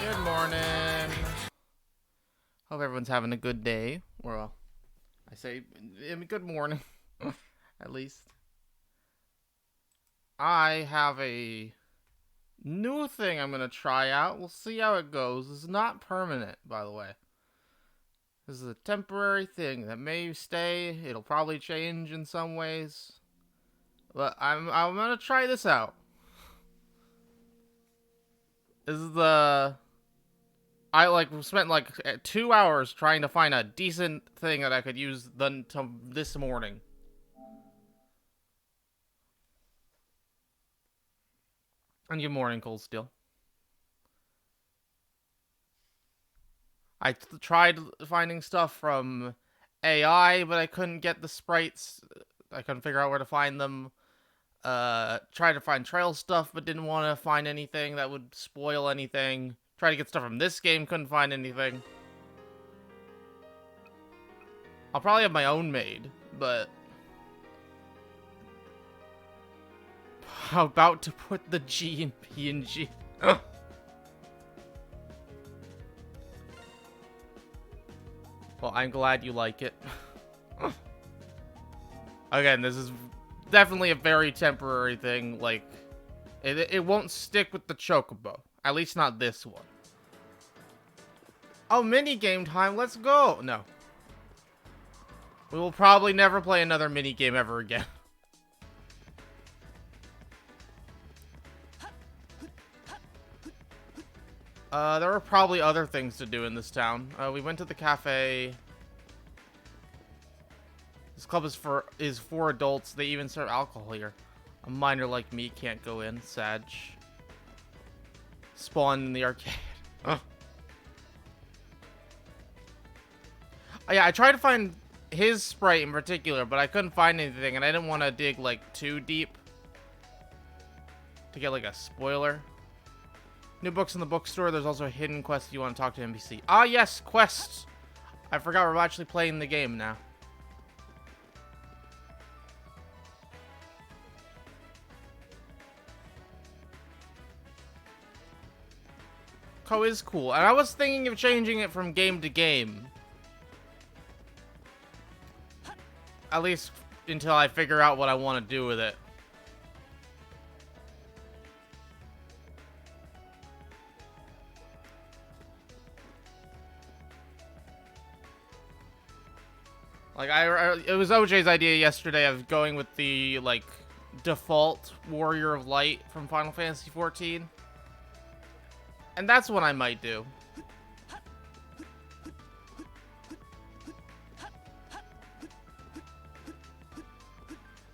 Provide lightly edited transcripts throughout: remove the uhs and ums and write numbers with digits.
Good morning. Hope everyone's having a good day. Well, I say good morning, at least. I have a new thing I'm gonna try out. We'll see how it goes. This is not permanent, by the way. This is a temporary thing that may stay. It'll probably change in some ways, but I'm gonna try this out. This is the I spent 2 hours trying to find a decent thing that I could use this morning. And good morning, Cold Steel. I tried finding stuff from AI, but I couldn't get the sprites. I couldn't figure out where to find them. Tried to find trail stuff, but didn't want to find anything that would spoil anything. Tried to get stuff from this game, couldn't find anything. I'll probably have my own made, but I'm about to put the G in PNG. Well, I'm glad you like it. Again, this is definitely a very temporary thing. Like, it won't stick with the Chocobo. At least not this one. Oh, mini game time. Let's go. No. We will probably never play another mini game ever again. There were probably other things to do in this town. We went to the cafe. This club is for adults. They even serve alcohol here. A minor like me can't go in. Sag. Spawn in the arcade. Oh, yeah, I tried to find his sprite in particular, but I couldn't find anything, and I didn't want to dig, like, too deep to get, like, a spoiler. New books in the bookstore. There's also a hidden quest if you want to talk to NPC. Ah, yes, quests. I forgot we're actually playing the game now. Co is cool, and I was thinking of changing it from game to game. At least until I figure out what I want to do with it. Like, it was OJ's idea yesterday of going with the, like, default Warrior of Light from Final Fantasy XIV. And that's what I might do.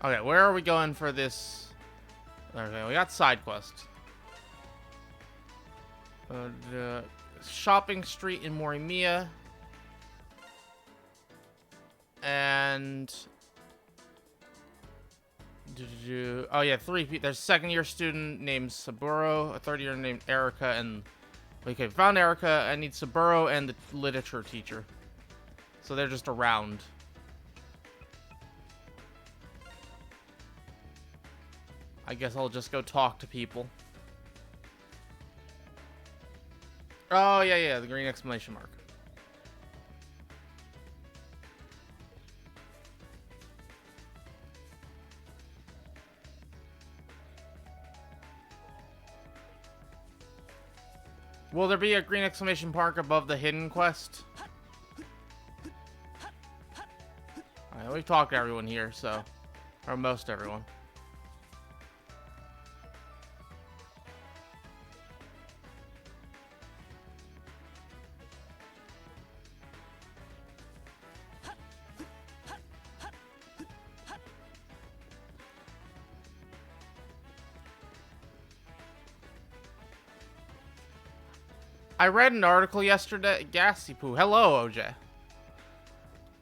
Okay, where are we going for this? Okay, we got side quests. The shopping street in Morimiya. And oh yeah, there's a second-year student named Saburo, a third-year named Erica, and okay, found Erica. I need Saburo and the literature teacher, so they're just around. I guess I'll just go talk to people. Oh yeah, the green exclamation mark. Will there be a green exclamation mark above the hidden quest? Alright, we've talked to everyone here, so... Or most everyone. I read an article yesterday. Gassy poo. Hello, OJ.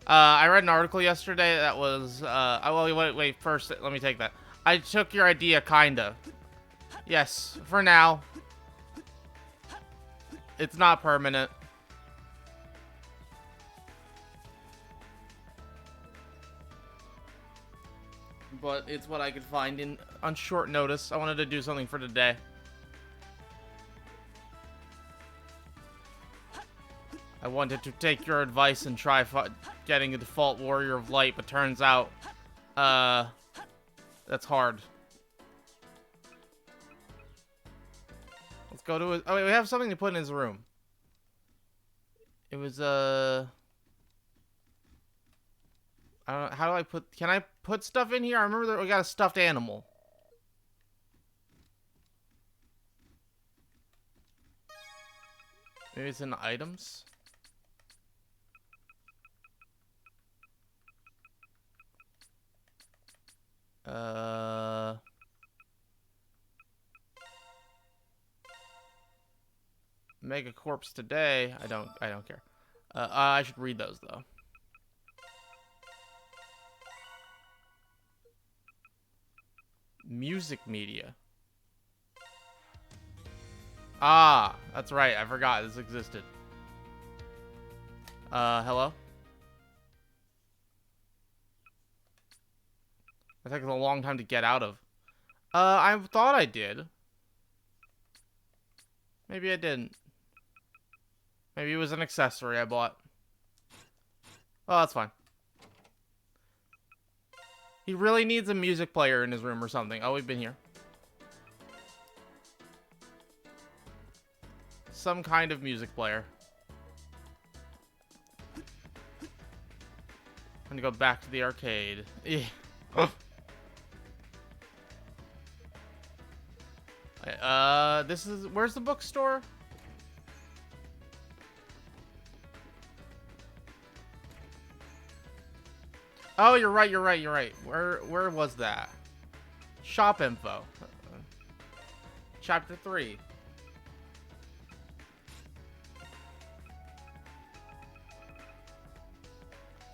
I read an article yesterday that was. Oh, wait. First, let me take that. I took your idea, kinda. Yes, for now. It's not permanent. But it's what I could find on short notice. I wanted to do something for today. I wanted to take your advice and try getting a default Warrior of Light, but turns out, that's hard. Let's go to his... Oh, wait, we have something to put in his room. It was, I don't know, how do I put... Can I put stuff in here? I remember that we got a stuffed animal. Maybe it's in the items? Mega corpse today. I don't care. I should read those though. Music media. Ah, that's right. I forgot this existed. Hello? That took a long time to get out of. I thought I did. Maybe I didn't. Maybe it was an accessory I bought. Oh, that's fine. He really needs a music player in his room or something. Oh, we've been here. Some kind of music player. I'm gonna go back to the arcade. This is... Where's the bookstore? Oh, you're right. Where was that? Shop info. Chapter 3.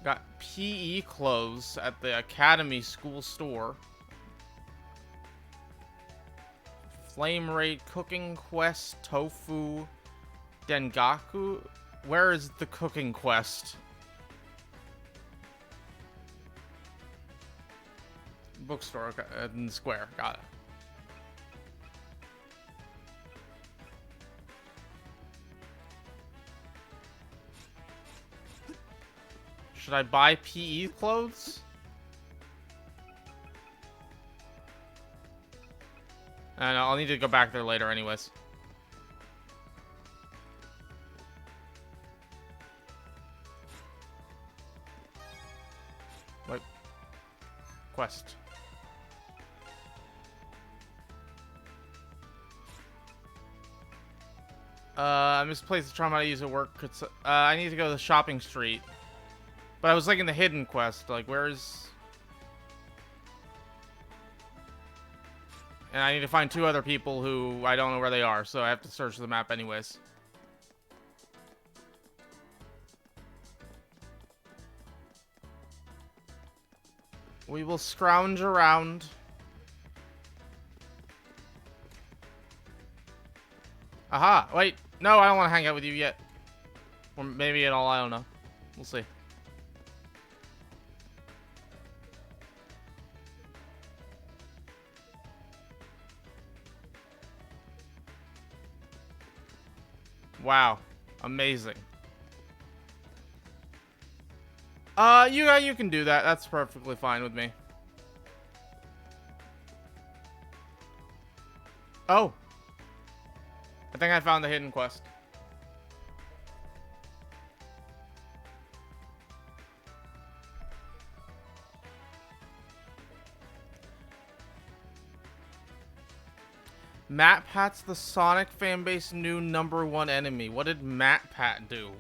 Got PE clothes at the Academy School store. Flame Raid, Cooking Quest, Tofu, Dengaku. Where is the Cooking Quest? Bookstore, okay, in the square. Got it. Should I buy PE clothes? I know, I'll need to go back there later anyways. Wait. Quest. I misplaced the trauma I use at work. I need to go to the shopping street. But I was like in the hidden quest. Like, where's... And I need to find 2 other people who I don't know where they are, so I have to search the map anyways. We will scrounge around. Aha! Wait! No, I don't want to hang out with you yet. Or maybe at all, I don't know. We'll see. Wow. Amazing. You can do that. That's perfectly fine with me. Oh. I think I found the hidden quest. Matt Pat's the Sonic fanbase new #1 enemy. What did Matt Pat do?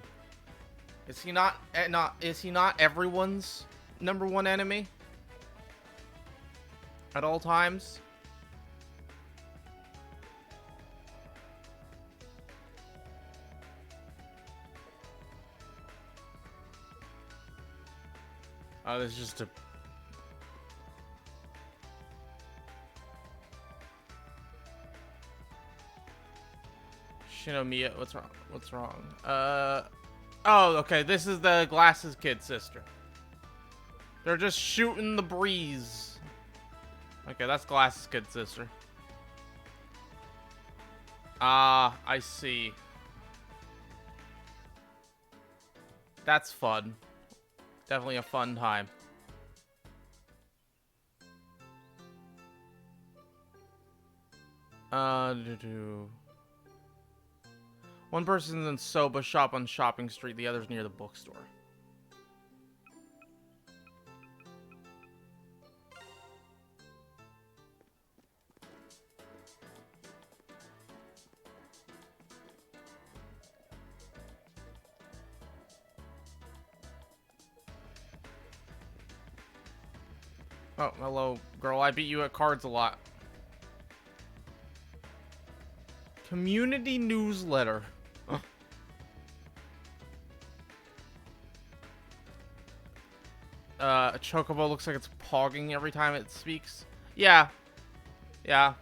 Is he not everyone's #1 enemy? At all times? Oh, this is just a... Shinomiya, what's wrong? What's wrong? Oh, okay, this is the Glasses Kid sister. They're just shooting the breeze. Okay, that's Glasses Kid sister. Ah, I see. That's fun. Definitely a fun time. One person's in Soba shop on Shopping Street, the other's near the bookstore. Oh, hello, girl. I beat you at cards a lot. Community newsletter. A chocobo looks like it's pogging every time it speaks. Yeah. Yeah.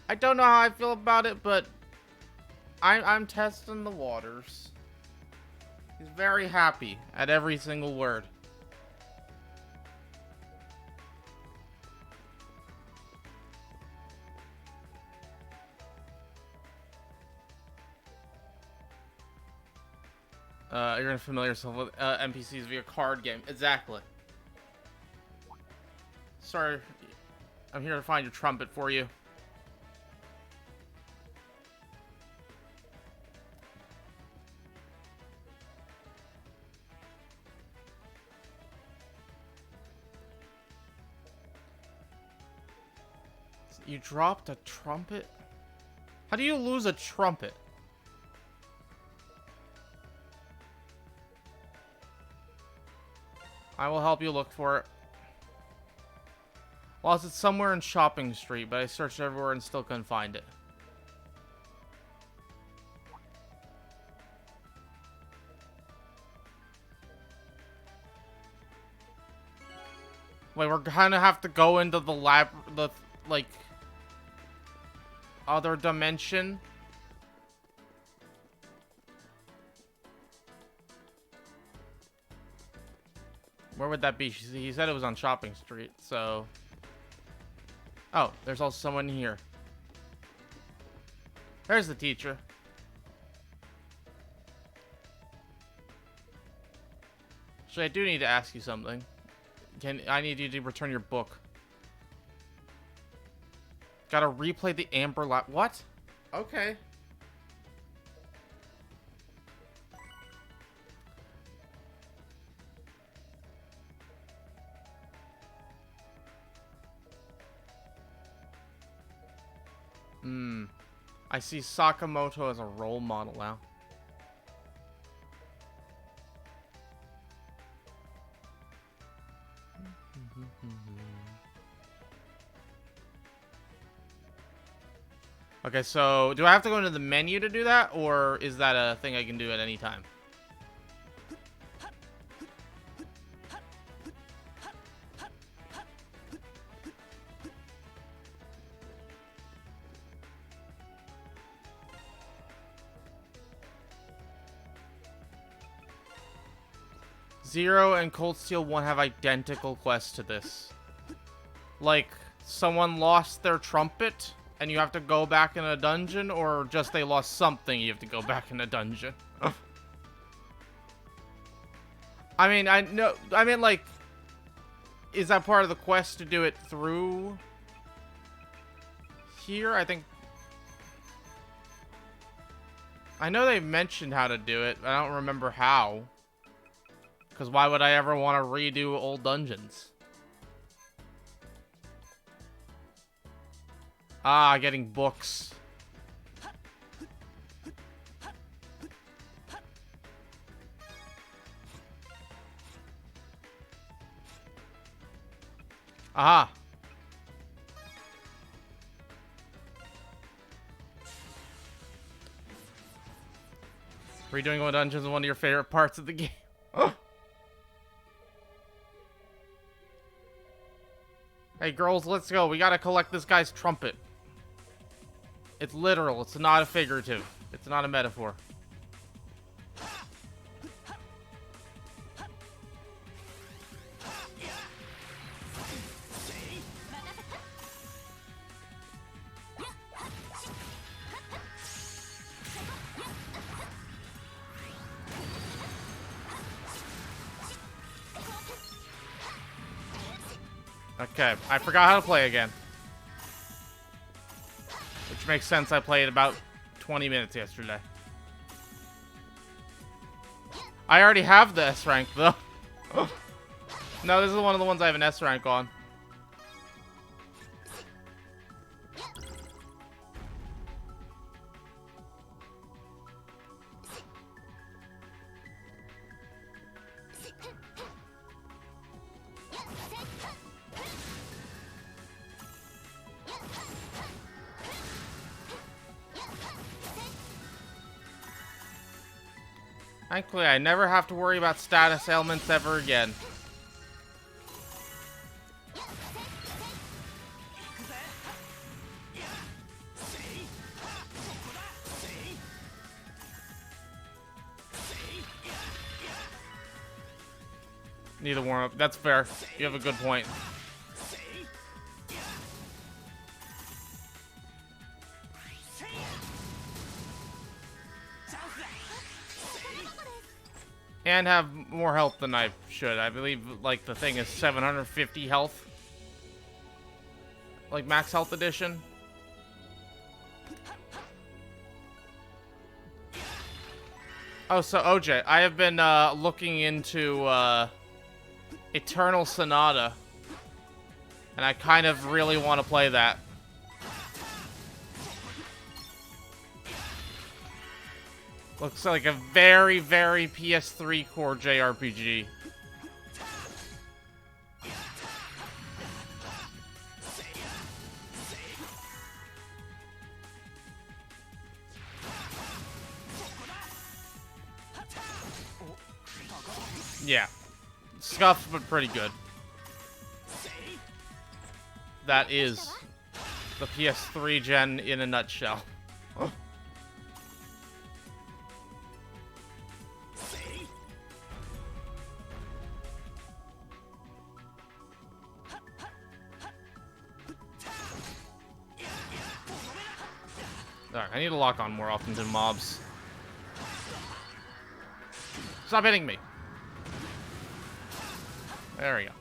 I don't know how I feel about it, but I'm testing the waters. He's very happy at every single word. You're gonna familiar yourself with NPCs via card game. Exactly. Sorry, I'm here to find your trumpet for you. You dropped a trumpet? How do you lose a trumpet? I will help you look for it. Lost it somewhere in Shopping Street, but I searched everywhere and still couldn't find it. Wait, we're gonna have to go into the lab, like, other dimension? Where would that be? He said it was on Shopping Street, so... Oh, there's also someone here. There's the teacher. Actually, I do need to ask you something. I need you to return your book. Gotta replay the Amber Lab. What? Okay. I see Sakamoto as a role model now. Okay, so do I have to go into the menu to do that, or is that a thing I can do at any time? Zero and Cold Steel 1 have identical quests to this. Like, someone lost their trumpet, and you have to go back in a dungeon, or just they lost something, you have to go back in a dungeon. I mean, I mean, like, is that part of the quest to do it through here? I think... I know they mentioned how to do it, but I don't remember how. Because why would I ever want to redo old dungeons? Ah, getting books. Aha. Redoing old dungeons is one of your favorite parts of the game. Hey girls, let's go. We gotta collect this guy's trumpet. It's literal. It's not a figurative. It's not a metaphor. Okay, I forgot how to play again. Which makes sense, I played about 20 minutes yesterday. I already have the S rank, though. No, this is one of the ones I have an S rank on. Thankfully, I never have to worry about status ailments ever again. Need a warm-up. That's fair. You have a good point. And have more health than I should. I believe, like, the thing is 750 health. Like, max health edition. Oh, so, OJ, I have been, looking into, Eternal Sonata. And I kind of really want to play that. Looks like a very, very PS3 core JRPG. Yeah. Scuffed, but pretty good. That is the PS3 gen in a nutshell. Alright, I need to lock on more often to mobs. Stop hitting me. There we go.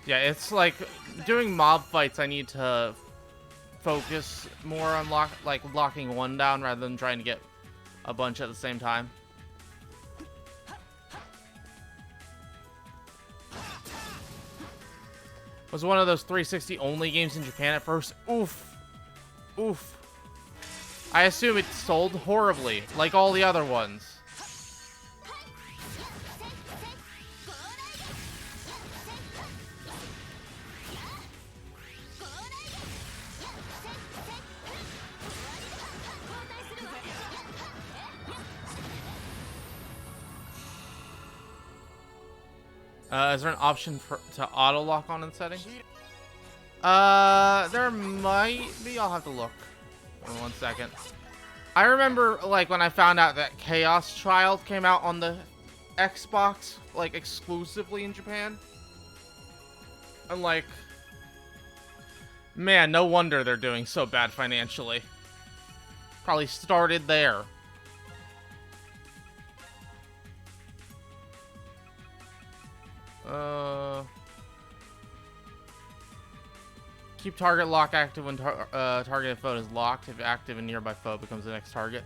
Yeah, it's like doing mob fights. I need to focus more on locking one down rather than trying to get a bunch at the same time. Was one of those 360 only games in Japan at first. Oof. Oof. I assume it sold horribly, like all the other ones. Is there an option to auto lock on in settings? There might be. I'll have to look. Hold on 1 second. I remember, like, when I found out that Chaos Child came out on the Xbox, like, exclusively in Japan. And, like, man, no wonder they're doing so bad financially. Probably started there. Keep target lock active when targeted foe is locked. If active, a nearby foe becomes the next target.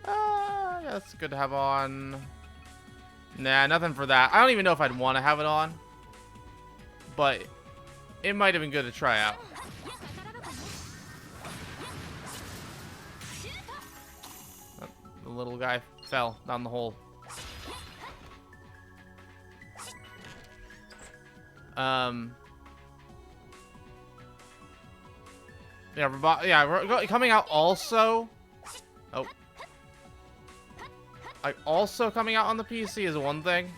Yeah, that's good to have on. Nah, nothing for that. I don't even know if I'd want to have it on. But it might have been good to try out. Oh, the little guy fell down the hole. Yeah, coming out also. Oh. Like, also coming out on the PC is one thing.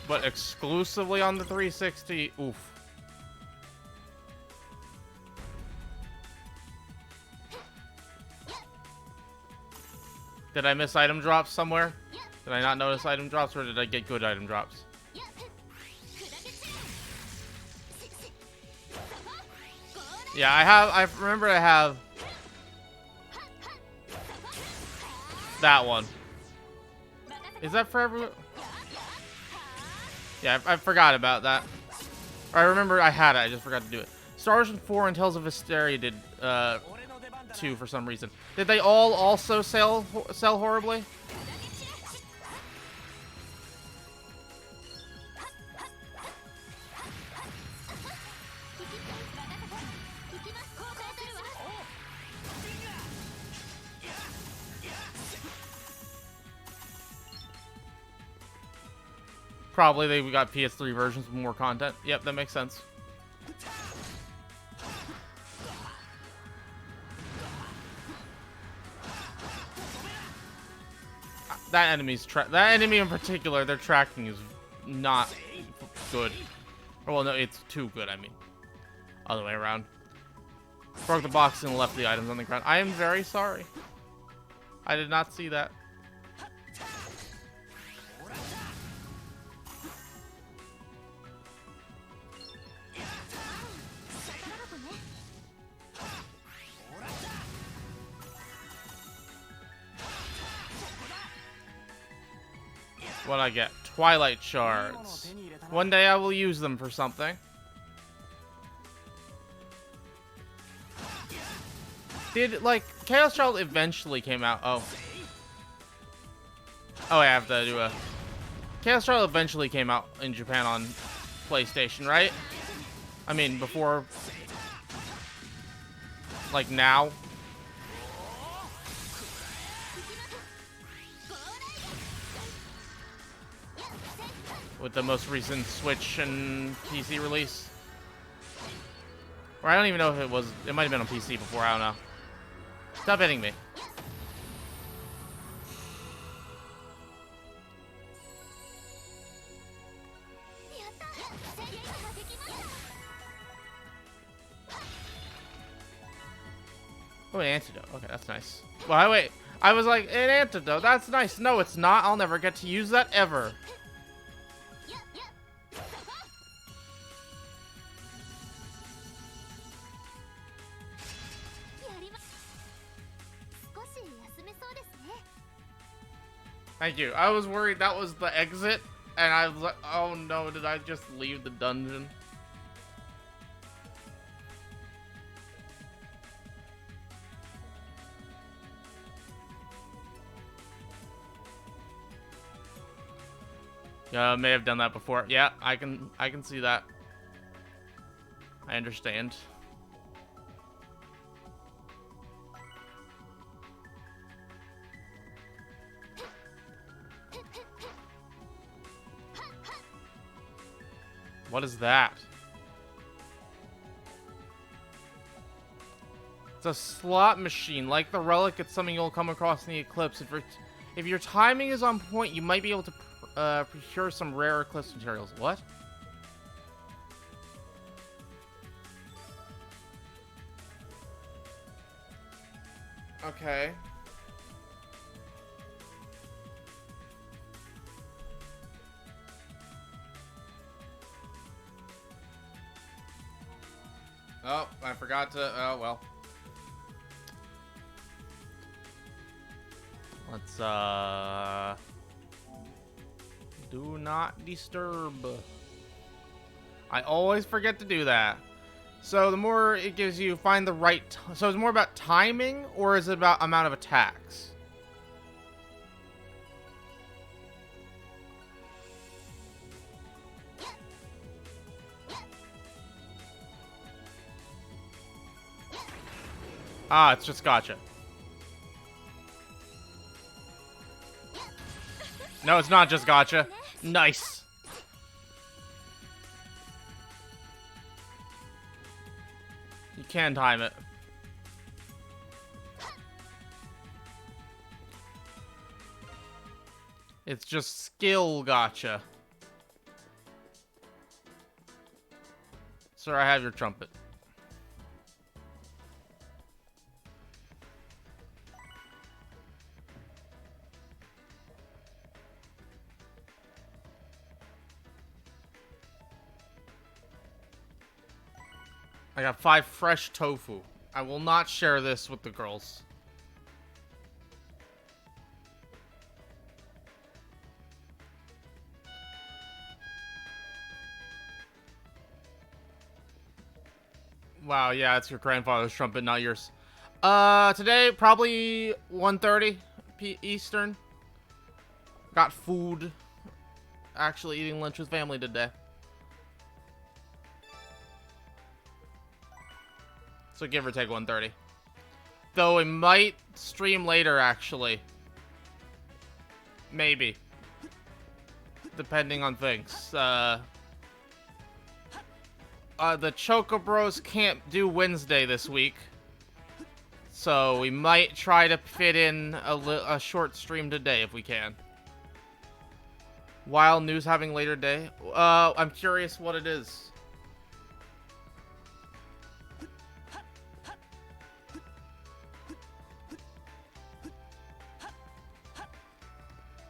But exclusively on the 360, oof. Did I miss item drops somewhere? Did I not notice item drops, or did I get good item drops? Yeah, I remember I have that one. Is that for everyone? Yeah, I forgot about that. I remember I had it, I just forgot to do it. Star Ocean 4 and Tales of Hysteria did 2 for some reason. Did they all also sell horribly? Probably they got PS3 versions with more content. Yep, that makes sense. That enemy in particular, their tracking is not good. Or, well, no, it's too good, I mean. Other way around. Broke the box and left the items on the ground. I am very sorry. I did not see that. What I get? Twilight shards. One day I will use them for something. Did, like, Chaos Child eventually came out? Oh. Oh, I have to do a... Chaos Child eventually came out in Japan on PlayStation, right? I mean, before... Like, now? With the most recent Switch and PC release. Or I don't even know if it was... It might have been on PC before, I don't know. Stop hitting me. Oh, an antidote. Okay, that's nice. Well, wait. I was like, an antidote. That's nice. No, it's not. I'll never get to use that ever. Thank you. I was worried that was the exit, and I was like, oh no, did I just leave the dungeon? Yeah, I may have done that before. Yeah, I can see that. I understand. What is that? It's a slot machine. Like the relic, it's something you'll come across in the eclipse. If your timing is on point, you might be able to procure some rare eclipse materials. What? Okay. Oh, I forgot to... Oh, well. Let's, do not disturb. I always forget to do that. So the more it gives you, find the right... So is it more about timing, or is it about amount of attacks? Ah, it's just gotcha. No, it's not just gotcha. Nice. You can time it. It's just skill gotcha. Sir, I have your trumpet. I got 5 fresh tofu. I will not share this with the girls. Wow, yeah, it's your grandfather's trumpet, not yours. Today, probably 1:30 Eastern. Got food. Actually eating lunch with family today. So give or take 1:30. Though I might stream later, actually. Maybe. Depending on things. The Chocobros can't do Wednesday this week. So we might try to fit in a short stream today if we can. Wild news having later day. I'm curious what it is.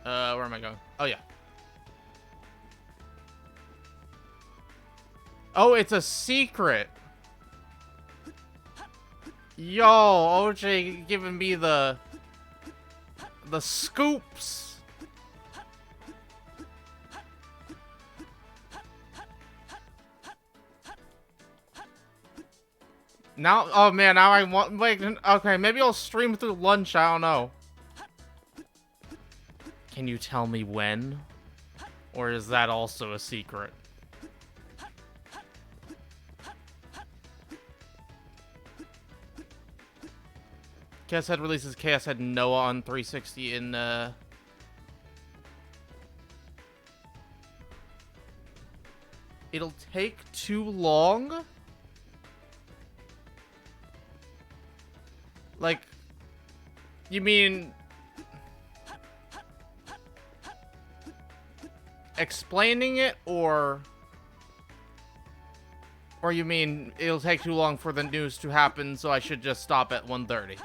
Where am I going? Oh, yeah. Oh, it's a secret. Yo, OJ giving me the scoops. Now, oh man, now I want, like, okay, maybe I'll stream through lunch, I don't know. Can you tell me when? Or is that also a secret? Chaos Head releases Chaos Head Noah on 360 in, It'll take too long? Like, you mean... explaining it, or you mean it'll take too long for the news to happen, so I should just stop at 1:30?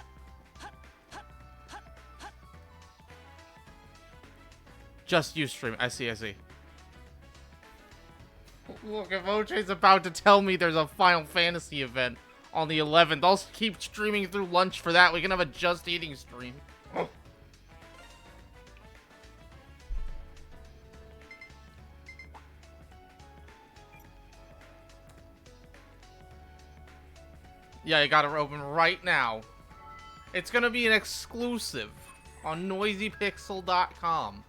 Just you stream. I see, I see. Look, if OJ's about to tell me there's a Final Fantasy event on the 11th, I'll keep streaming through lunch for that. We can have a Just Eating stream. Oh. Yeah, you got it open right now. It's gonna be an exclusive on noisypixel.com.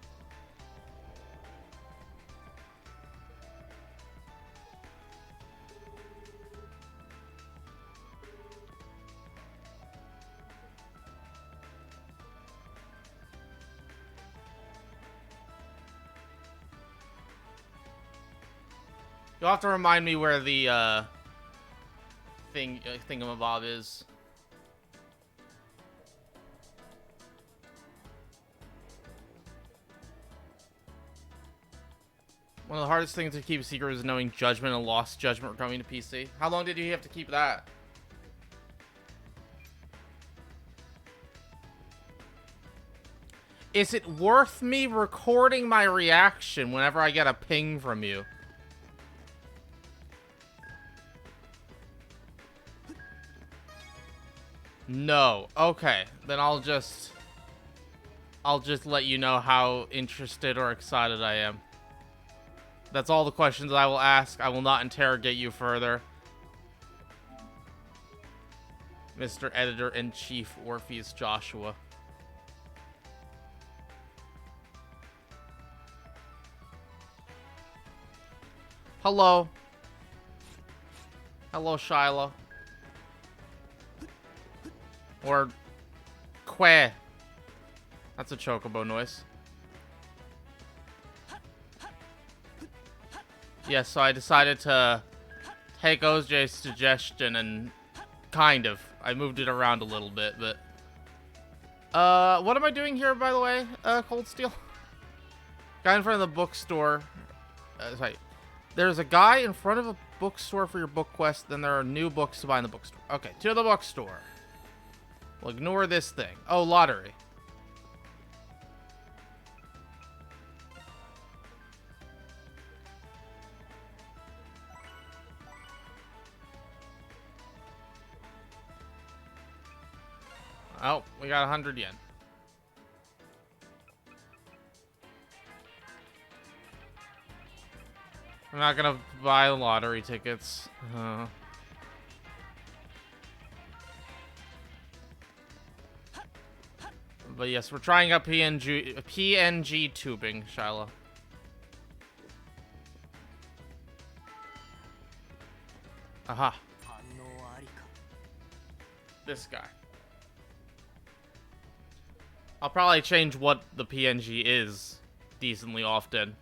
You'll have to remind me where the, thingamabob is. One of the hardest things to keep a secret is knowing Judgment and Lost Judgment were coming to PC. How long did you have to keep that? Is it worth me recording my reaction whenever I get a ping from you? No. Okay. Then I'll just let you know how interested or excited I am. That's all the questions I will ask. I will not interrogate you further. Mr. Editor-in-Chief Orpheus Joshua. Hello. Hello, Shiloh. Or queh. That's a chocobo noise. Yes, so I decided to take OJ's suggestion and kind of. I moved it around a little bit, but... what am I doing here, by the way, Cold Steel? Guy in front of the bookstore. Sorry. There's a guy in front of a bookstore for your book quest, then there are new books to buy in the bookstore. Okay, to the bookstore. We'll ignore this thing. Oh, lottery. Oh, we got 100 yen. I'm not gonna buy lottery tickets. But yes, we're trying out PNG tubing, Shiloh. Aha. This guy. I'll probably change what the PNG is decently often.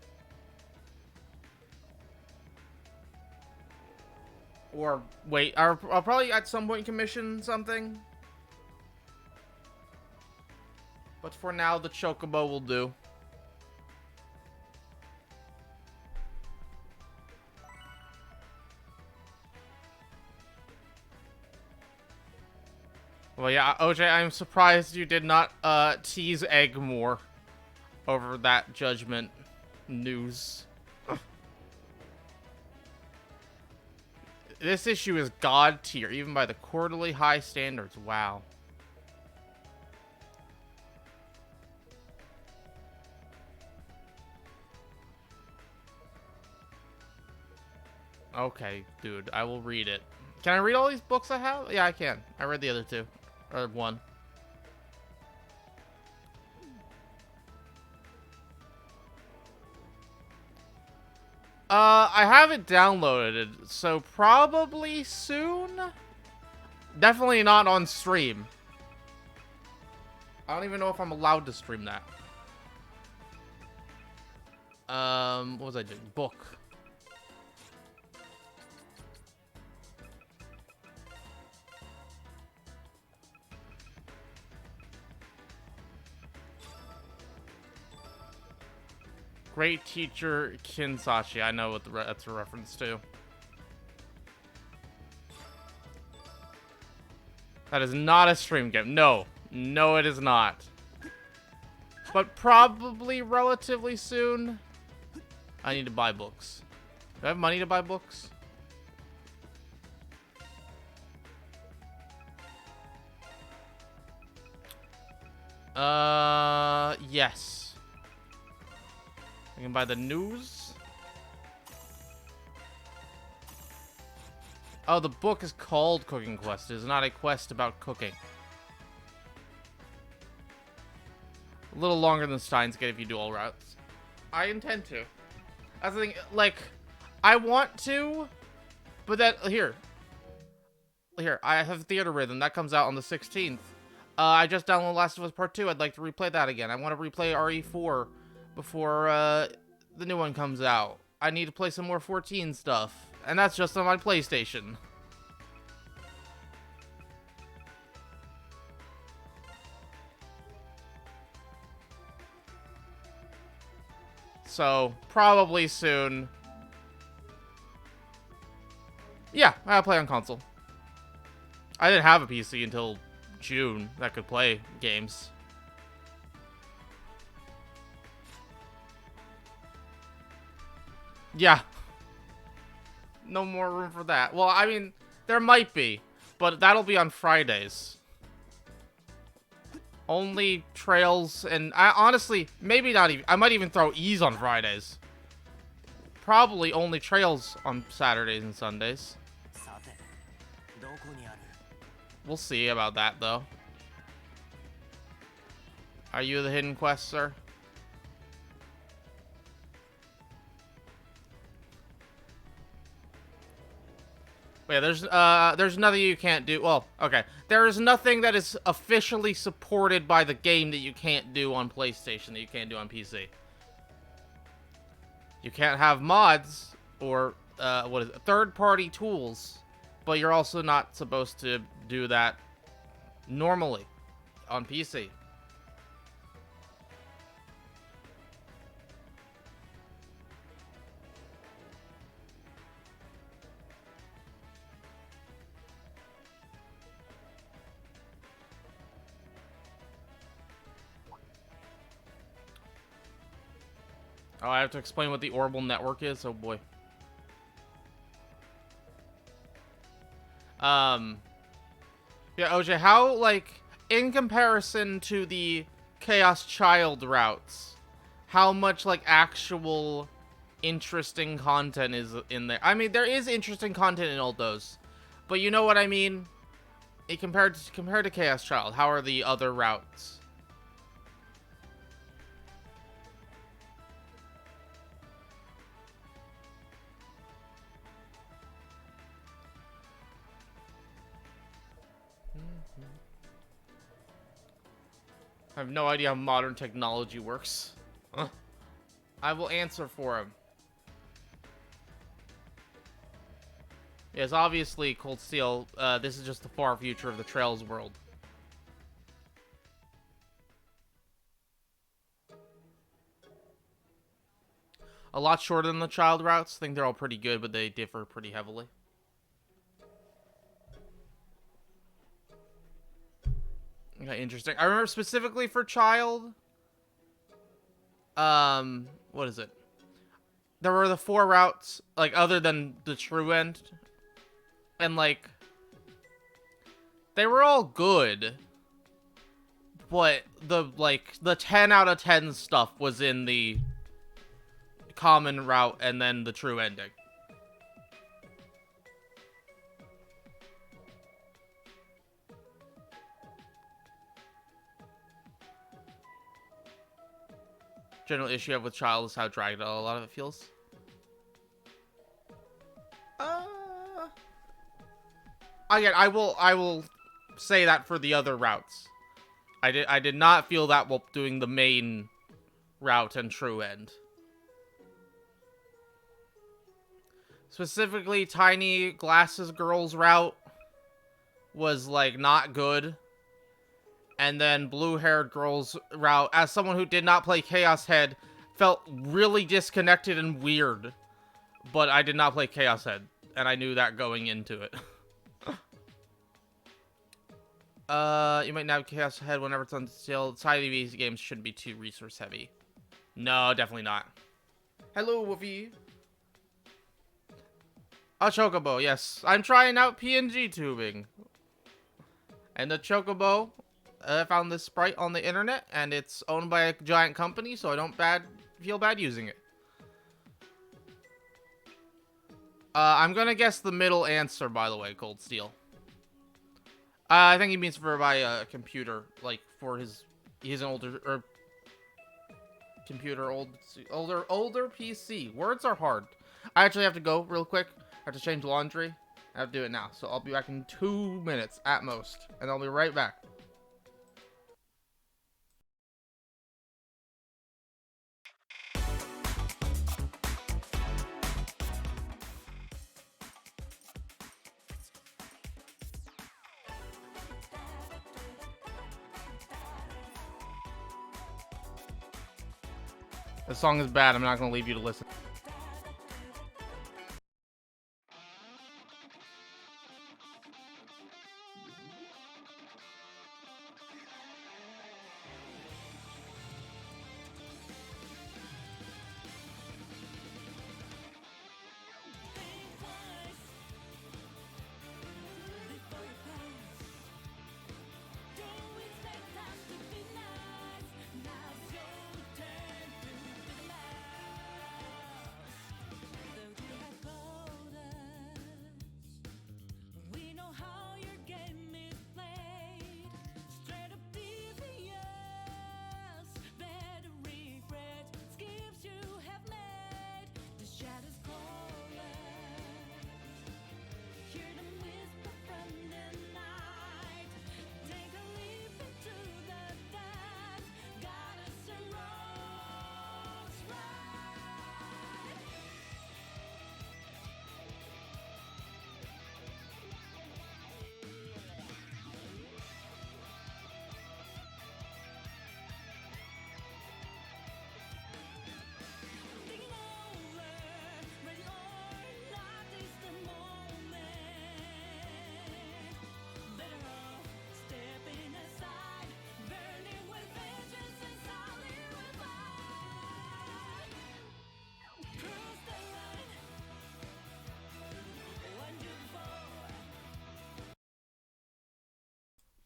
Or wait, I'll probably at some point commission something. But for now, the Chocobo will do. Well, yeah, OJ, I'm surprised you did not tease Egg more over that Judgment news. This issue is god tier, even by the quarterly high standards. Wow. Okay, dude, I will read it. Can I read all these books I have? Yeah, I can. I read the other two. Or one. I haven't downloaded it, so probably soon? Definitely not on stream. I don't even know if I'm allowed to stream that. What was I doing? Book. Great teacher Kinsashi. I know what that's a reference to. That is not a stream game. No. No, it is not. But probably relatively soon. I need to buy books. Do I have money to buy books? Yes. I can buy the news. Oh, the book is called Cooking Quest. It is not a quest about cooking. A little longer than Steins Gate if you do all routes. I intend to. That's the thing, like, I want to, but that, here, I have Theater Rhythm. That comes out on the 16th. I just downloaded Last of Us Part 2. I'd like to replay that again. I want to replay RE4 before the new one comes out. I need to play some more 14 stuff. And that's just on my PlayStation. So, probably soon. Yeah, I'll play on console. I didn't have a PC until June that could play games. Yeah. No more room for that. Well, I mean, there might be, but that'll be on Fridays. Only Trails, and I honestly, maybe not even, I might even throw Ease on Fridays. Probably only Trails on Saturdays and Sundays. We'll see about that, though. Are you the hidden quest, sir? Wait, there's nothing you can't do. Well, okay. There is nothing that is officially supported by the game that you can't do on PlayStation that you can't do on PC. You can't have mods or what is it, third-party tools, but you're also not supposed to do that normally on PC. Oh, I have to explain what the Orbital Network is? Oh, boy. Yeah, OJ, how, like, in comparison to the Chaos Child routes, how much, like, actual interesting content is in there. I mean, there is interesting content in all those, but you know what I mean? Compared to Chaos Child, how are the other routes? I have no idea how modern technology works. I will answer for him. Yes, obviously, Cold Steel, this is just the far future of the Trails world. A lot shorter than the child routes. I think they're all pretty good, but they differ pretty heavily. Okay, interesting. I remember specifically for child, what is it? There were the 4 routes, like, other than the true end. And, like, they were all good. But the 10 out of 10 stuff was in the common route and then the true ending. General issue I have with Child is how dragged out a lot of it feels. Again, I will say that for the other routes. I did not feel that while doing the main route and true end. Specifically, Tiny Glasses Girl's route was, like, not good. And then Blue-Haired Girl's route, as someone who did not play Chaos Head, felt really disconnected and weird. But I did not play Chaos Head, and I knew that going into it. You might navigate Chaos Head whenever it's on sale. Side of these games shouldn't be too resource heavy. No, definitely not. Hello, Woofy. A Chocobo, yes. I'm trying out PNG tubing. And the Chocobo, I found this sprite on the internet, and it's owned by a giant company, so I don't feel bad using it. I'm gonna guess the middle answer, by the way, Cold Steel. I think he means by a computer, like, for he's an older, older PC. Words are hard. I actually have to go real quick. I have to change laundry. I have to do it now, so I'll be back in 2 minutes at most, and I'll be right back. The song is bad. I'm not gonna leave you to listen.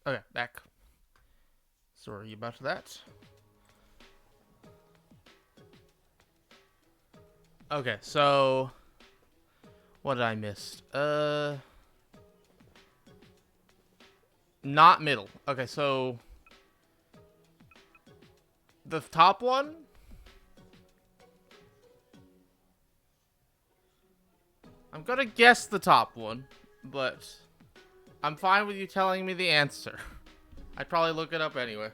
Okay, back. Sorry about that. Okay, so what did I miss? Not middle. Okay, so the top one? I'm gonna guess the top one, but I'm fine with you telling me the answer. I'd probably look it up anyway.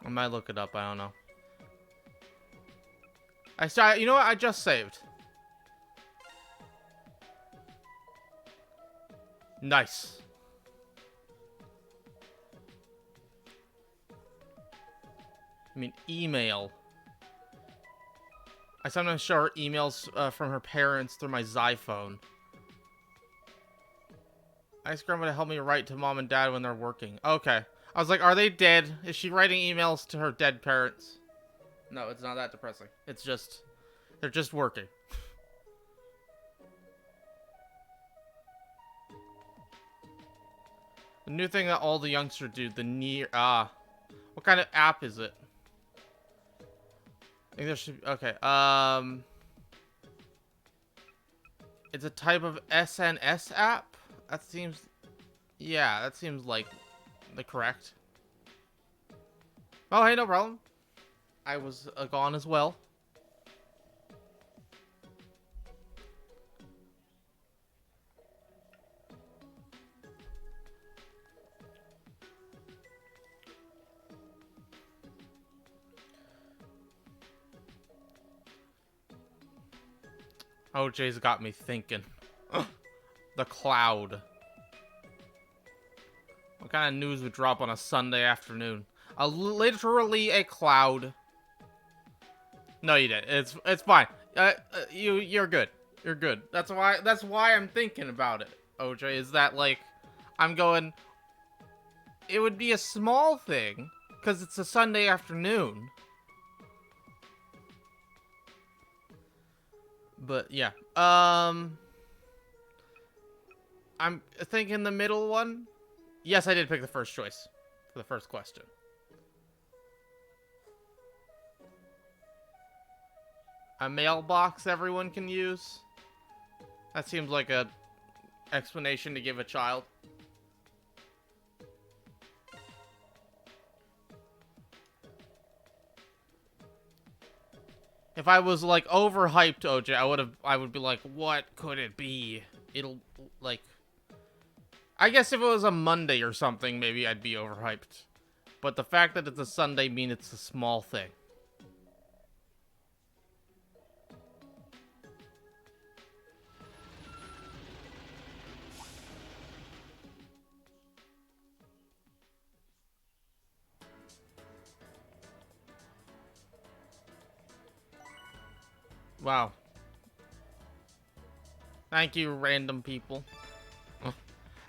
I might look it up, I don't know. You know what? I just saved. Nice. I mean, email. I sometimes show her emails from her parents through my Xiphone. I asked Grandma to help me write to Mom and Dad when they're working. Okay. I was like, are they dead? Is she writing emails to her dead parents? No, it's not that depressing. It's just... they're just working. The new thing that all the youngsters do, the near... what kind of app is it? I think there should... okay, it's a type of SNS app? That seems... yeah, that seems like the correct. Oh, hey, no problem. I was gone as well. OJ's got me thinking. The cloud. What kind of news would drop on a Sunday afternoon? Literally a cloud. No, you didn't. It's fine. You're good. You're good. That's why I'm thinking about it, OJ. Is that like I'm going? It would be a small thing because it's a Sunday afternoon. But yeah, I'm thinking the middle one. Yes, I did pick the first choice for the first question. A mailbox everyone can use. That seems like a explanation to give a child. If I was like overhyped, OJ, I would be like, what could it be? It'll like, I guess if it was a Monday or something, maybe I'd be overhyped. But the fact that it's a Sunday means it's a small thing. Wow. Thank you, random people. I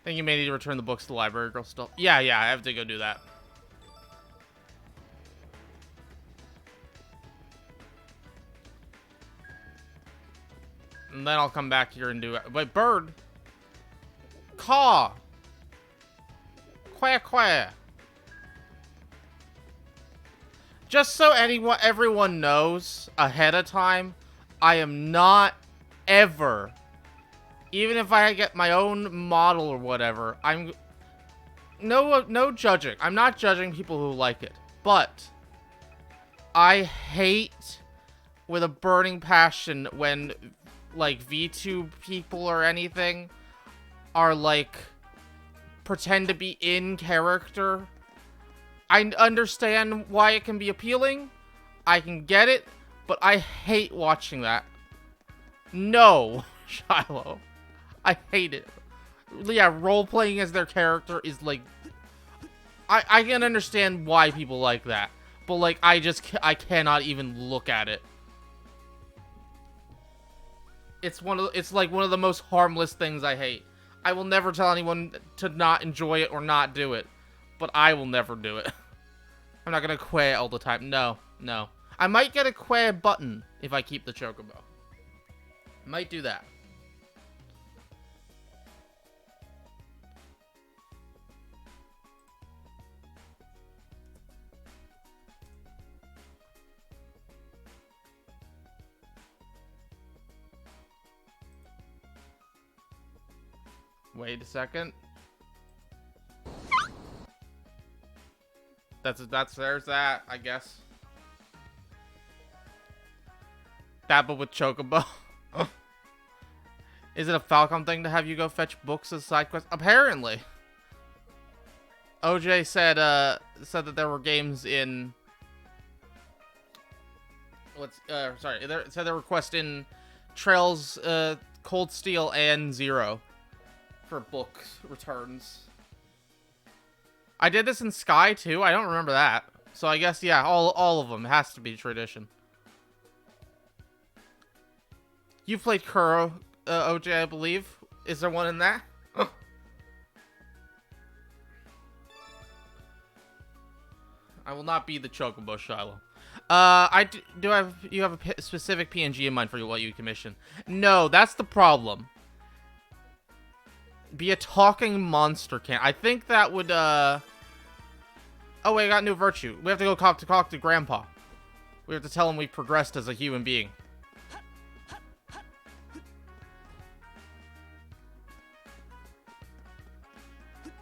think you may need to return the books to the library, girl, still. Yeah, I have to go do that. And then I'll come back here and do it. Wait, bird! Caw! Quack, quack. Just so everyone knows ahead of time, I am not ever, even if I get my own model or whatever, no judging. I'm not judging people who like it, but I hate with a burning passion when like VTube people or anything are like pretend to be in character. I understand why it can be appealing. I can get it, but I hate watching that. No, Shiloh. I hate it. Yeah, role-playing as their character is like... I can understand why people like that. But like, I cannot even look at it. It's like one of the most harmless things I hate. I will never tell anyone to not enjoy it or not do it. But I will never do it. I'm not gonna quay all the time. No. I might get a quay button if I keep the chocobo. Might do that. Wait a second. There's that, I guess. That, but with Chocobo. Is it a Falcom thing to have you go fetch books as side quests? Apparently. OJ said that there were games in it said there were quests in Trails, Cold Steel, and Zero for book returns. I did this in Sky too. I don't remember that. So I guess yeah, all of them. It has to be tradition. You played Kuro, OJ, I believe. Is there one in that? I will not be the Chocobo, Shiloh. You have a specific PNG in mind for what you commission? No, that's the problem. Be a talking monster can. I think that would, Oh, wait, I got new virtue. We have to go talk to Grandpa. We have to tell him we've progressed as a human being.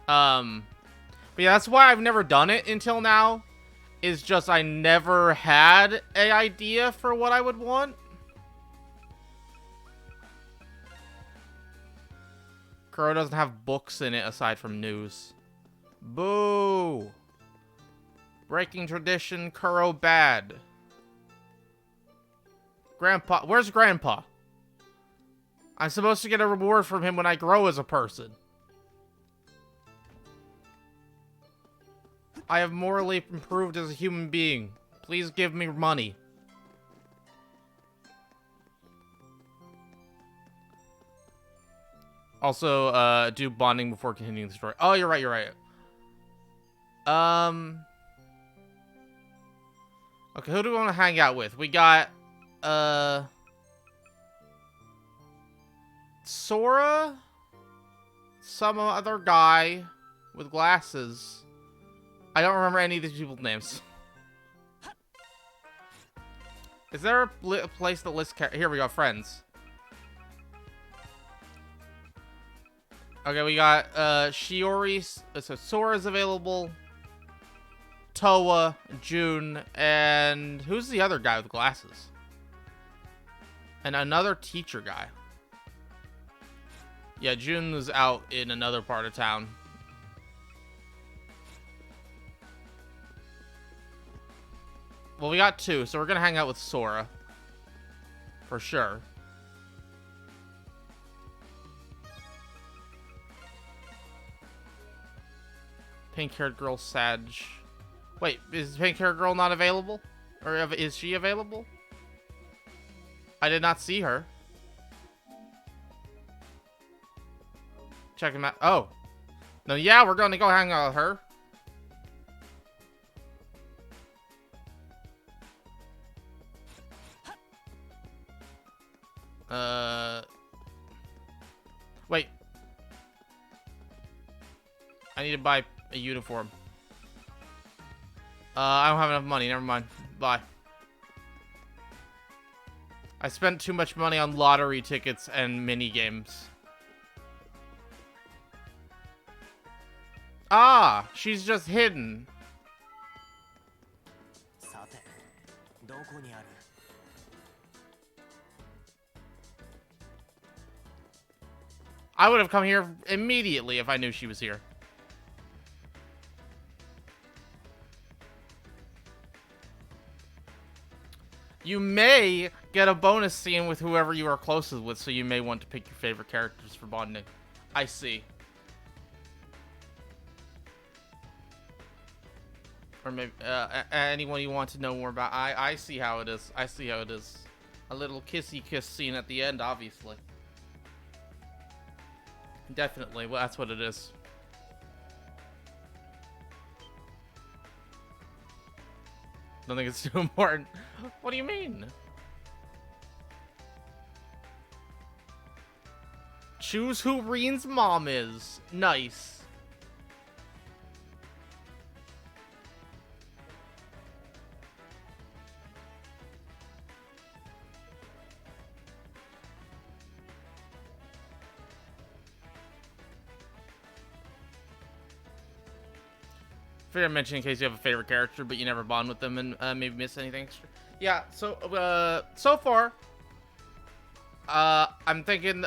But yeah, that's why I've never done it until now. Is just I never had an idea for what I would want. Kuro doesn't have books in it aside from news. Boo! Breaking tradition, Kuro bad. Grandpa, where's Grandpa? I'm supposed to get a reward from him when I grow as a person. I have morally improved as a human being. Please give me money. Also, do bonding before continuing the story. Oh, you're right, you're right. Okay, who do we want to hang out with? We got, Sora? Some other guy with glasses. I don't remember any of these people's names. Is there a place that lists here we go, friends. Okay, we got Shiori, so Sora's available. Toa, June, and who's the other guy with glasses? And another teacher guy. Yeah, June was out in another part of town. Well, we got two, so we're gonna hang out with Sora. For sure. Pink-haired girl, Sag. Wait, is pink-haired girl not available? Or is she available? I did not see her. Check him out. Oh. No, yeah, we're gonna go hang out with her. Wait. I need to buy a uniform. I don't have enough money. Never mind. Bye. I spent too much money on lottery tickets and mini games. Ah, she's just hidden. I would have come here immediately if I knew she was here. You may get a bonus scene with whoever you are closest with, so you may want to pick your favorite characters for bonding. I see. Or maybe anyone you want to know more about. I see how it is. I see how it is. A little kissy kiss scene at the end, obviously. Definitely. Well, that's what it is. Don't think it's too important. What do you mean? Choose who Reen's mom is. Nice. Fair mention in case you have a favorite character, but you never bond with them and maybe miss anything extra. Yeah, so far, I'm thinking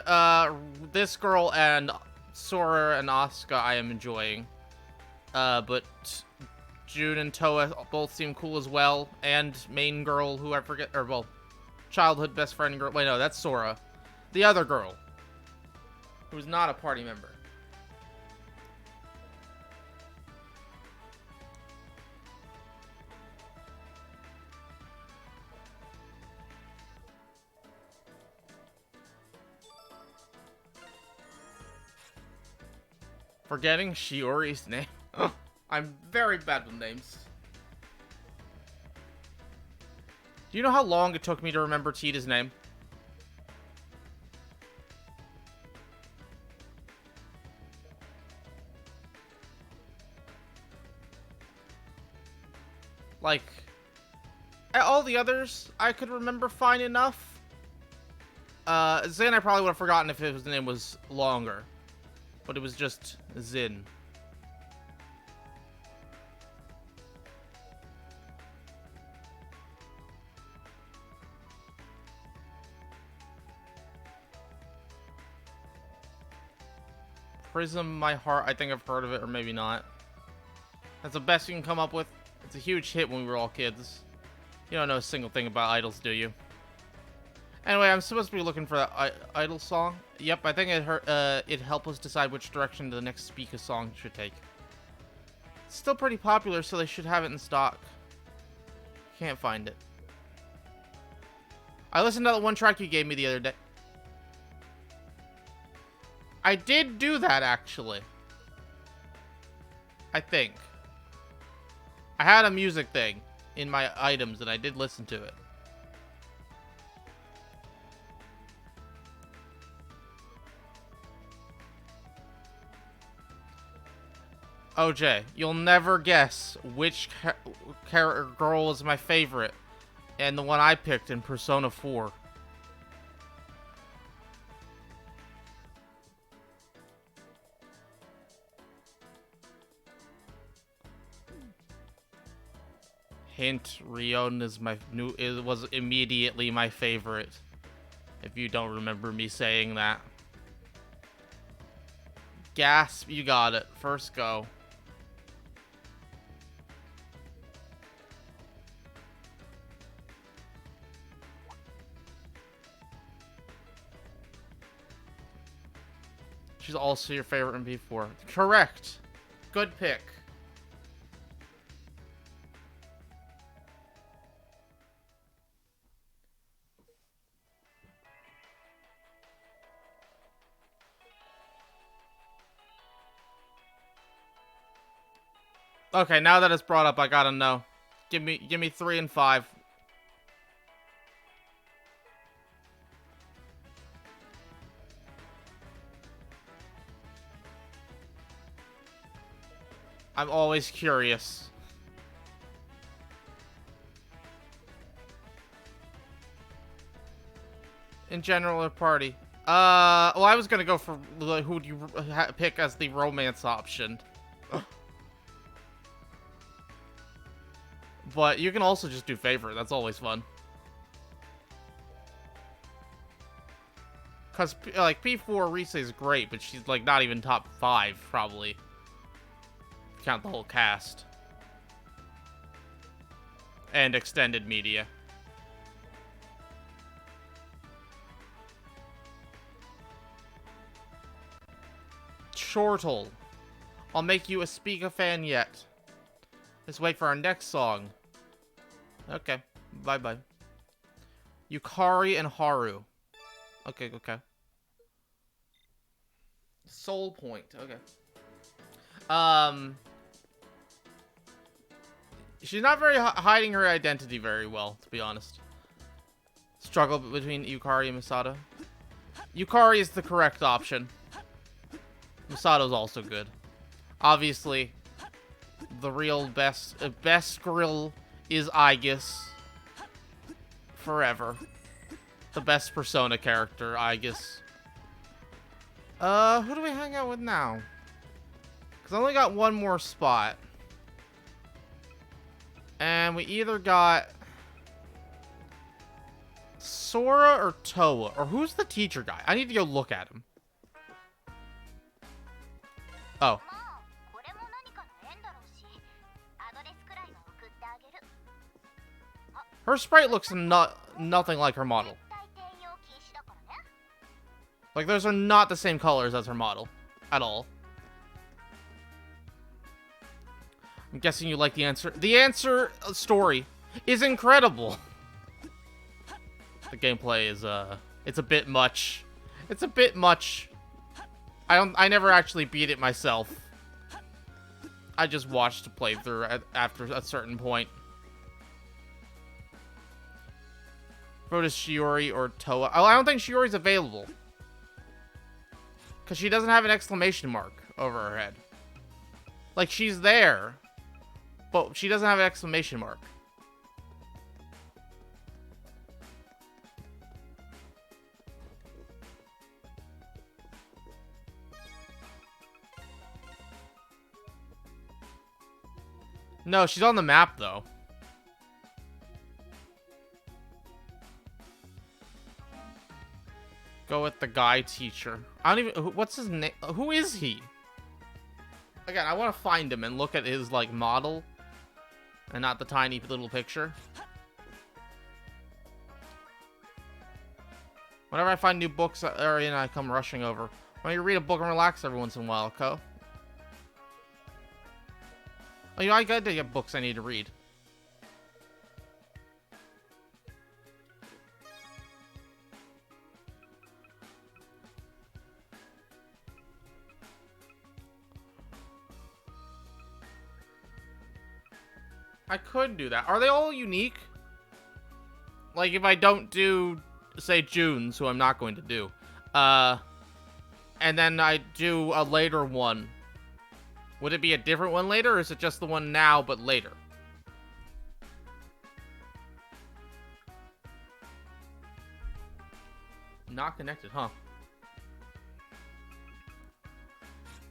this girl and Sora and Asuka I am enjoying. But June and Toa both seem cool as well, and main girl who I forget, or well, childhood best friend girl. Wait, no, that's Sora. The other girl, who's not a party member. Forgetting Shiori's name. I'm very bad with names. Do you know how long it took me to remember Tita's name? Like, all the others I could remember fine enough. Zin I probably would have forgotten if his name was longer. But it was just Zin. Prism My Heart, I think I've heard of it, or maybe not. That's the best you can come up with. It's a huge hit when we were all kids. You don't know a single thing about idols, do you? Anyway, I'm supposed to be looking for that idol song. Yep, I think it helped us decide which direction the next Speaker song should take. It's still pretty popular, so they should have it in stock. Can't find it. I listened to that one track you gave me the other day. I did do that, actually. I think. I had a music thing in my items, and I did listen to it. OJ, you'll never guess which girl is my favorite, and the one I picked in Persona 4. Hint, Rion is was immediately my favorite. If you don't remember me saying that. Gasp, you got it. First go. She's also your favorite in B4. Correct. Good pick. Okay, now that it's brought up, I gotta know. Give me 3 and 5. I'm always curious. In general, or party? Well, I was gonna go for who do you pick as the romance option. But you can also just do favorite. That's always fun. Cause like P4 Risa is great, but she's like not even top 5 probably. Count the whole cast. And extended media. Shortle. I'll make you a Spiga fan yet. Let's wait for our next song. Okay. Bye-bye. Yukari and Haru. Okay, okay. Soul Point. Okay. She's not very hiding her identity very well, to be honest. Struggle between Yukari and Misato. Yukari is the correct option. Misato's also good. Obviously, the real best girl is Aegis. Forever. The best Persona character, Aegis. Who do we hang out with now? Because I only got one more spot. And we either got Sora or Toa. Or who's the teacher guy? I need to go look at him. Oh. Her sprite looks nothing like her model. Like, those are not the same colors as her model. At all. I'm guessing you like the answer. The answer story is incredible. The gameplay is, it's a bit much. It's a bit much. I never actually beat it myself. I just watched a playthrough after a certain point. Vote as Shiori or Toa. Oh, I don't think Shiori's available. Because she doesn't have an exclamation mark over her head. Like, she's there. But she doesn't have an exclamation mark. No, she's on the map, though. Go with the guy teacher. I don't even... What's his name? Who is he? Again, I want to find him and look at his, like, model. And not the tiny little picture. Whenever I find new books that are in, I come rushing over. Why don't you read a book and relax every once in a while, Ko? Oh, you know, I gotta get books I need to read. I could do that. Are they all unique? Like, if I don't do, say, June's, who I'm not going to do, and then I do a later one, would it be a different one later, or is it just the one now, but later? Not connected, huh?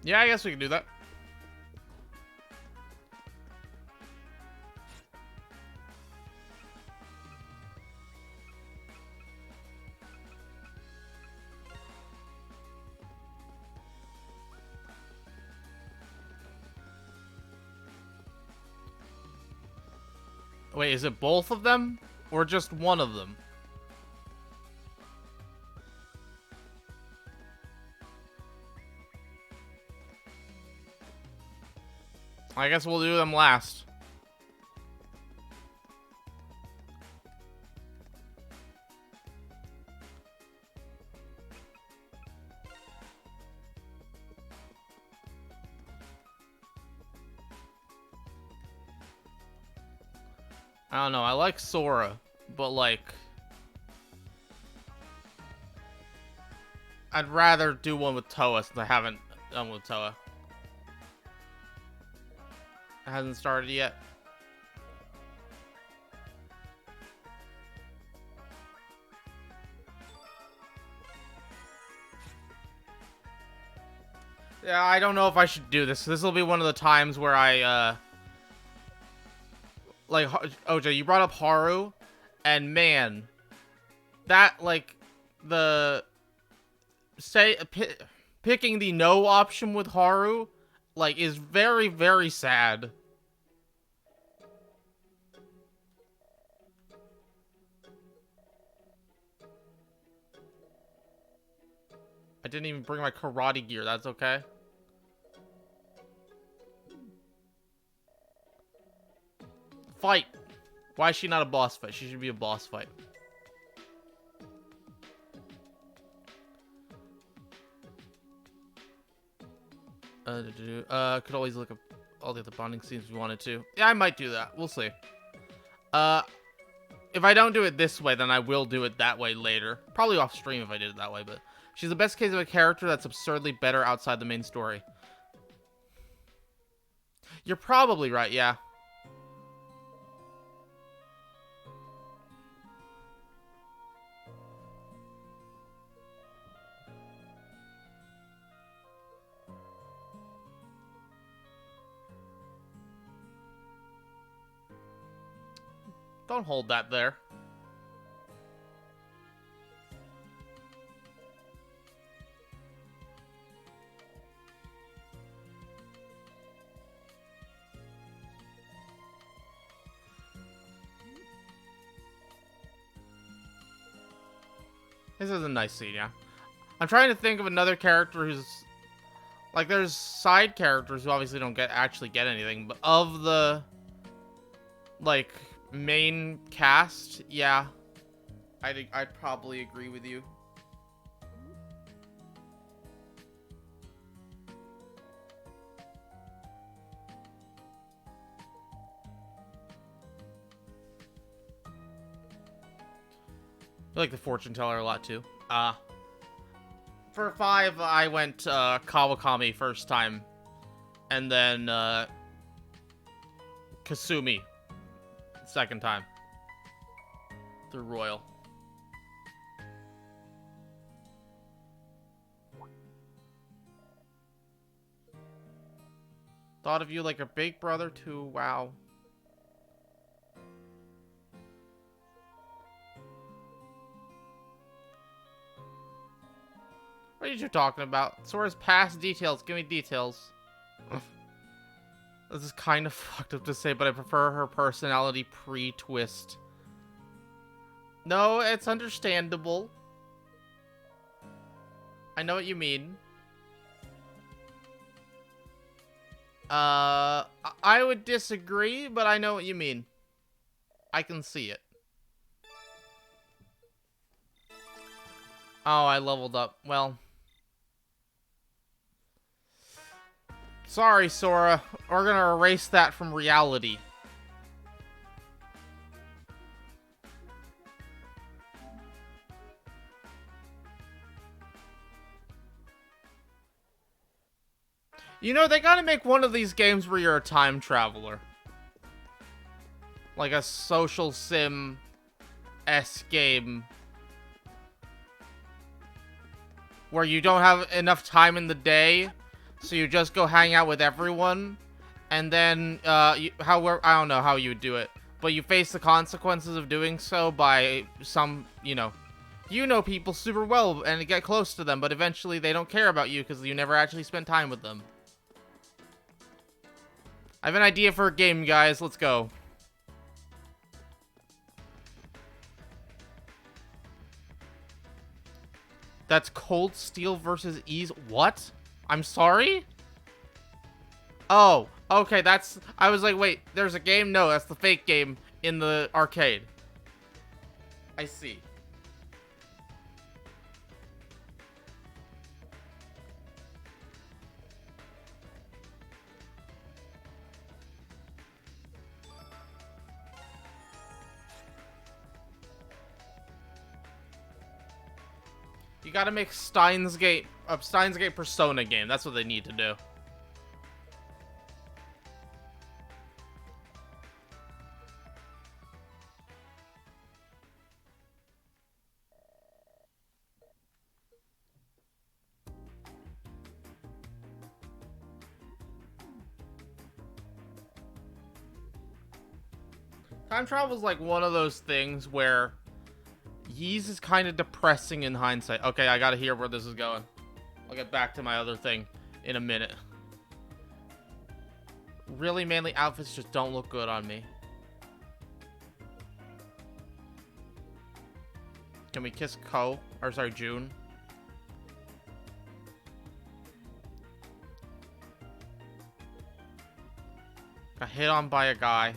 Yeah, I guess we can do that. Wait, is it both of them? Or just one of them? I guess we'll do them last. I don't know, I like Sora, but like... I'd rather do one with Toa since I haven't done with Toa. It hasn't started yet. Yeah, I don't know if I should do this. This will be one of the times where I, like, OJ, you brought up Haru, and man, that, like, picking the no option with Haru, like, is very, very sad. I didn't even bring my karate gear, that's okay. Fight! Why is she not a boss fight? She should be a boss fight. Could always look up all the other bonding scenes if you wanted to. Yeah, I might do that. We'll see. If I don't do it this way, then I will do it that way later. Probably off stream if I did it that way, but she's the best case of a character that's absurdly better outside the main story. You're probably right, yeah. Don't hold that there. This is a nice scene, yeah. I'm trying to think of another character who's... Like, there's side characters who obviously don't actually get anything, but of the... Like, main cast, yeah. I'd probably agree with you. I like the fortune teller a lot, too. For 5, I went Kawakami first time. And then Kasumi second time. Through Royal. Thought of you like a big brother, too. Wow. What are you talking about? Sora's past details. Give me details. This is kind of fucked up to say, but I prefer her personality pre-twist. No, it's understandable. I know what you mean. I would disagree, but I know what you mean. I can see it. Oh, I leveled up. Well... Sorry, Sora. We're gonna erase that from reality. You know, they gotta make one of these games where you're a time traveler. Like a social sim-esque game. Where you don't have enough time in the day. So you just go hang out with everyone, and then, I don't know how you would do it, but you face the consequences of doing so by some, you know people super well and get close to them, but eventually they don't care about you because you never actually spent time with them. I have an idea for a game, guys. Let's go. That's Cold Steel versus Ease. What? I'm sorry? Oh, okay, that's... I was like, wait, there's a game? No, that's the fake game in the arcade. I see. You gotta make Steins Gate Persona game. That's what they need to do. Time travel is like one of those things where Ys is kind of depressing in hindsight. Okay, I gotta hear where this is going. I'll get back to my other thing in a minute. Really manly outfits just don't look good on me. Can we kiss Ko? Or sorry, June? Got hit on by a guy.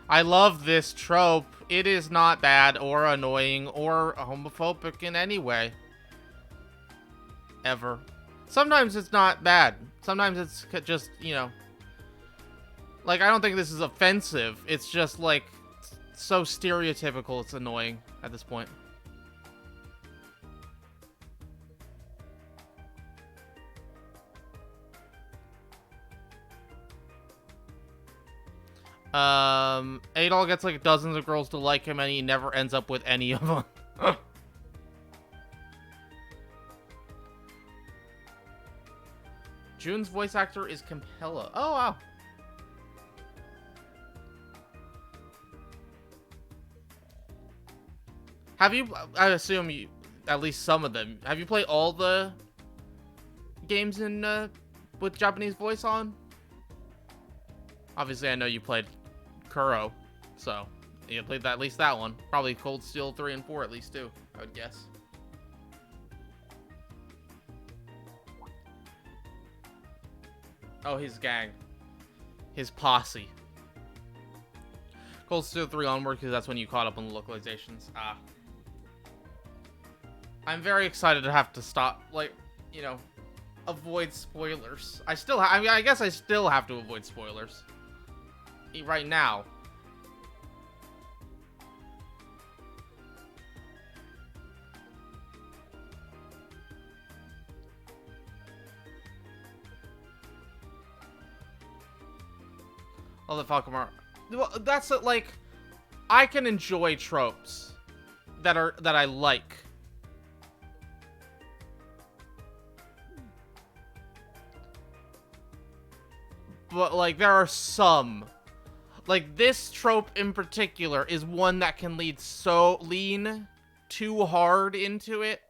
I love this trope. It is not bad or annoying or homophobic in any way. Ever. Sometimes it's not bad. Sometimes it's just, you know... Like, I don't think this is offensive. It's just, like, so stereotypical it's annoying at this point. Adol gets like dozens of girls to like him and he never ends up with any of them. June's voice actor is Campella. Oh, wow. Have you, I assume you, at least some of them, have you played all the games in, with Japanese voice on? Obviously, I know you played Kuro, so you played that, at least that one. Probably Cold Steel 3 and 4 at least, too, I would guess. Oh, his gang. His posse. Cold Steel 3 onward, because that's when you caught up on the localizations. Ah. I'm very excited to have to stop, like, you know, avoid spoilers. I mean, I guess I still have to avoid spoilers. Right now. All the Falcomar. Well, that's like, I can enjoy tropes that I like. But like, there are some, like this trope in particular is one that can lean too hard into it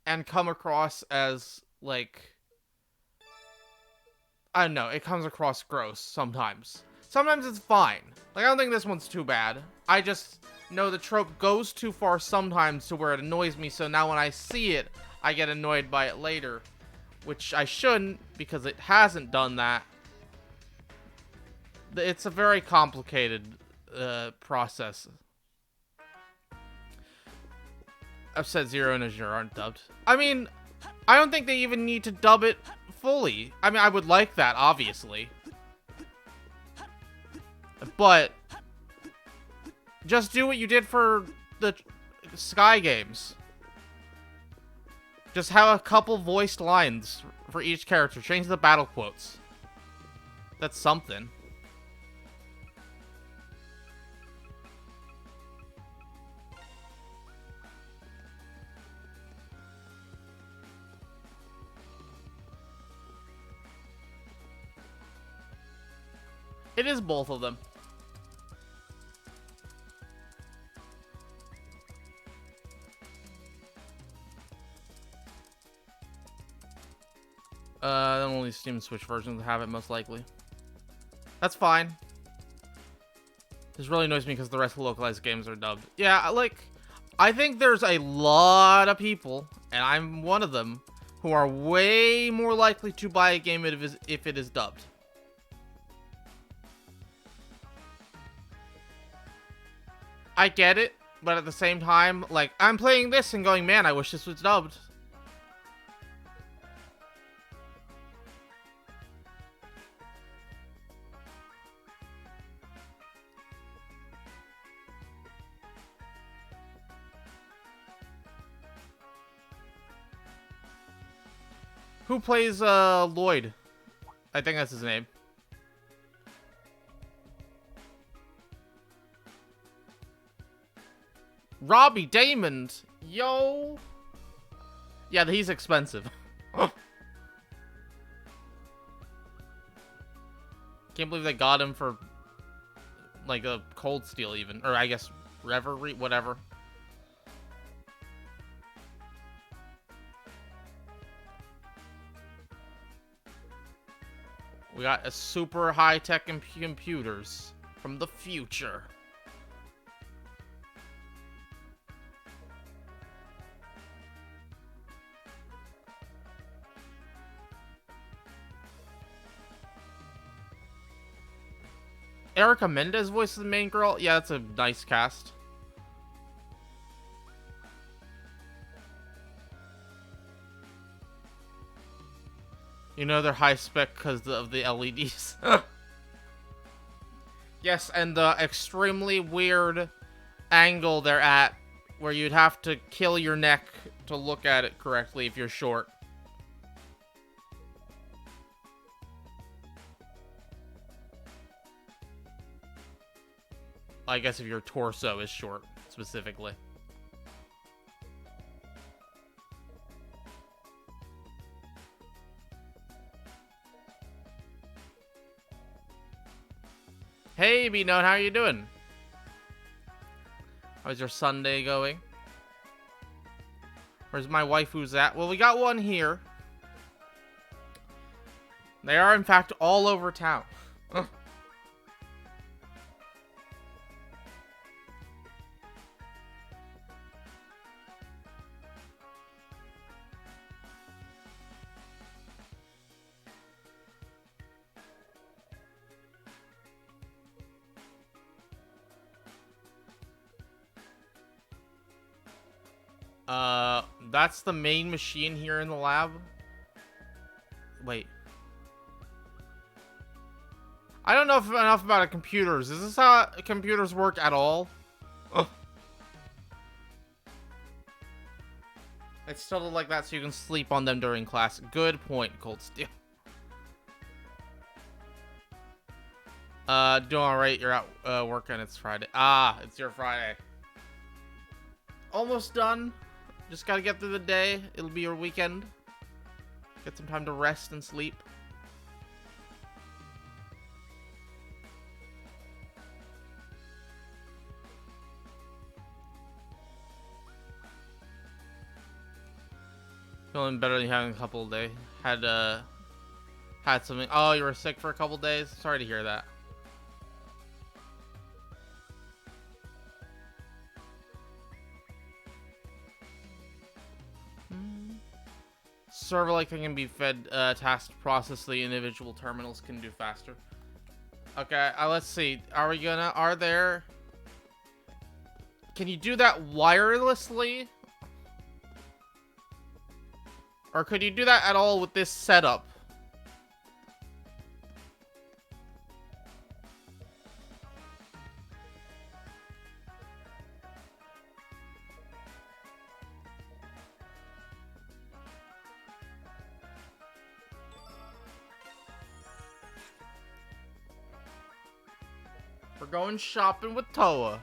and come across as like, I don't know, it comes across gross sometimes. Sometimes it's fine. Like, I don't think this one's too bad. I just know the trope goes too far sometimes to where it annoys me, so now when I see it, I get annoyed by it later. Which I shouldn't, because it hasn't done that. It's a very complicated process. Upset Zero and Azure aren't dubbed. I mean, I don't think they even need to dub it fully. I mean, I would like that, obviously. But just do what you did for the Sky games. Just have a couple voiced lines for each character. Change the battle quotes. That's something. It is both of them. Only Steam Switch versions have it, most likely. That's fine. This really annoys me because the rest of the localized games are dubbed. Yeah, like, I think there's a lot of people, and I'm one of them, who are way more likely to buy a game if it is dubbed. I get it, but at the same time, like, I'm playing this and going, man, I wish this was dubbed. Who plays, Lloyd? I think that's his name. Robbie Damon. Yo. Yeah, he's expensive. Can't believe they got him for, like, a Cold Steel even. Or, I guess, Reverie, whatever. We got a super high-tech computers from the future. Erica Mendez voices the main girl? Yeah, that's a nice cast. You know they're high spec because of the LEDs. Yes, and the extremely weird angle they're at, where you'd have to kill your neck to look at it correctly if you're short. I guess if your torso is short, specifically. Hey, B-Note, how are you doing? How's your Sunday going? Where's my waifus at? Well, we got one here. They are, in fact, all over town. That's the main machine here in the lab. Wait. I don't know enough about computers. Is this how computers work at all? Ugh. It's tilted like that so you can sleep on them during class. Good point, Cold Steel. Doing alright. You're out working. It's Friday. Ah, it's your Friday. Almost done. Just gotta get through the day. It'll be your weekend. Get some time to rest and sleep. Feeling better than having a couple of days. Had something. Oh, you were sick for a couple days? Sorry to hear that. Server-like thing can be fed tasks to process the individual terminals can do faster. Okay, let's see. Are there... Can you do that wirelessly? Or could you do that at all with this setup? We're going shopping with Toa.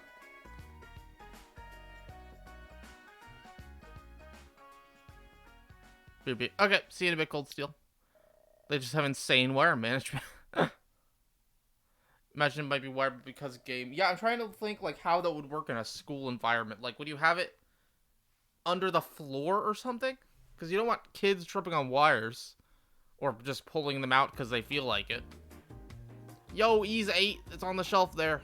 Okay, see you in a bit, Cold Steel. They just have insane wire management. Imagine it might be wired because game. Yeah, I'm trying to think like how that would work in a school environment. Like, would you have it under the floor or something? Because you don't want kids tripping on wires. Or just pulling them out because they feel like it. Yo, Ease 8. It's on the shelf there.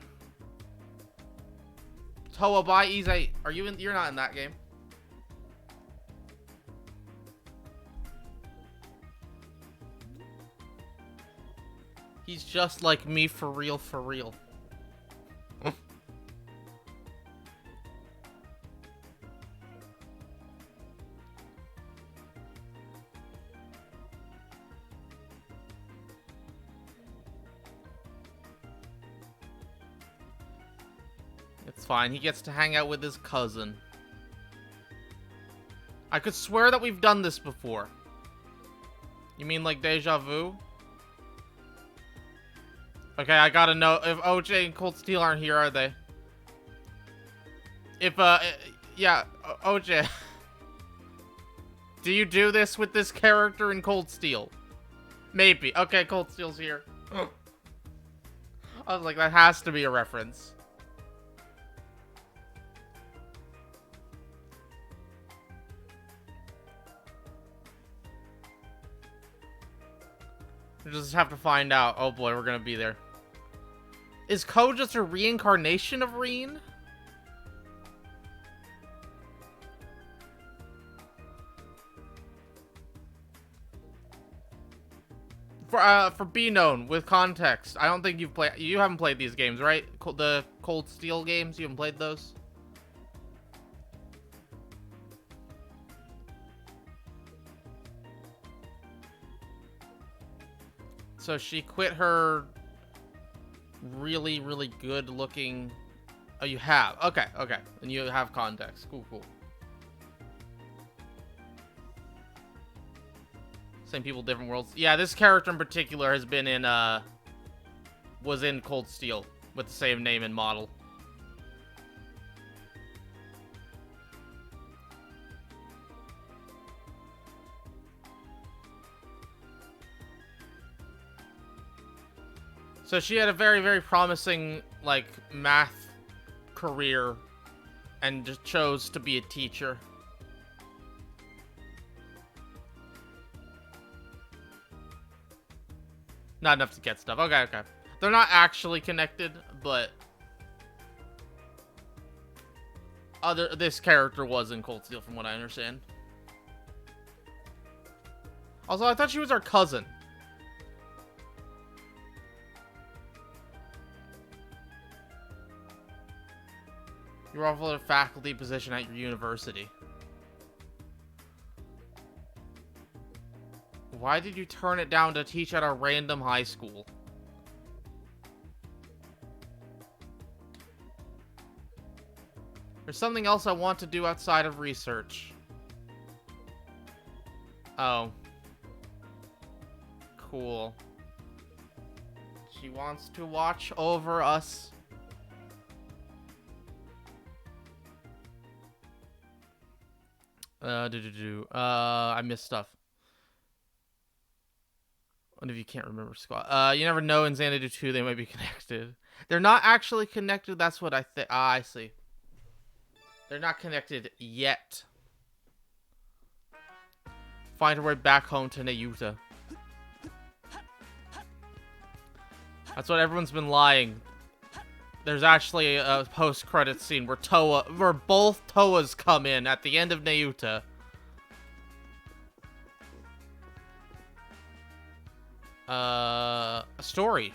Toa, buy Ease 8. Are you in? You're not in that game. He's just like me for real, for real. It's fine. He gets to hang out with his cousin. I could swear that we've done this before. You mean like deja vu? Okay, I gotta know if OJ and Cold Steel aren't here, are they? If, yeah, OJ. Do you do this with this character in Cold Steel? Maybe. Okay, Cold Steel's here. I was like, that has to be a reference. We just have to find out. Oh boy, we're gonna be there. Is Ko just a reincarnation of Reen? For be known with context, I don't think you haven't played these games, right? The Cold Steel games, you haven't played those? So she quit her really, really good looking... Oh, you have. Okay, okay. And you have context. Cool, cool. Same people, different worlds. Yeah, this character in particular has been in, was in Cold Steel with the same name and model. So she had a very, very promising, like, math career and just chose to be a teacher. Not enough to get stuff. Okay, okay. They're not actually connected, but this character was in Cold Steel, from what I understand. Also, I thought she was our cousin. You're offered a faculty position at your university. Why did you turn it down to teach at a random high school? There's something else I want to do outside of research. Oh. Cool. She wants to watch over us. I missed stuff. What if you can't remember squad? You never know, in Xanadu 2 they might be connected. They're not actually connected, that's what I think. Ah, I see. They're not connected yet. Find her way back home to Nayuta. That's what everyone's been lying. There's actually a post-credit scene where both Toas come in at the end of Nayuta. A story.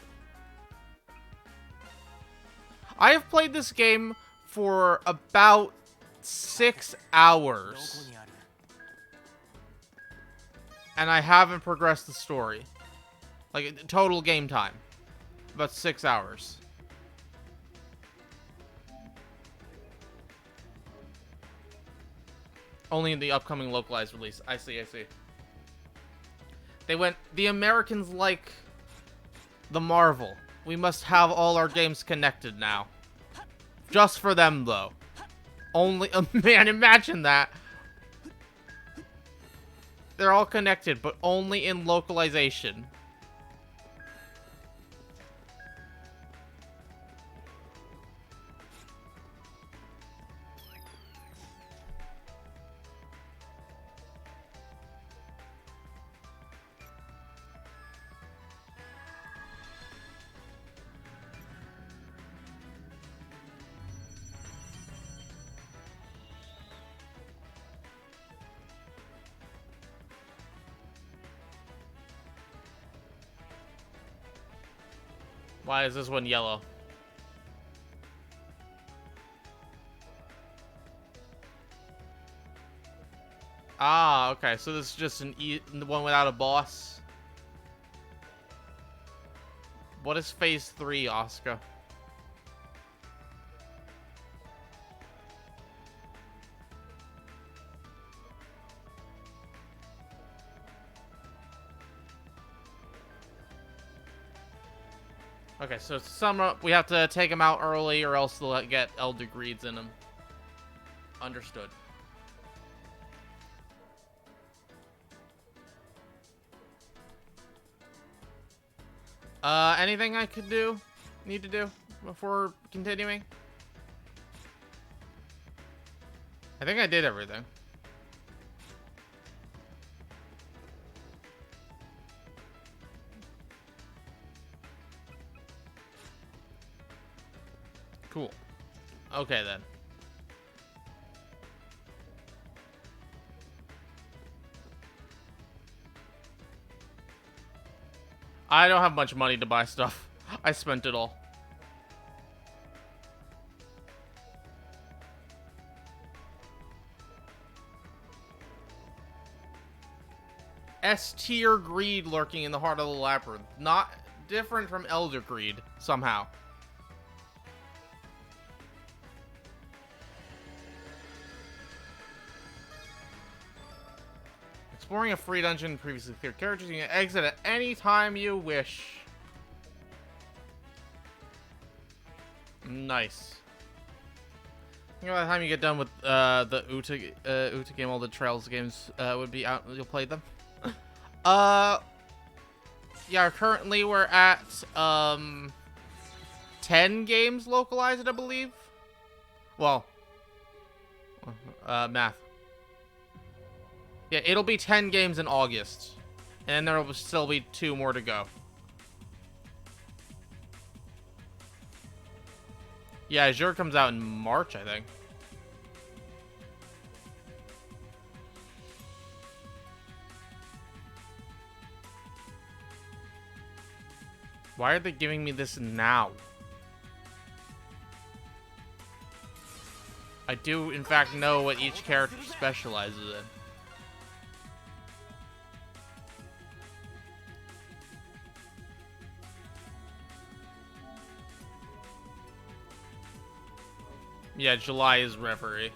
I have played this game for about 6 hours. And I haven't progressed the story. Like, total game time. About 6 hours. Only in the upcoming localized release. I see, I see. They went, the Americans like the Marvel. We must have all our games connected now. Just for them, though. Only, man, imagine that. They're all connected, but only in localization. Why is this one yellow? Ah, okay. So this is just the one without a boss. What is phase 3, Oscar? Okay, so we have to take them out early, or else they'll get Elder Greeds in them. Understood. Anything I could need to do before continuing? I think I did everything. Cool. Okay, then. I don't have much money to buy stuff. I spent it all. S-tier greed lurking in the heart of the labyrinth. Not different from Elder Greed, somehow. Exploring a free dungeon, previously cleared characters, you can exit at any time you wish. Nice. I think by the time you get done with the Uta game, all the Trails games would be out. You'll play them. Yeah. Currently we're at 10 games localized, I believe. Well, math. Yeah, it'll be 10 games in August. And then there will still be 2 more to go. Yeah, Azure comes out in March, I think. Why are they giving me this now? I do, in fact, know what each character specializes in. Yeah, July is Reverie.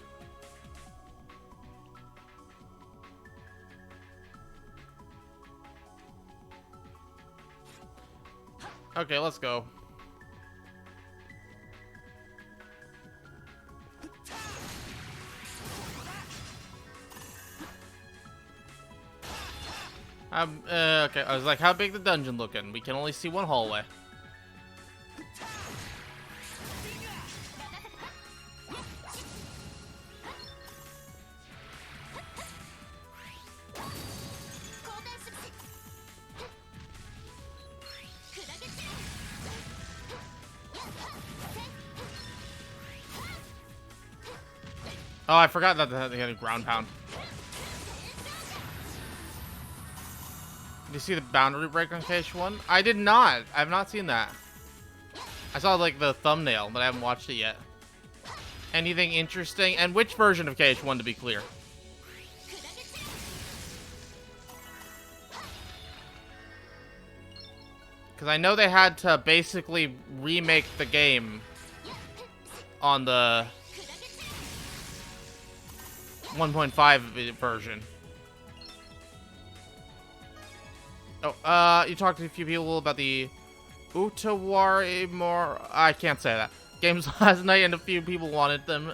Okay, let's go. Okay, I was like, how big the dungeon looking? We can only see one hallway. Oh, I forgot that they had a ground pound. Did you see the boundary break on KH1? I did not. I have not seen that. I saw like the thumbnail, but I haven't watched it yet. Anything interesting? And which version of KH1 to be clear? Because I know they had to basically remake the game on the 1.5 version. Oh, you talked to a few people about the Utawari more. I can't say that. Games last night, and a few people wanted them,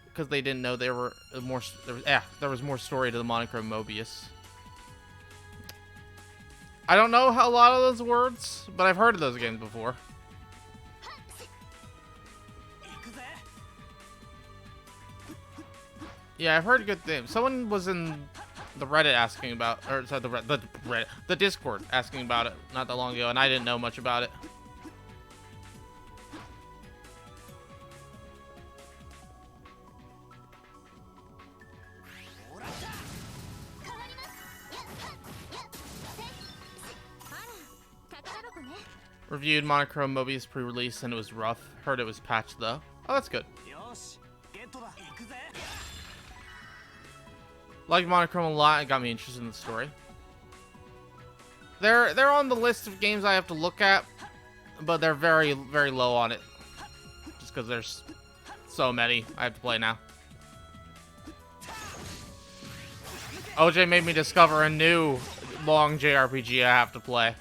because they didn't know there were more. There was more story to the monochrome Mobius. I don't know a lot of those words, but I've heard of those games before. Yeah, I've heard good things. Someone was in the Reddit asking about, or sorry, the Discord asking about it not that long ago, and I didn't know much about it. Reviewed Monochrome Mobius pre-release, and it was rough. Heard it was patched though. Oh, that's good. Liked Monochrome a lot. It got me interested in the story. They're on the list of games I have to look at, but they're very, very low on it. Just because there's so many I have to play now. OJ made me discover a new long JRPG I have to play.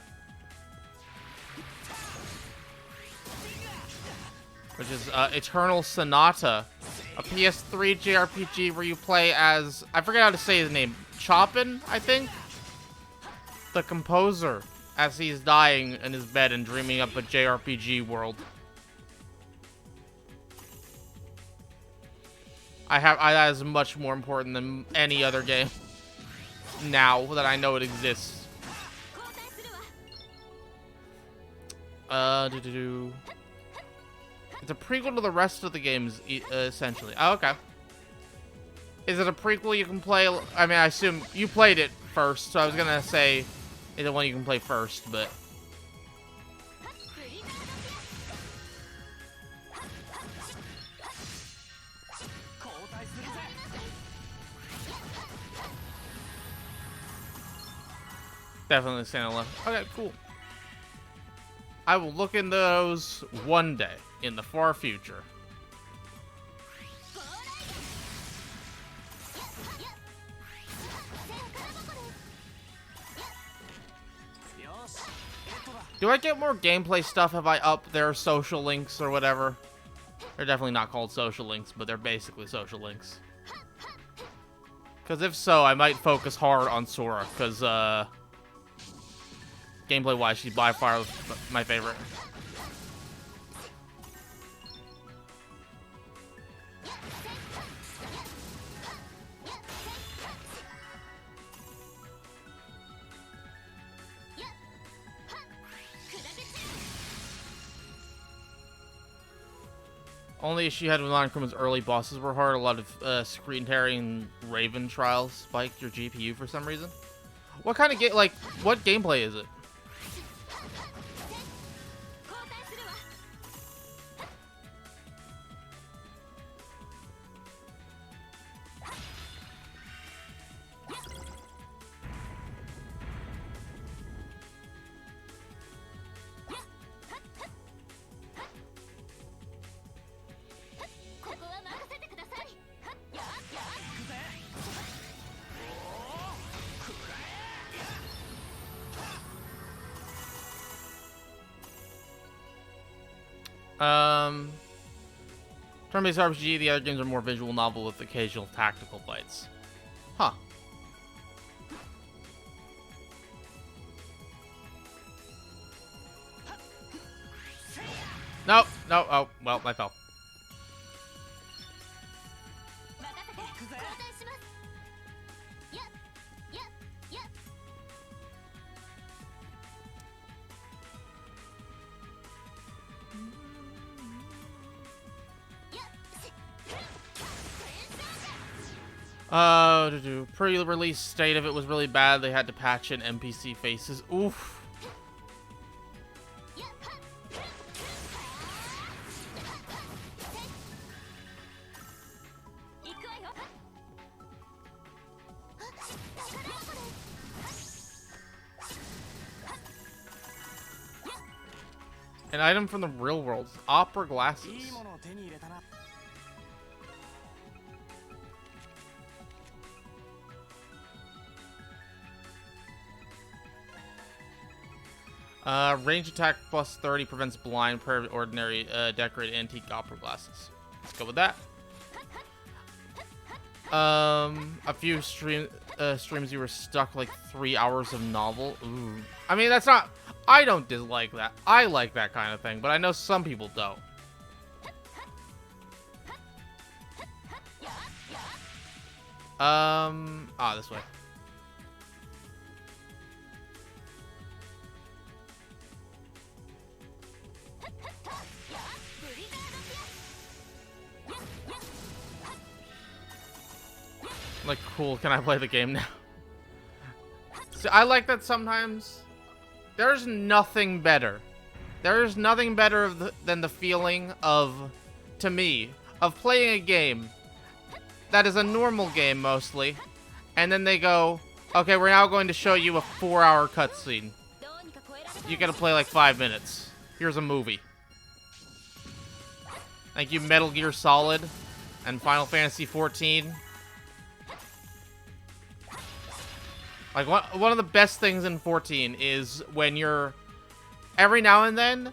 Which is Eternal Sonata. A PS3 JRPG where you play as... I forget how to say his name. Chopin, I think? The composer. As he's dying in his bed and dreaming up a JRPG world. That is much more important than any other game. Now that I know it exists. It's a prequel to the rest of the games, essentially. Oh, okay. Is it a prequel you can play? I mean, I assume you played it first, so I was gonna say it's the one you can play first, but... Definitely standalone. Okay, cool. I will look into those one day in the far future. Do I get more gameplay stuff if I up their social links or whatever? They're definitely not called social links, but they're basically social links. Because if so, I might focus hard on Sora, because, gameplay-wise, she's by far my favorite. Only issue you had with Monochrom's early bosses were hard. A lot of screen tearing Raven trials spiked your GPU for some reason. What kind of game? Like, what gameplay is it? Turn-based RPG, the other games are more visual novel with occasional tactical fights. Huh. No, no, oh, well, I fell. Pre-release state of it was really bad. They had to patch in NPC faces. Oof. An item from the real world. Opera glasses. Range attack plus 30 prevents blind per ordinary decorated antique opera glasses. Let's go with that. A few streams you were stuck like 3 hours of novel. Ooh. I mean, that's not... I don't dislike that. I like that kind of thing, but I know some people don't. This way. Like, cool, can I play the game now? See, I like that sometimes. There's nothing better. There's nothing better than the feeling of, to me, of playing a game that is a normal game mostly, and then they go, okay, we're now going to show you a 4-hour cutscene. You gotta play like 5 minutes. Here's a movie. Thank you, Metal Gear Solid and Final Fantasy XIV. Like, one of the best things in 14 is when you're... Every now and then,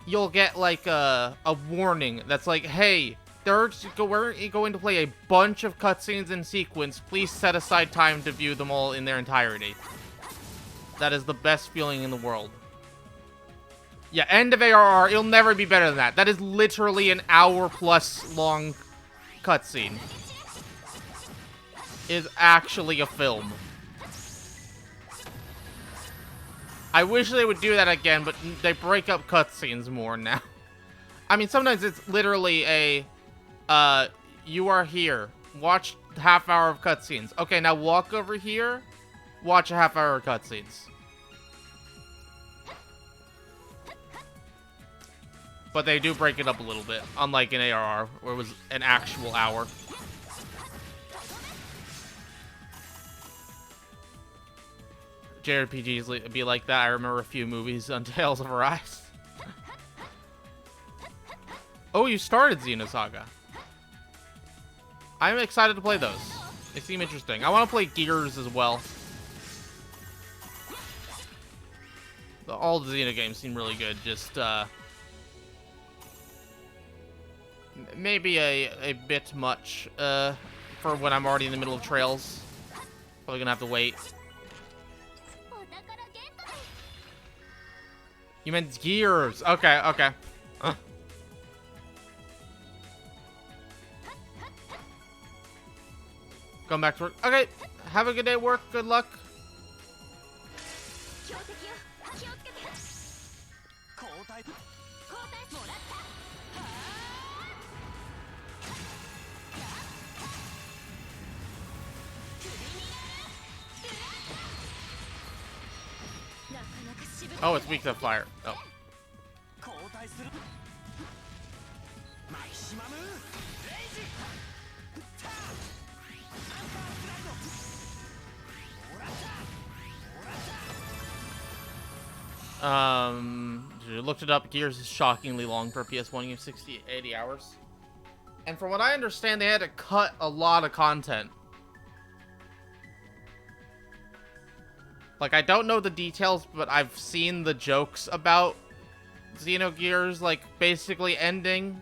you'll get, like, a warning that's like, hey, we're going to play a bunch of cutscenes in sequence. Please set aside time to view them all in their entirety. That is the best feeling in the world. Yeah, end of ARR, it'll never be better than that. That is literally an hour-plus long cutscene. It is actually a film. I wish they would do that again, but they break up cutscenes more now. I mean, sometimes it's literally a, you are here. Watch half hour of cutscenes. Okay, now walk over here. Watch a half hour of cutscenes. But they do break it up a little bit, unlike in ARR, where it was an actual hour. JRPGs be like that. I remember a few movies on Tales of Arise. Oh, you started Xenosaga. I'm excited to play those. They seem interesting. I want to play Gears as well. All the Xeno games seem really good. Just, maybe a bit much, for when I'm already in the middle of Trails. Probably gonna have to wait. You meant Gears. Okay, okay. Going back to work. Okay, have a good day at work. Good luck. Oh, it's weak to fire. Oh. Looked it up. Gears is shockingly long for a PS1 game, 60, 80 hours. And from what I understand, they had to cut a lot of content. Like, I don't know the details, but I've seen the jokes about Xenogears, like, basically ending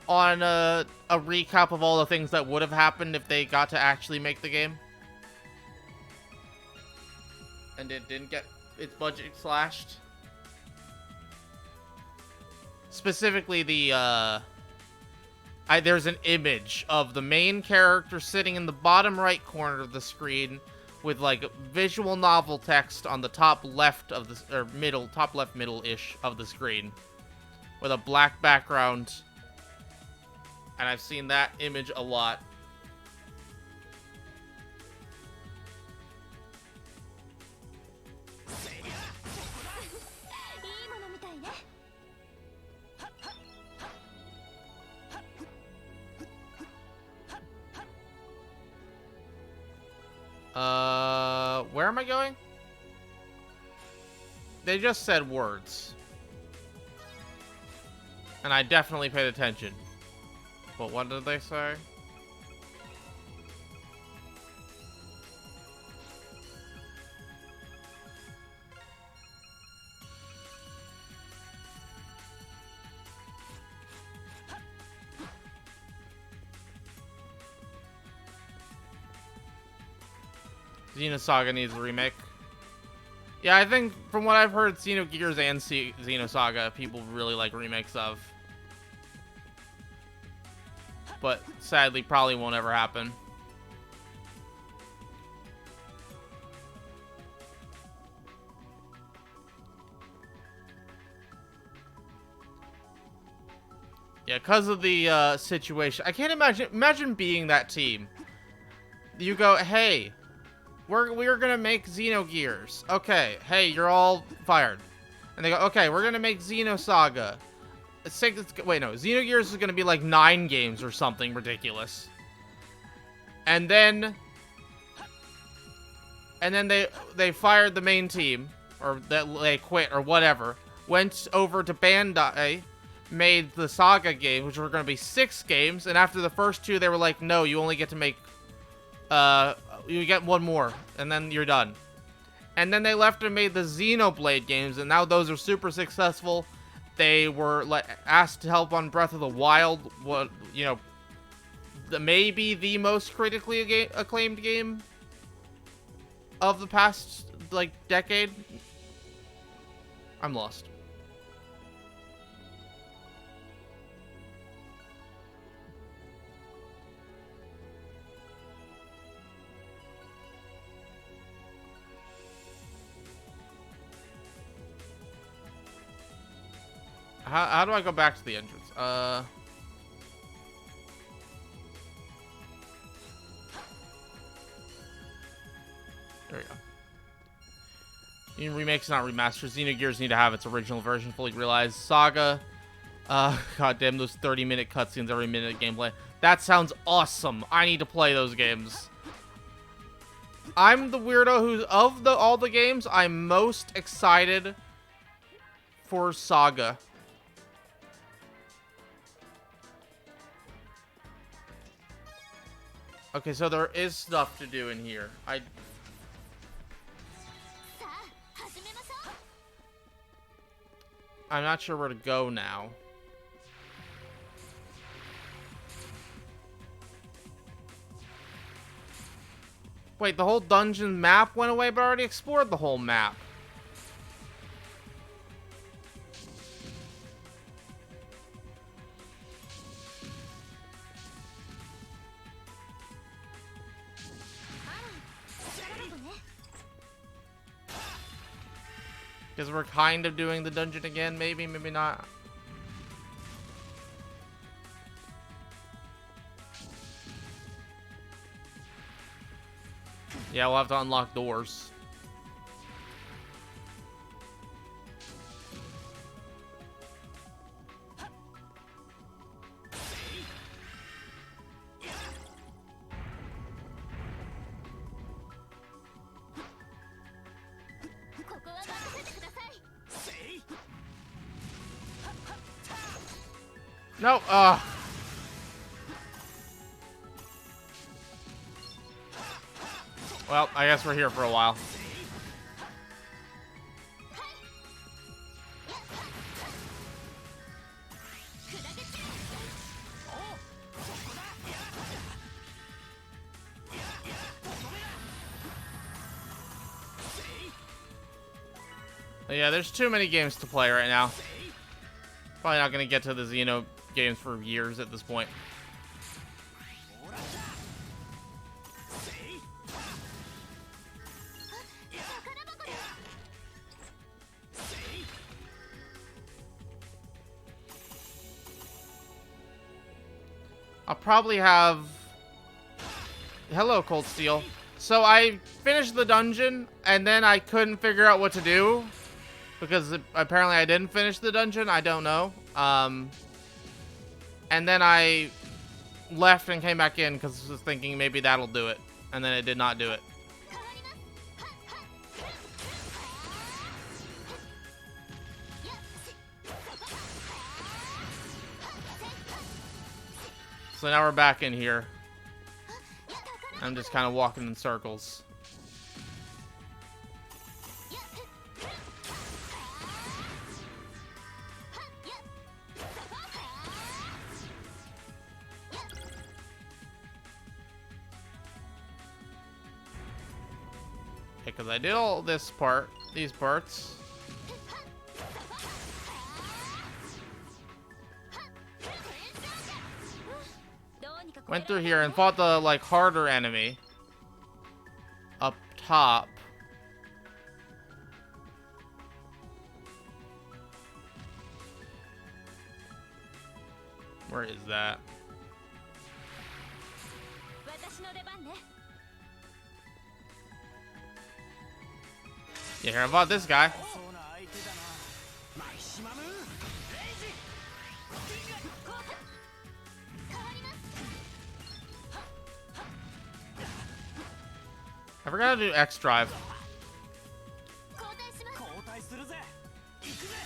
on a recap of all the things that would have happened if they got to actually make the game. And it didn't get its budget slashed. Specifically, there's an image of the main character sitting in the bottom right corner of the screen with, like, visual novel text on the top left of the, or middle, top left middle-ish of the screen with a black background. And I've seen that image a lot. Where am I going? They just said words. And I definitely paid attention. But what did they say? Xenosaga needs a remake. Yeah, I think from what I've heard, Xenogears and Xenosaga people really like remakes of. But sadly, probably won't ever happen. Yeah, because of the situation. I can't imagine being that team. You go, hey, we're gonna make Xenogears. Okay, hey, you're all fired. And they go, okay, we're gonna make Xenosaga. Wait, no, Xenogears is gonna be like 9 games or something ridiculous. And then they fired the main team, or they quit or whatever. Went over to Bandai, made the Saga game, which were gonna be 6 games, and after the first 2, they were like, no, you only get to make you get 1 more, and then you're done. And then they left and made the Xenoblade games, and now those are super successful. They were asked to help on Breath of the Wild, what, you know, maybe the most critically acclaimed game of the past, like, decade. I'm lost. How do I go back to the entrance? There we go. Remakes, not remasters. Xenogears need to have its original version fully realized. Saga. God damn, those 30-minute cutscenes every minute of gameplay. That sounds awesome. I need to play those games. I'm the weirdo who's, of all the games, I'm most excited for Saga. Okay, so there is stuff to do in here. I'm not sure where to go now. Wait, the whole dungeon map went away, but I already explored the whole map. Because we're kind of doing the dungeon again, maybe, maybe not. Yeah, we'll have to unlock doors. No, well, I guess we're here for a while. Yeah, there's too many games to play right now. Probably not going to get to the Xeno games for years at this point. I'll probably have... Hello, Cold Steel. So I finished the dungeon, and then I couldn't figure out what to do. Because apparently I didn't finish the dungeon. I don't know. And then I left and came back in because I was thinking maybe that'll do it. And then it did not do it. So now we're back in here. I'm just kind of walking in circles. Because I did all this part, these parts. Went through here and fought the, like, harder enemy. Up top. Where is that? Yeah, here, I fought this guy. I forgot to do X drive.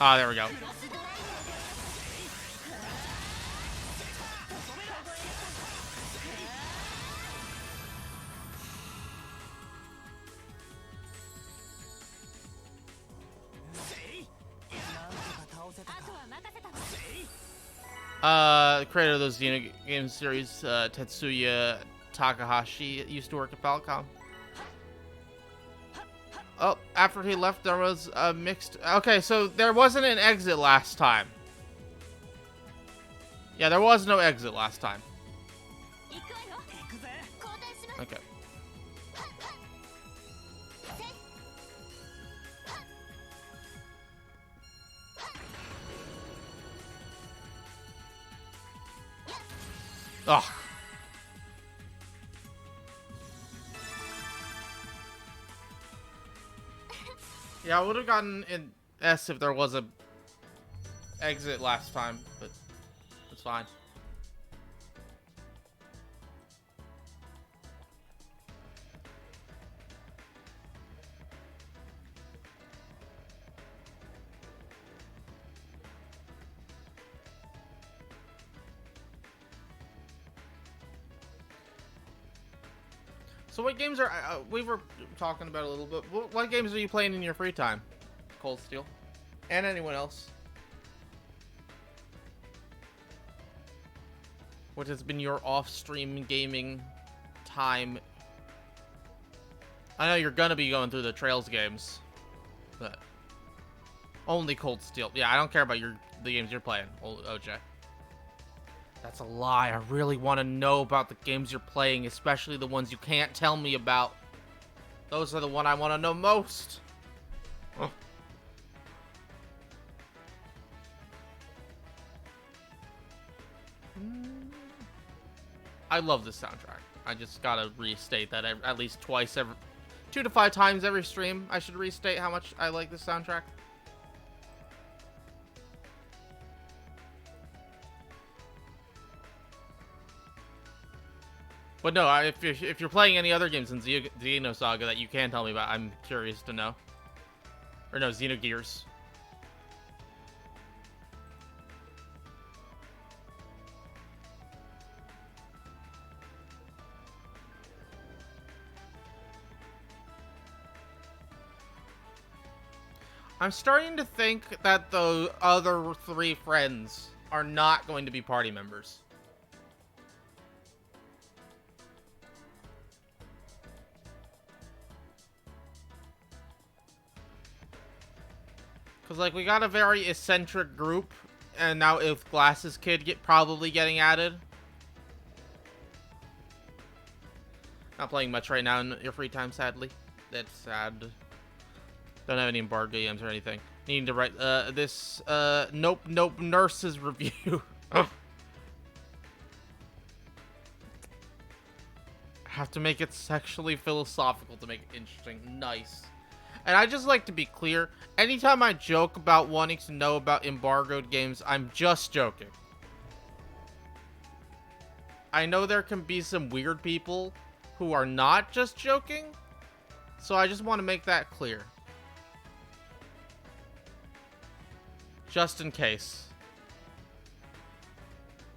Ah, there we go. The creator of those Xeno game series, Tetsuya Takahashi, used to work at Falcom. Oh, after he left, there was a mixed... Okay, so there wasn't an exit last time. Yeah, there was no exit last time. Okay. Ugh. Yeah, I would have gotten an S if there was a exit last time, but it's fine. So what games are... we were talking about a little bit. What games are you playing in your free time? Cold Steel. And anyone else? What has been your off-stream gaming time? I know you're gonna be going through the Trails games, but... Only Cold Steel. Yeah, I don't care about the games you're playing, OJ. That's a lie. I really want to know about the games you're playing, especially the ones you can't tell me about. Those are the one I want to know most. Oh. I love this soundtrack. I just gotta restate that at least twice every... 2 to 5 times every stream. I should restate how much I like this soundtrack. But no, if you're playing any other games in Xenosaga that you can tell me about, I'm curious to know. Or no, Xenogears. I'm starting to think that the other 3 friends are not going to be party members. Because, like, we got a very eccentric group, and now if Glasses Kid probably getting added. Not playing much right now in your free time, sadly. That's sad. Don't have any embargo games or anything. Needing to write Nope Nurses review. Have to make it sexually philosophical to make it interesting. Nice. And I just like to be clear, anytime I joke about wanting to know about embargoed games, I'm just joking. I know there can be some weird people who are not just joking, so I just want to make that clear. Just in case.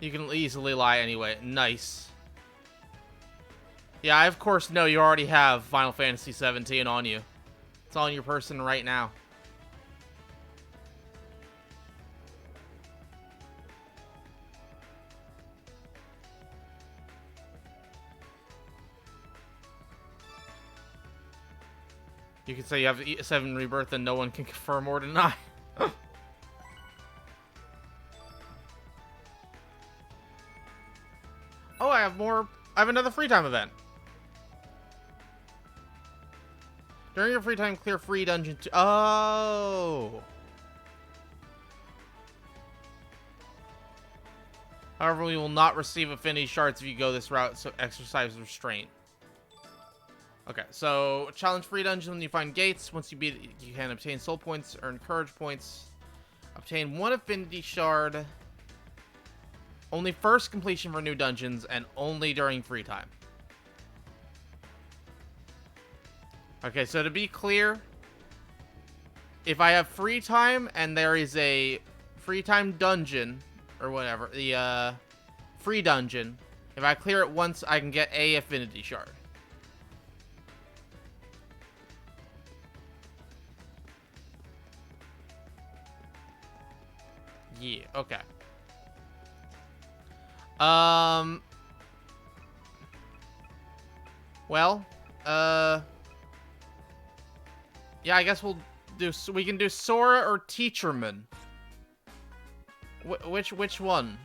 You can easily lie anyway. Nice. Yeah, I of course know you already have Final Fantasy 17 on you. It's on your person right now. You can say you have 7 Rebirth and no one can confirm or deny. Oh, I have another free time event. During your free time, clear free dungeon 2. Oh. However, we will not receive affinity shards if you go this route, so exercise restraint. Okay, so challenge free dungeon when you find gates. Once you beat it, you can obtain soul points, earn courage points, obtain 1 affinity shard. Only first completion for new dungeons, and only during free time. Okay, so to be clear, if I have free time and there is a free time dungeon, or whatever, the free dungeon, if I clear it once, I can get a affinity shard. Yeah, okay. Well, yeah, I guess we can do Sora or Teacherman. Which one?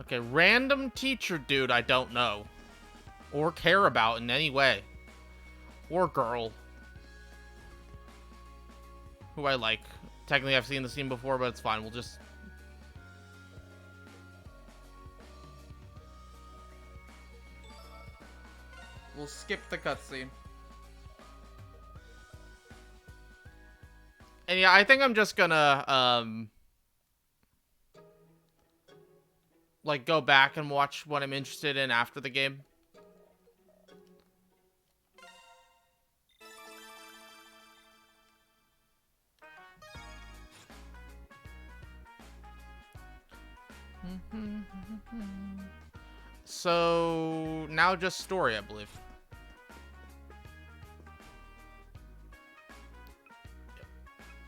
Okay, random teacher dude I don't know. Or care about in any way. Or girl. Who I like. Technically, I've seen the scene before, but it's fine. We'll just... We'll skip the cutscene. And yeah, I think I'm just gonna, like, go back and watch what I'm interested in after the game. So, now just story, I believe.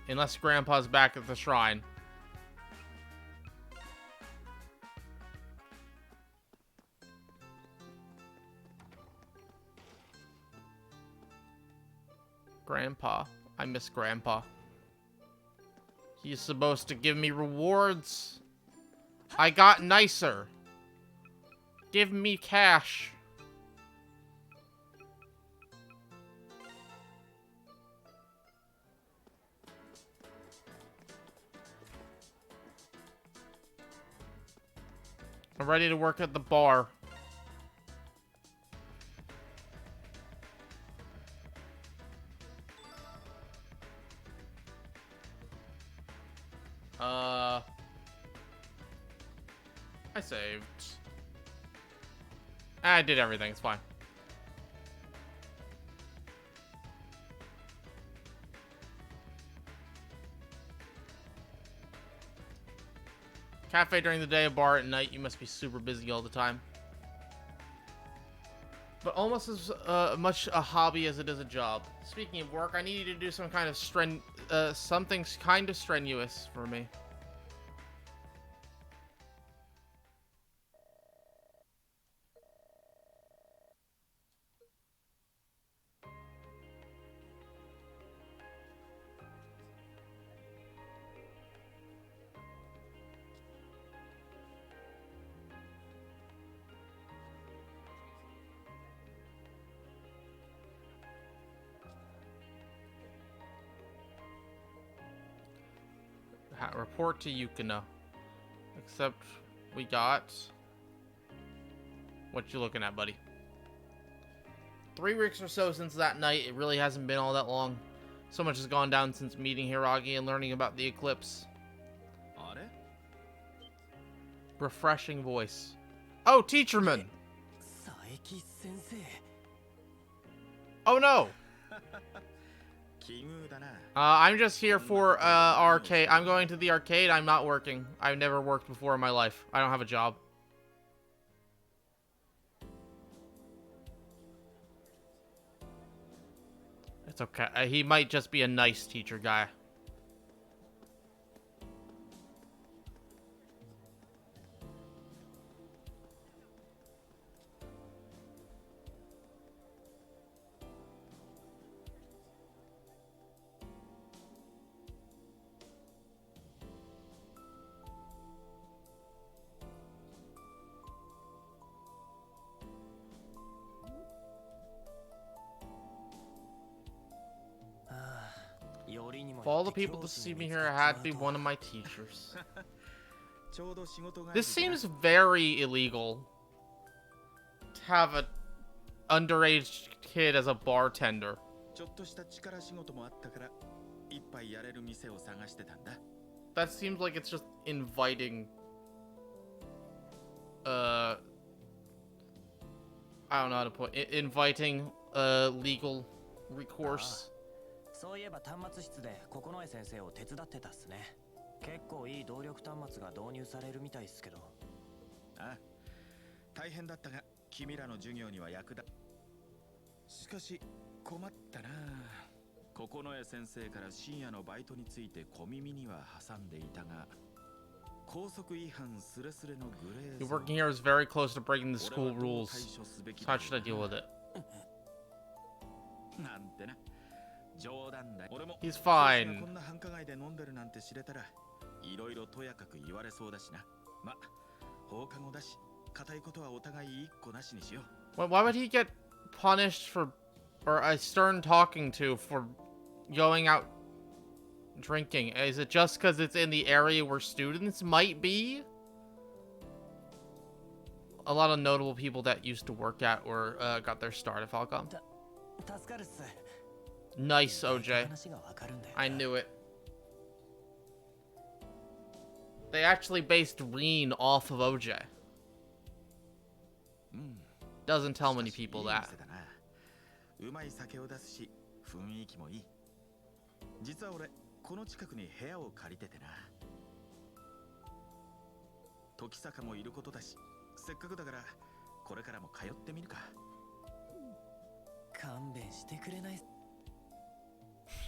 Unless Grandpa's back at the shrine. Grandpa. I miss Grandpa. He's supposed to give me rewards. I got nicer. Give me cash. I'm ready to work at the bar. I saved. I did everything, it's fine. Cafe during the day, a bar at night. You must be super busy all the time. But almost as much a hobby as it is a job. Speaking of work, I need you to do some kind of something kind of strenuous for me. Report to Yukino. Except we got... What you looking at, buddy? 3 weeks or so since that night. It really hasn't been all that long. So much has gone down since meeting Hiragi and learning about the eclipse. Refreshing voice. Oh, Teacherman! Oh no! I'm just here for arcade. I'm going to the arcade. I'm not working. I've never worked before in my life. I don't have a job. It's okay. He might just be a nice teacher guy. For all the people to see me here, I had to be one of my teachers. This seems very illegal. To have an underage kid as a bartender. That seems like it's just inviting... I don't know how to put it. Inviting legal recourse. そういえば端末室で九重先生を手伝ってたっすね。結構いい動力端末が導入されるみたいっすけど。ああ、大変だったが君らの授業には役立。しかし困ったな。九重先生から深夜のバイトについて小耳には挟んでいたが、高速違反スレスレのグレー。You're working here is very close to breaking the school rules. So how should I deal with it? He's fine. Why would he get punished for, or a stern talking to for going out drinking? Is it just because it's in the area where students might be? A lot of notable people that used to work at or got their start at Falcom. Nice, OJ. I knew it. They actually based Reen off of OJ. Doesn't tell many people that.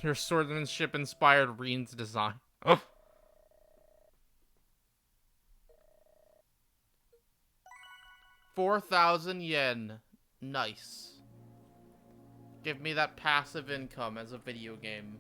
Your swordsmanship inspired Reen's design. 4,000 yen. Nice. Give me that passive income as a video game.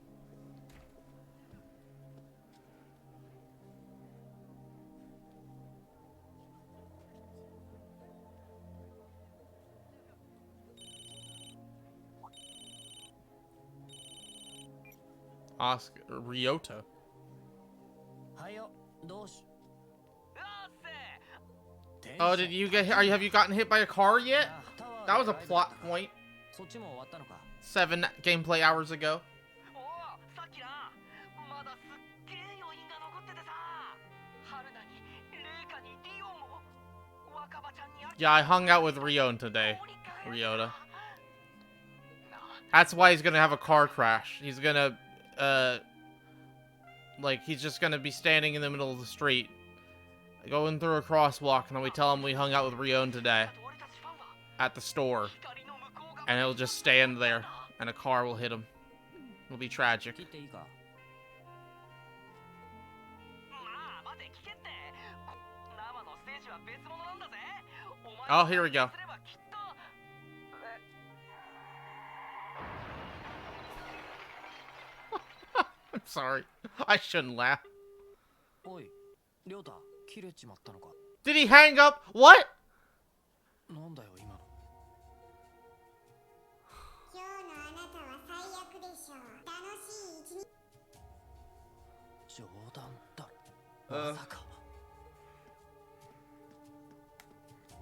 Ask Ryota. Oh, did you get hit? Have you gotten hit by a car yet? That was a plot point. 7 gameplay hours ago. Yeah, I hung out with Rion today, Ryota. That's why he's gonna have a car crash. He's gonna, like, he's just gonna be standing in the middle of the street. Going through a crosswalk, and then we tell him we hung out with Rion today at the store, and he'll just stand there, and a car will hit him. It'll be tragic. Oh, here we go. I'm sorry. I shouldn't laugh. Did he hang up? What?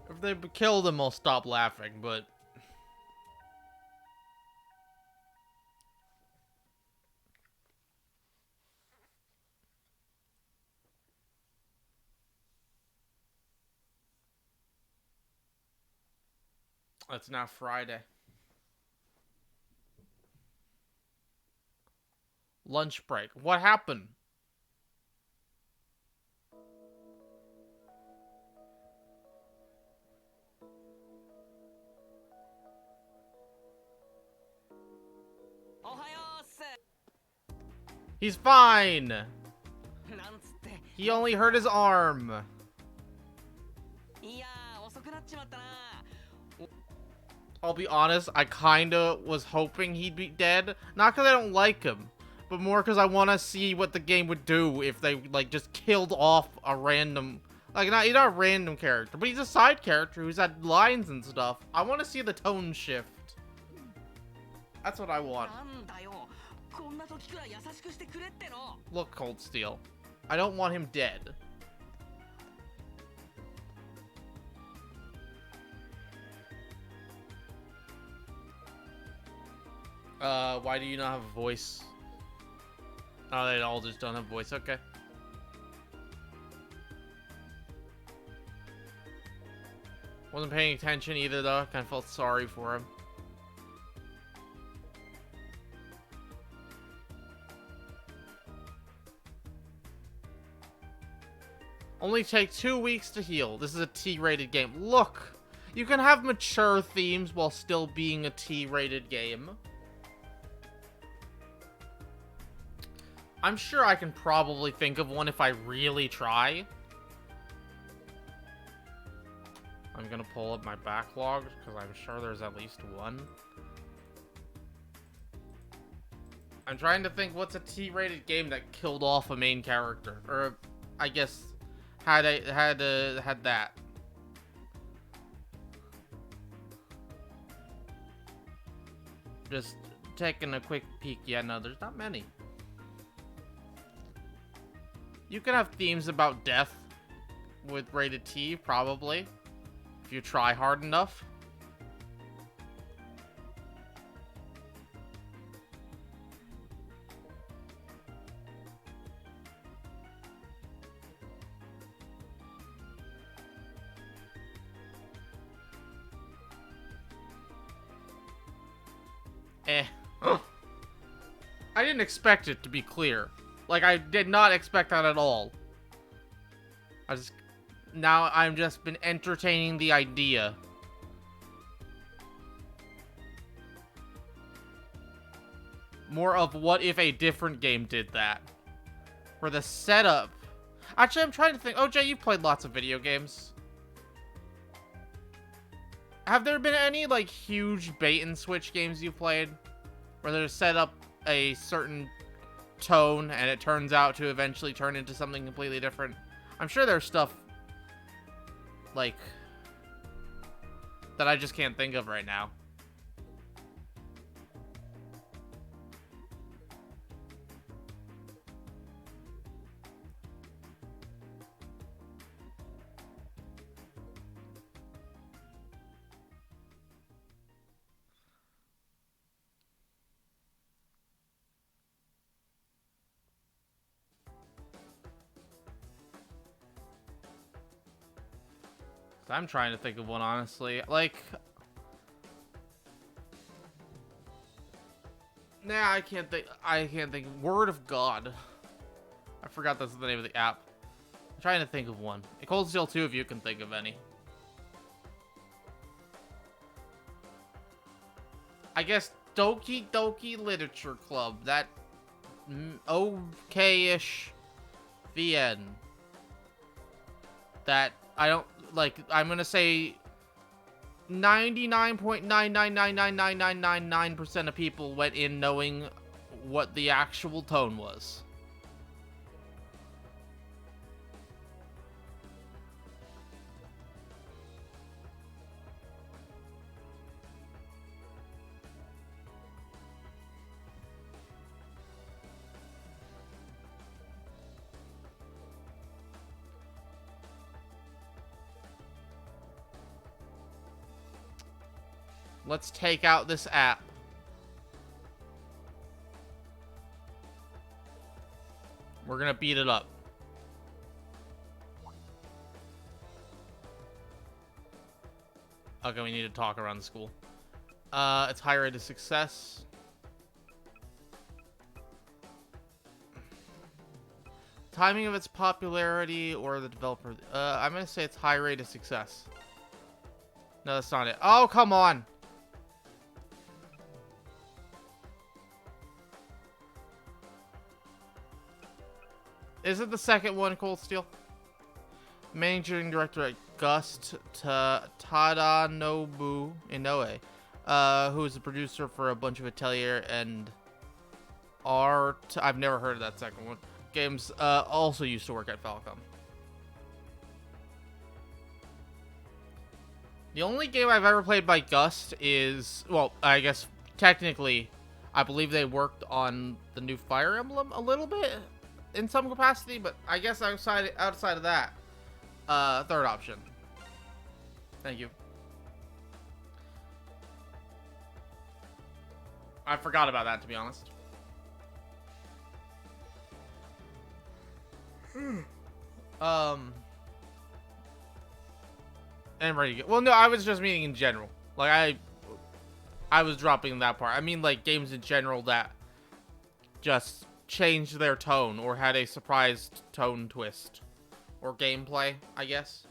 If they killed him, I'll stop laughing, but... It's now Friday. Lunch break. What happened? He's fine. He only hurt his arm. I'll be honest, I kinda was hoping he'd be dead. Not because I don't like him, but more because I want to see what the game would do if they, like, just killed off a random... Like, he's not a random character, but he's a side character who's had lines and stuff. I want to see the tone shift. That's what I want. Look, Cold Steel. I don't want him dead. Why do you not have a voice? Oh, they all just don't have a voice. Okay. Wasn't paying attention either, though. Kind of felt sorry for him. Only take 2 weeks to heal. This is a T-rated game. Look! You can have mature themes while still being a T-rated game. I'm sure I can probably think of one if I really try. I'm gonna pull up my backlog, because I'm sure there's at least one. I'm trying to think what's a T-rated game that killed off a main character. Or, I guess, had that. Just taking a quick peek. Yeah, no, there's not many. You can have themes about death with rated T, probably, if you try hard enough. I didn't expect it to be clear. Like, I did not expect that at all. Now I've just been entertaining the idea. More of what if a different game did that. For the setup. Actually, I'm trying to think. OJ, you've played lots of video games. Have there been any, like, huge bait and switch games you've played? Where they're set up a certain tone and it turns out to eventually turn into something completely different? I'm sure there's stuff, like, that I just can't think of right now. I'm trying to think of one, honestly. Like... Nah, I can't think. Word of God. I forgot that's the name of the app. Trying to think of one. Cold Steel 2 if you can think of any. I guess Doki Doki Literature Club. That okay-ish VN. That I don't like. I'm gonna say 99.9999999% of people went in knowing what the actual tone was. Let's take out this app. We're gonna beat it up. Okay, we need to talk around the school. It's high rate of success. Timing of its popularity or the developer. I'm gonna say it's high rate of success. No, that's not it. Oh, come on. Is it the second one, Cold Steel? Managing director at Gust Tadanobu Inoue, who is the producer for a bunch of Atelier and Art. I've never heard of that second one. Games also used to work at Falcom. The only game I've ever played by Gust is, well, I guess technically, I believe they worked on the new Fire Emblem a little bit in some capacity, but I guess outside of that, third option. Thank you. I forgot about that, to be honest. And ready to go. Well, no, I was just meaning in general. Like, I was dropping that part. I mean, like, games in general that just changed their tone or had a surprised tone twist. Or gameplay, I guess.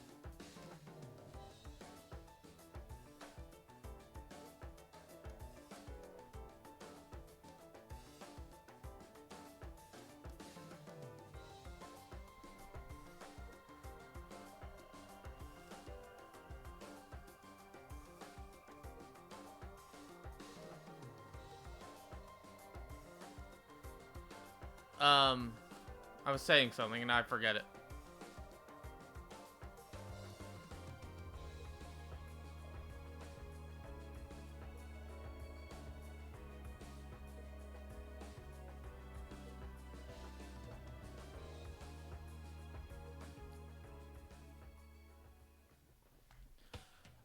I was saying something and I forget it.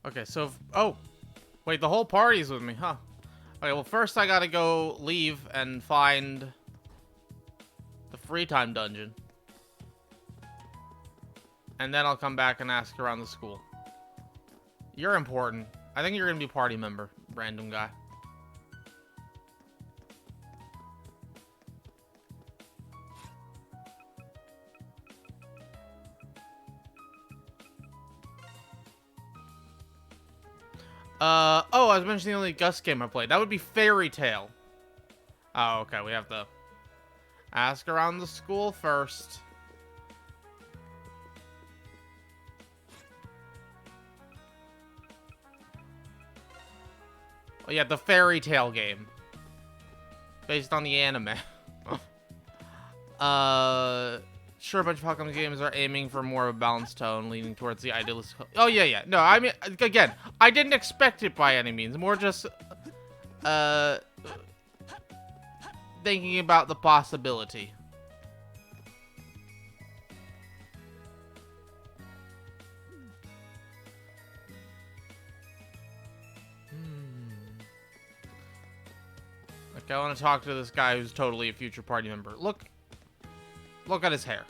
Okay, so oh, wait, the whole party's with me, huh? Okay, well, first I gotta go leave and find the free time dungeon. And then I'll come back and ask around the school. You're important. I think you're gonna be a party member, random guy. Oh, I was mentioning the only Gus game I played. That would be Fairy Tail. Oh, okay, we have to ask around the school first. Oh yeah, the Fairy Tail game. Based on the anime. Sure, a bunch of Falcom games are aiming for more of a balanced tone, leaning towards the idealist. Oh, yeah. No, I mean, again, I didn't expect it by any means. More just, thinking about the possibility. Like, I want to talk to this guy who's totally a future party member. Look at his hair.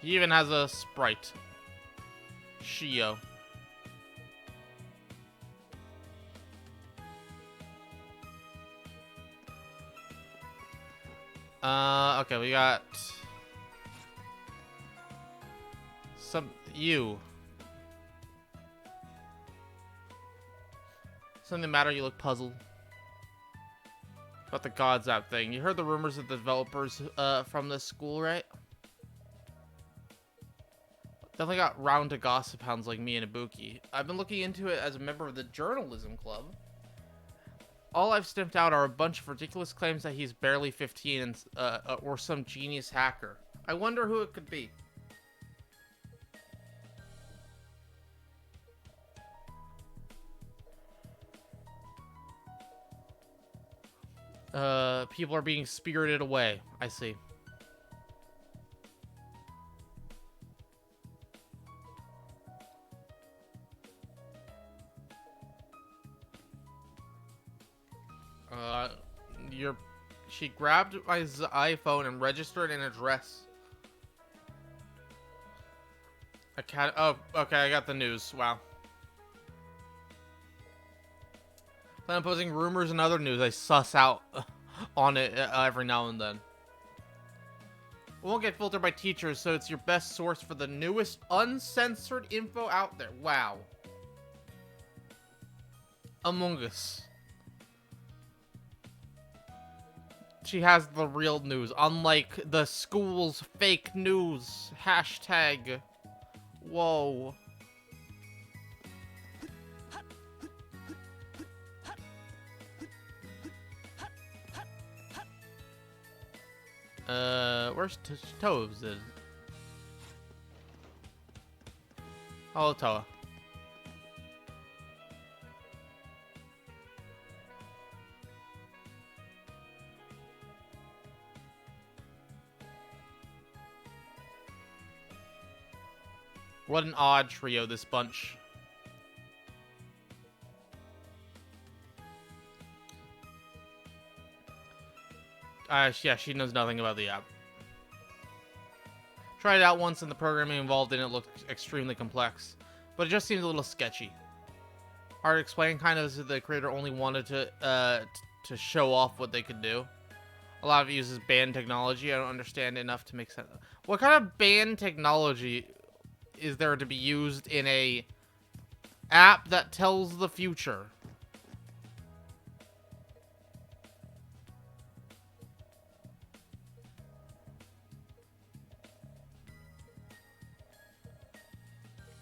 He even has a sprite. Shio. Okay, we got you. Something the matter? You look puzzled. About the Gods app thing. You heard the rumors of the developers from this school, right? Definitely got round to gossip hounds like me and Ibuki. I've been looking into it as a member of the journalism club. All I've sniffed out are a bunch of ridiculous claims that he's barely 15 and, or some genius hacker. I wonder who it could be. People are being spirited away. I see. She grabbed my iPhone and registered an address. Oh, okay, I got the news. Wow. Then I'm posting rumors and other news I suss out on it every now and then. It won't get filtered by teachers, so it's your best source for the newest uncensored info out there. Wow. Among Us. She has the real news, unlike the school's fake news. Hashtag. Whoa. Where's Toes? Hello, Toa. What an odd trio, this bunch. Yeah, she knows nothing about the app. Tried it out once and the programming involved in it looked extremely complex, but it just seemed a little sketchy. Hard to explain, kind of as if the creator only wanted to show off what they could do. A lot of it uses band technology. I don't understand enough to make sense. What kind of band technology is there to be used in a app that tells the future?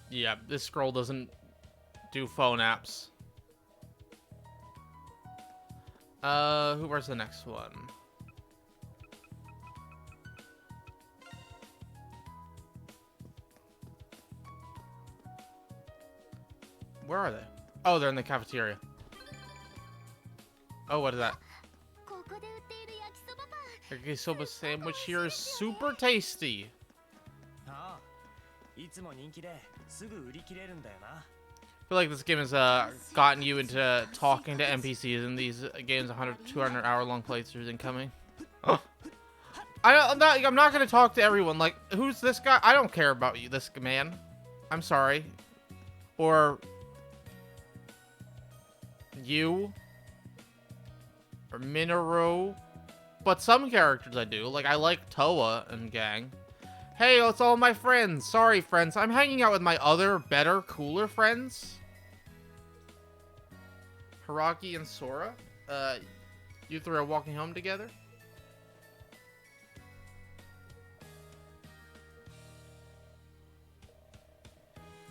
Yeah, this scroll doesn't do phone apps. Where's the next one? Where are they? Oh, they're in the cafeteria. Oh, what is that? Yakisoba sandwich here is super tasty. I feel like this game has gotten you into talking to NPCs in these games. 200 hour long playthroughs incoming. I'm not gonna talk to everyone. Like, who's this guy? I don't care about you, this man. I'm sorry. Or you. Or Minoru. But some characters I do. Like, I like Toa and gang. Hey, it's all my friends. Sorry, friends. I'm hanging out with my other, better, cooler friends. Hiraki and Sora. You three are walking home together?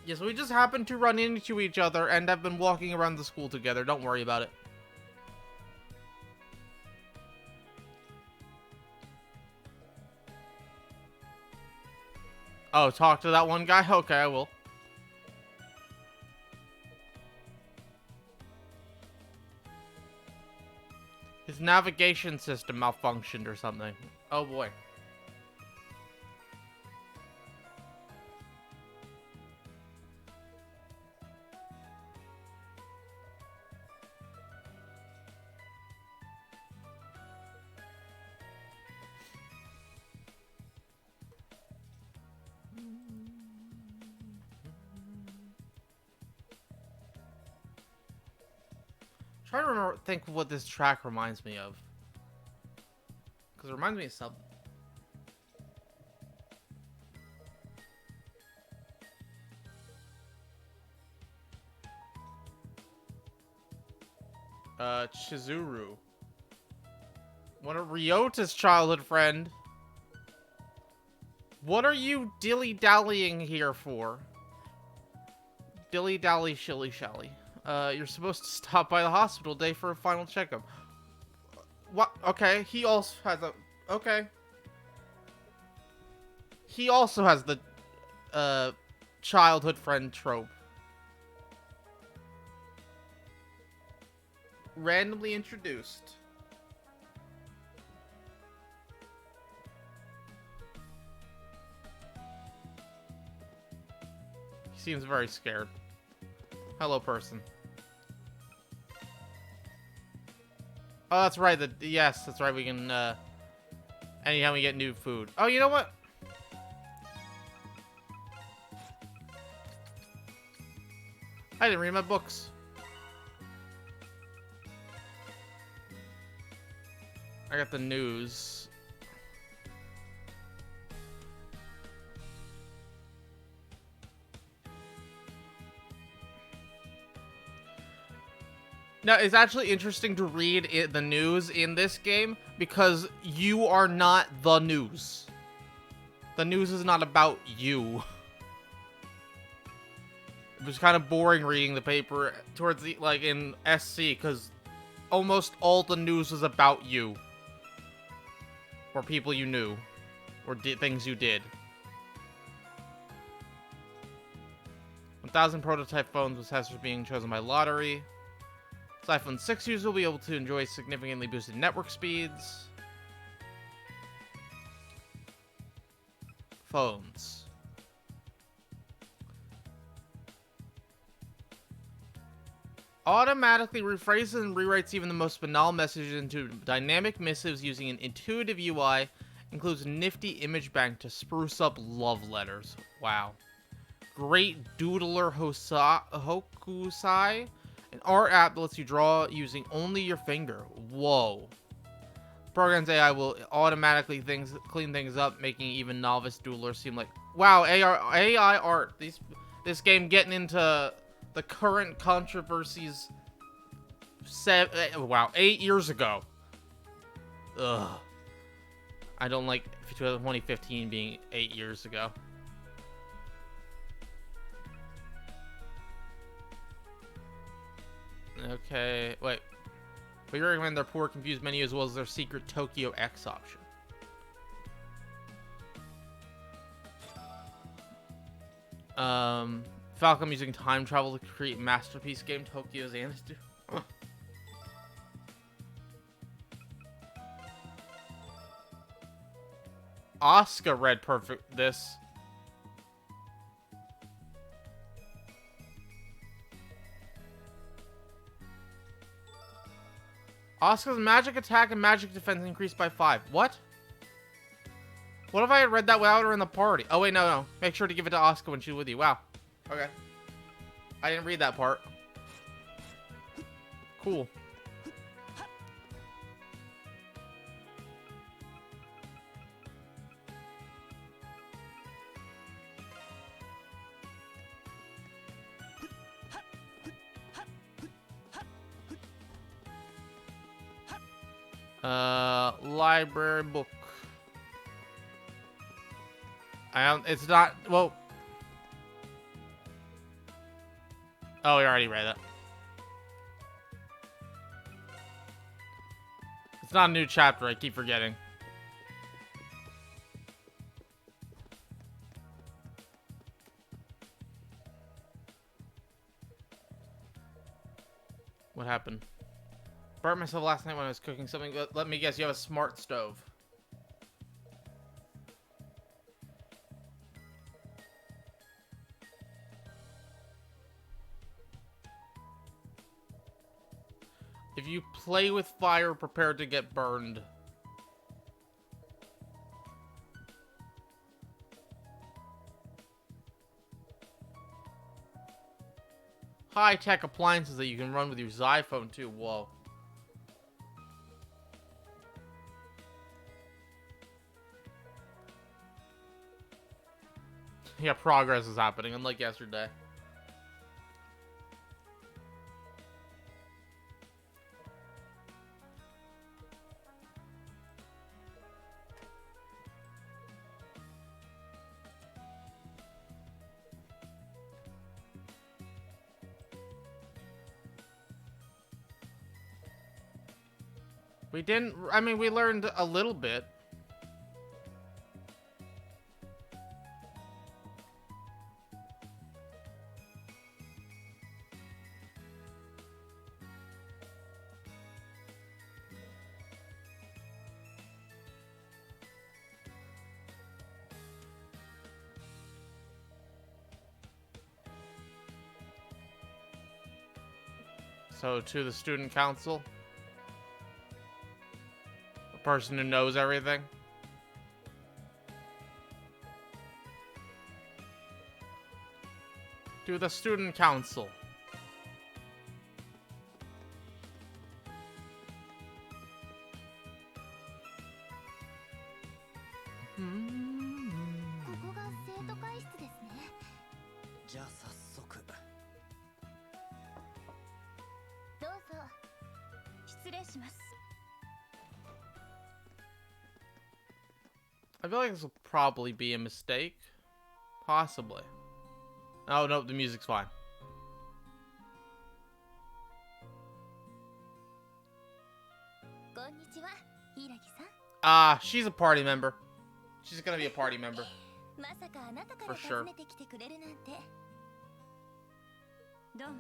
Yes, we just happened to run into each other and have been walking around the school together. Don't worry about it. Oh, talk to that one guy? Okay, I will. His navigation system malfunctioned or something. Oh boy. Trying to think of what this track reminds me of. Because it reminds me of something. Chizuru. One of Ryota's childhood friend. What are you dilly-dallying here for? Dilly-dally, shilly-shally. You're supposed to stop by the hospital today for a final checkup. What? Okay, he also has a... Okay. He also has the, childhood friend trope. Randomly introduced. He seems very scared. Hello, person. Oh, that's right. Yes, that's right. We can, anytime we get new food. Oh, you know what? I didn't read my books. I got the news. Now, it's actually interesting to read the news in this game because you are not the news. The news is not about you. It was kind of boring reading the paper towards the, like, in SC because almost all the news was about you. Or people you knew. Or things you did. 1,000 prototype phones with testers being chosen by lottery. So iPhone 6 users will be able to enjoy significantly boosted network speeds. Phones. Automatically rephrases and rewrites even the most banal messages into dynamic missives using an intuitive UI. Includes a nifty image bank to spruce up love letters. Wow. Great Doodler Hokusai. An art app that lets you draw using only your finger. Whoa. Program's AI will automatically clean things up, making even novice doodlers seem like... Wow, AI art. This game getting into the current controversies 8 years ago. Ugh. I don't like 2015 being 8 years ago. Okay, wait. We recommend their poor confused menu as well as their secret Tokyo X option. Falcom using time travel to create masterpiece game Tokyo Xanadu. Asuka read perfect this. Asuka's magic attack and magic defense increased by 5. What? What if I had read that without her in the party? Oh, wait, no. Make sure to give it to Asuka when she's with you. Wow. Okay. I didn't read that part. Cool. Library book. It's not, well. Oh, we already read it. It's not a new chapter, I keep forgetting. What happened? Burnt myself last night when I was cooking something. Let me guess, you have a smart stove. If you play with fire, prepare to get burned. High-tech appliances that you can run with your Xiphone too. Whoa. Yeah, progress is happening, unlike yesterday. We didn't, I mean, we learned a little bit. So, to the student council, the person who knows everything. To the student council. Hmm. ここが生徒会室ですね。じゃあ早速。どうぞ。失礼します。 I feel like this will probably be a mistake. Possibly. Oh, no, the music's fine. こんにちは、柊さん。 Ah, she's a party member. She's gonna be a party member. まさかあなたから For sure. 訪ねてきてくれるなんて。どうも。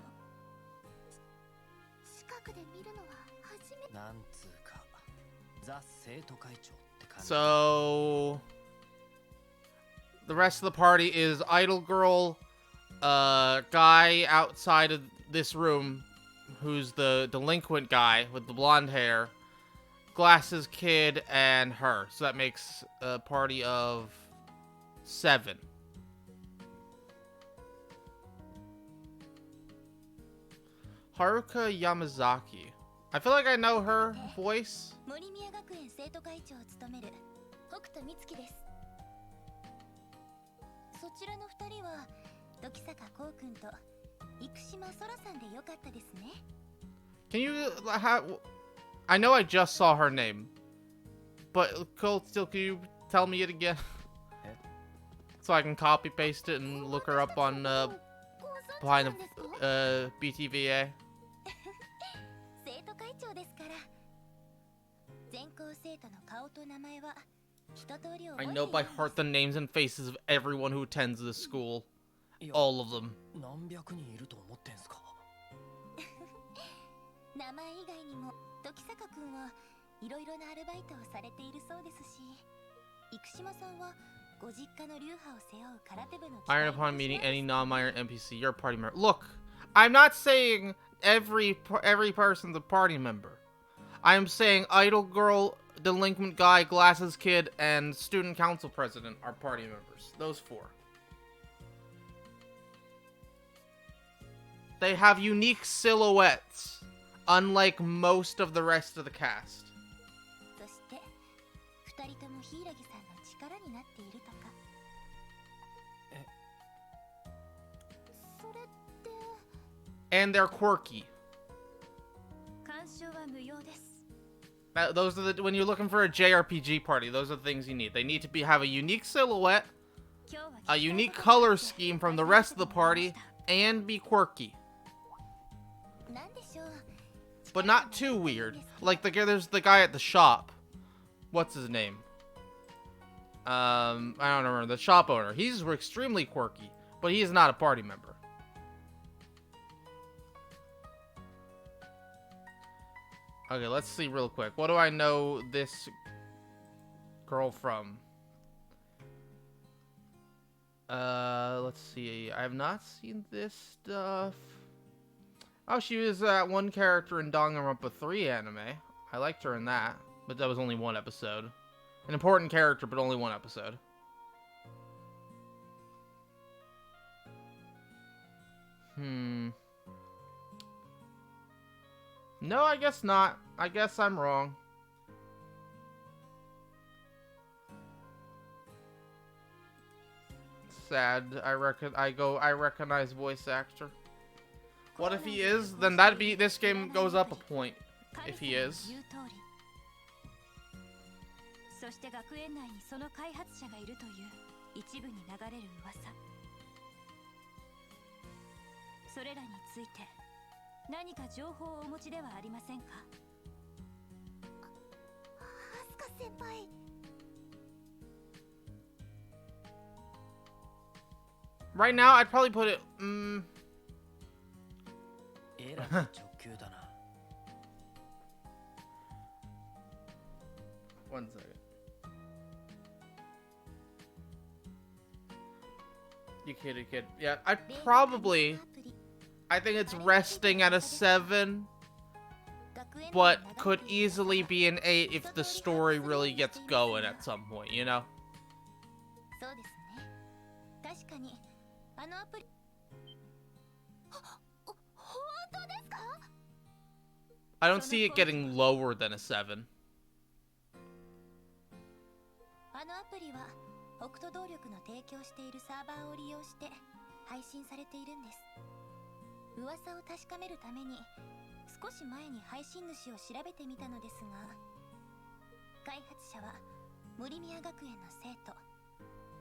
近くで見るのは初めて。なんつうか、ザ生徒会長って感じ。 So, the rest of the party is Idol Girl, guy outside of this room, who's the delinquent guy with the blonde hair, glasses kid, and her. So that makes a party of 7. Haruka Yamazaki. I feel like I know her voice. 森宮学園生徒会長を務める北斗美月です。そちらの2人は時坂こうくんと生島空さんでよかったですね。 Can you have? I know I just saw her name, but Cole, still, can you tell me it again, so I can copy paste it and look her up on behind the BTVA? 生徒会長ですから。全校生徒の顔と名前は一通り覚えています。 I know by heart the names and faces of everyone who attends this school, all of them. 何百人いると思ってんすか。名前以外にも時坂くんはいろいろなアルバイトをされているそうですし、生島さんはご実家の流派を背負う空手部の Iron upon meeting any non-minor NPC, you're a party member. Look, I'm not saying every person's a party member. I'm saying Idol Girl, Delinquent Guy, Glasses Kid, and Student Council President are party members. Those 4. They have unique silhouettes, unlike most of the rest of the cast. そして2人とも柊さんの力になっているとか。それって And they're quirky. 干渉は無用です。 Those are the, when you're looking for a JRPG party, those are the things you need. They need to have a unique silhouette, a unique color scheme from the rest of the party, and be quirky. なんでしょう。 But not too weird. Like there's the guy at the shop. What's his name? I don't remember. The shop owner. He's extremely quirky, but he is not a party member. Okay, let's see real quick. What do I know this girl from? Let's see. I have not seen this stuff. Oh, she was one character in Danganronpa 3 anime. I liked her in that, but that was only one episode. An important character, but only one episode. No, I guess not. I guess I'm wrong. sad. I recognize voice actor. What if he is? Then this game goes up a point. If he is. そして学園内にその開発者がいるという一部に流れる噂。それらについて何か情報をお持ちではありませんか？アスカ先輩。Right now, I'd probably put it. えらい直球だな。One second. You kid, you kid. Yeah, I'd probably. I think it's resting at a 7, but could easily be an 8 if the story really gets going at some point, you know? I don't see it getting lower than a 7. 北斗動力の提供しているサーバーを利用して配信されているんです。噂を確かめるために少し前に配信主を調べてみたのですが、開発者は森宮学園の生徒。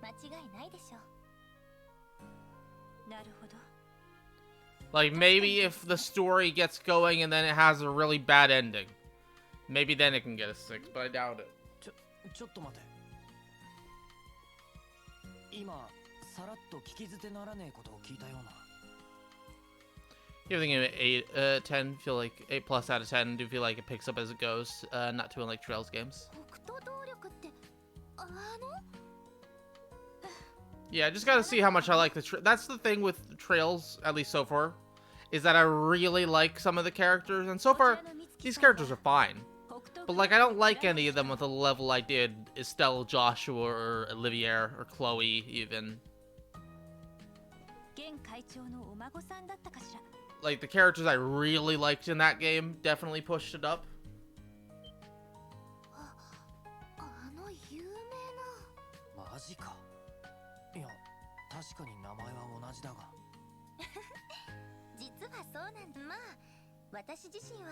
間違いないでしょう。なるほど。Like, maybe if the story gets going and then it has a really bad ending. Maybe then it can get a 6, but I doubt it. ちょっと待て。今、さらっと聞き捨てならねえことを聞いたような。You're thinking of 8, 10, feel like 8 plus out of 10, do feel like it picks up as it goes, not too unlike Trails games. Yeah, I just gotta see how much I like the that's the thing with Trails, at least so far, is that I really like some of the characters, and so far, these characters are fine. But, like, I don't like any of them with the level I did Estelle, Joshua, or Olivier, or Chloe, even. Like, the characters I really liked in that game definitely pushed it up. マジか。いや、確かに名前は同じだが。実はそうなんだ。まあ、私自身は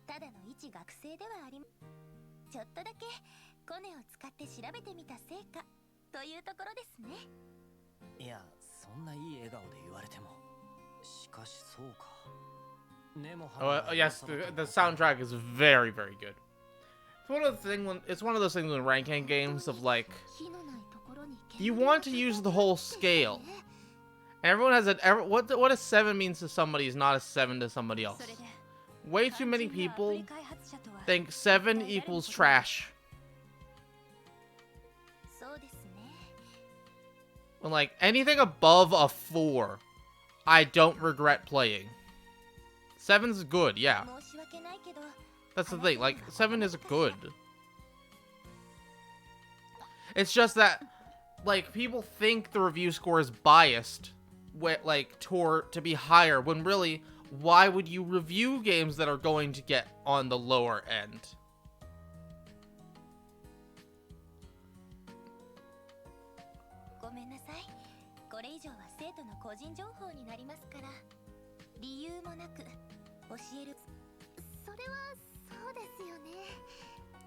ただの一学生ではありません。ちょっとだけコネを使って調べてみた成果というところですね。いや、そんないい笑顔で言われても。しかしそうか。Oh, yes, the soundtrack is very, very good. It's one of those things in ranking games of, like, you want to use the whole scale. And everyone has what a 7 means to somebody is not a 7 to somebody else. Way too many people think 7 equals trash. When, like, anything above a 4, I don't regret playing. 7's good, yeah. That's the thing, like, 7 is good. It's just that, like, people think the review score is biased, like, to be higher, when really, why would you review games that are going to get on the lower end?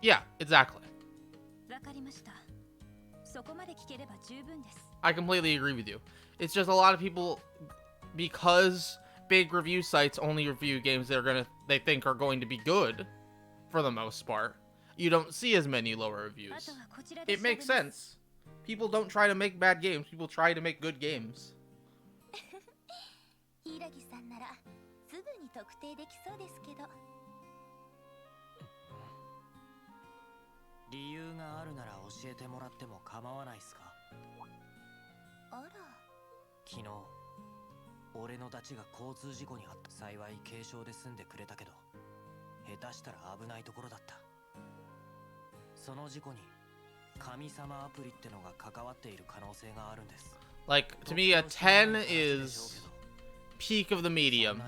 Yeah, exactly. I completely agree with you. It's just a lot of people, because big review sites only review games they think are going to be good, for the most part. You don't see as many lower reviews. It makes sense. People don't try to make bad games. People try to make good games. 理由があるなら教えてもらっても構わないっすか？あら。昨日、俺のダチが交通事故に遭った。幸い軽傷で済んでくれたけど、下手したら危ないところだった。その事故に神様アプリってのが関わっている可能性があるんです。Like, to me, a 10 is peak of the medium.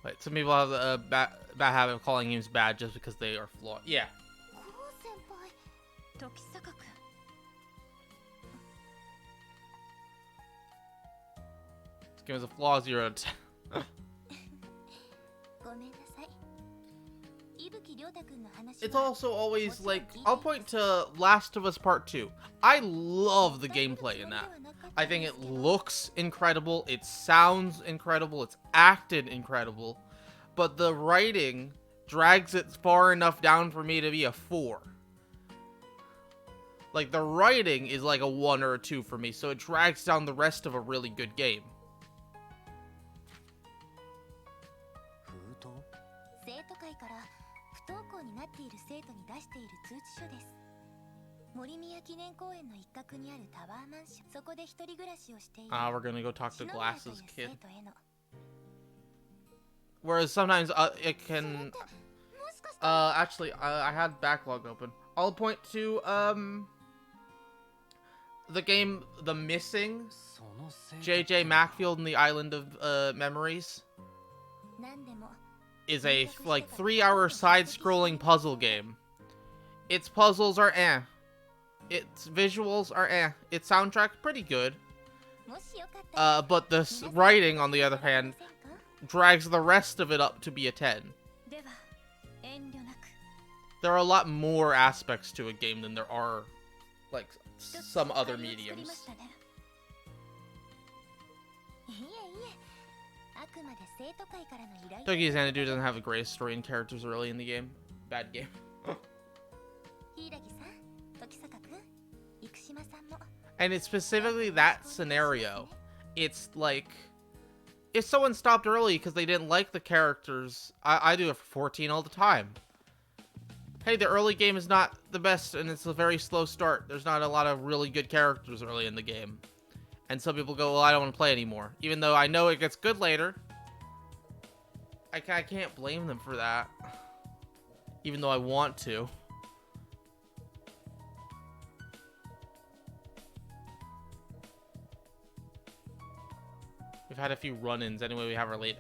But some people have a bad habit of calling games bad just because they are flawed. Yeah. game is a flaw 0 out of 10. ごめんなさい。伊吹亮太くんの話 It's は also always like, I'll point to Last of Us Part 2. I love the gameplay in that. I think it looks incredible, it sounds incredible, it's acted incredible, but the writing drags it far enough down for me to be a 4. Like, the writing is like a 1 or a 2 for me, so it drags down the rest of a really good game. 封筒生徒会から不登校になっている生徒に出している通知書です。森宮記念公園の一角にあるタワーマンション、そこで一人暮らしをしている We're gonna go talk to 篠宮という Glasses 生 Kid. 徒への Whereas sometimes it can... もしかして Actually, I had backlog open. I'll point to, the game The Missing, その生徒 J.J. Macfield and the Island of, Memories, 何でも is a, like, 3-hour side-scrolling puzzle game. Its puzzles are eh. Its visuals are eh. Its soundtrack, pretty good. もしよかったら But the writing, on the other hand, drags the rest of it up to be a 10. では遠慮なく There are a lot more aspects to a game than there are, like, 一つ some other お買いを作りま mediums. したね。いえいえ、あくまで生徒会からの依頼 Tokyo Xanadu doesn't have the greatest story and characters early in the game. Bad game. 柊さん、時坂くん、生島さんも And it's specifically that scenario. It's like, if someone stopped early because they didn't like the characters, I do it for 14 all the time. Hey, the early game is not the best, and it's a very slow start. There's not a lot of really good characters early in the game. And some people go, well, I don't want to play anymore. Even though I know it gets good later. I can't blame them for that. Even though I want to. We've had a few run-ins. Anyway, we have our late.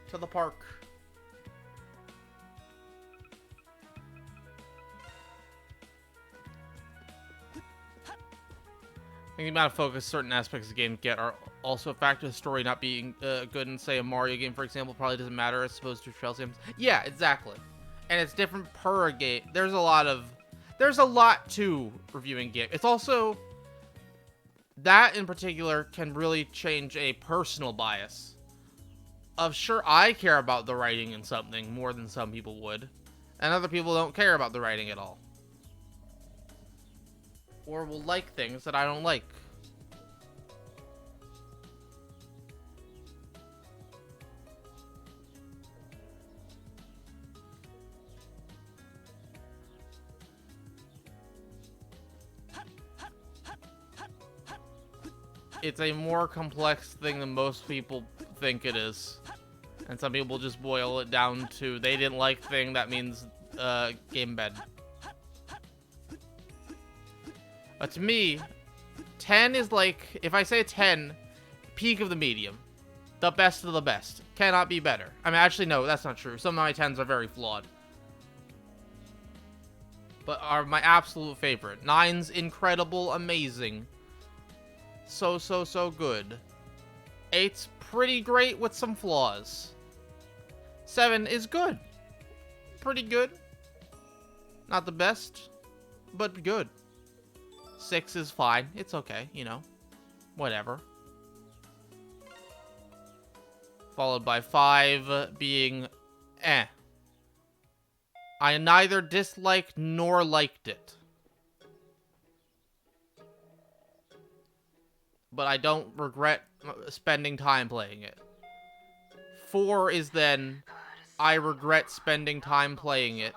To the park. I think the amount of focus certain aspects of the game get are also a factor. The story not being good in, say, a Mario game, for example, probably doesn't matter as opposed to Shell games. Yeah, exactly. And it's different per game. There's a lot to reviewing game. It's also, that in particular can really change a personal bias. Of sure, I care about the writing in something more than some people would. And other people don't care about the writing at all. Or will like things that I don't like. It's a more complex thing than most people think it is. And some people just boil it down to they didn't like thing, that means game bad. But to me, 10 is like, if I say 10, peak of the medium. The best of the best. Cannot be better. I mean, actually, no, that's not true. Some of my 10s are very flawed. But are my absolute favorite. 9's incredible, amazing. So good. 8's pretty great with some flaws. 7 is good. Pretty good. Not the best, but good. 6 is fine. It's okay, you know. Whatever. Followed by 5 being eh. I neither disliked nor liked it. But I don't regret spending time playing it. 4 is then, I regret spending time playing it.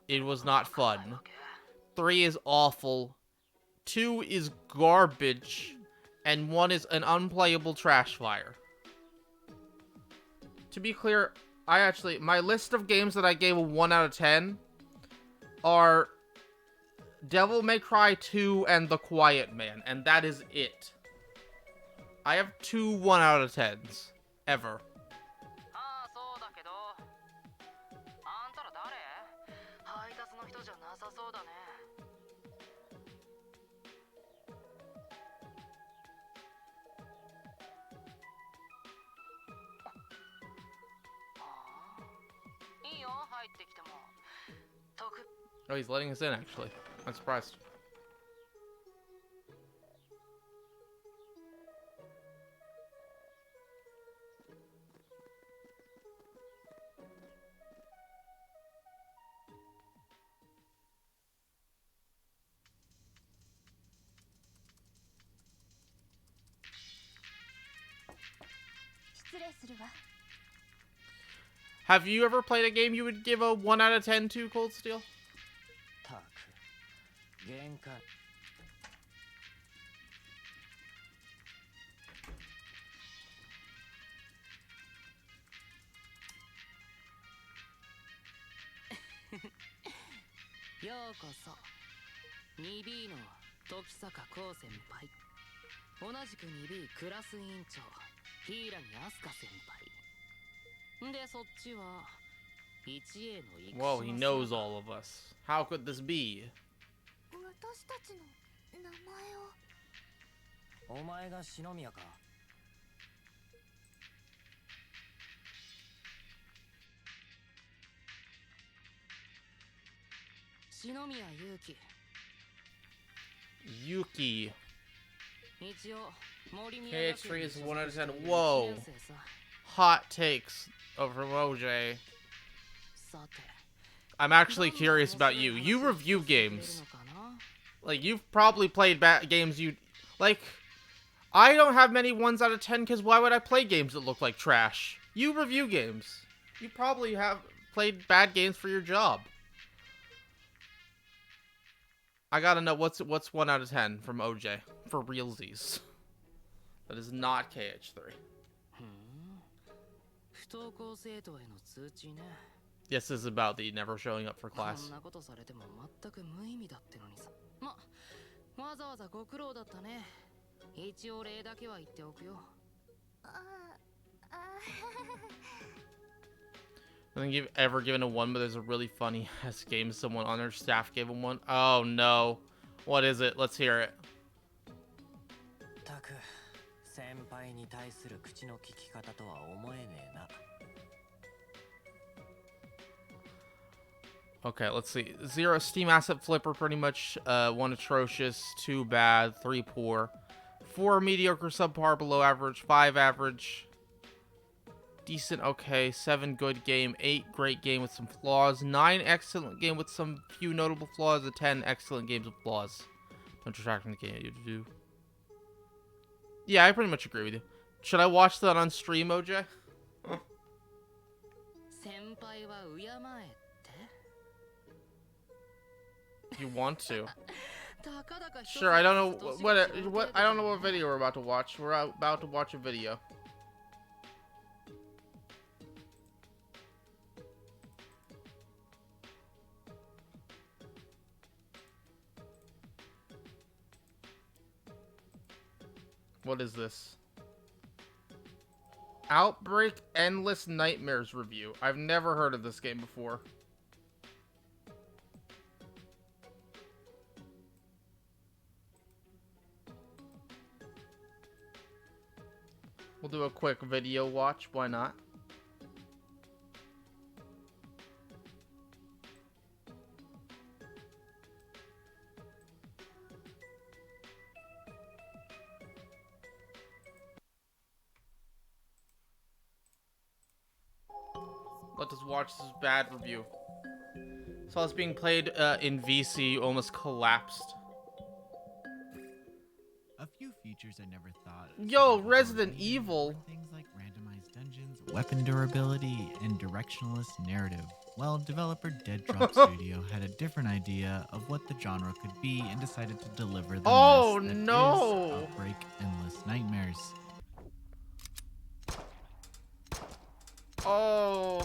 It was not fun. 3 is awful. 2 is garbage. And 1 is an unplayable trash fire. To be clear, my list of games that I gave a 1 out of 10 are Devil May Cry 2 and The Quiet Man, and that is it. I have 2 1 out of 10s. Ever. じゃなさそうだね。いいよ、入ってきても。Oh, he's letting us in, actually. I'm surprised. Have you ever played a game you would give a 1 out of 10 to, Cold Steel? たく限界。ようこそ 2B の時坂光先輩、同じく 2B クラス委員長柊飛鳥先輩で、そっちは 1A の Whoa, he knows all of us. How could this be? 私たちの名前を。お前が篠宮か。篠宮優輝。Yuki. 一応森宮 KH3 is 1 out of 10. Whoa. Hot takes over OJ. さて I'm actually curious about you. You review games. Like, you've probably played games you... Like, I don't have many 1s out of 10 because why would I play games that look like trash? You review games. You probably have played bad games for your job. I gotta know what's 1 out of 10 from OJ. For realsies. That is not KH3. 不登校生徒への通知ね。 Yes, this is about the never showing up for class. こんなことされても全く無意味だってのにさ。わざわざご苦労だったね。一応礼だけは言っておくよ。I think you've ever given a 1, but there's a really funny ass game someone on their staff gave him 1. Oh no. What is it? Let's hear it. たく先輩に対する口の利き方とは思えねえな。 Okay, let's see. 0 Steam Asset Flipper, pretty much. 1 atrocious, 2 bad, 3 poor, 4 mediocre, subpar, below average, 5 average, decent, okay, 7 good game, 8 great game with some flaws, 9 excellent game with some few notable flaws, and 10 excellent games with flaws. Don't detract from the game you do. Yeah, I pretty much agree with you. Should I watch that on stream, OJ? You want to? Sure. I don't know what I don't know what video we're about to watch. We're about to watch a video. What is this? Outbreak Endless Nightmares review. I've never heard of this game before. We'll do a quick video watch. Why not? Let us watch this bad review. Saw this being played in VC, almost collapsed. A few features I never thought. Yo, Resident Evil. Things like randomized dungeons, weapon durability, and directionless narrative. Well, developer Dead Drop Studio had a different idea of what the genre could be and decided to deliver the Oh mess that no! is Outbreak Endless Nightmares. Oh.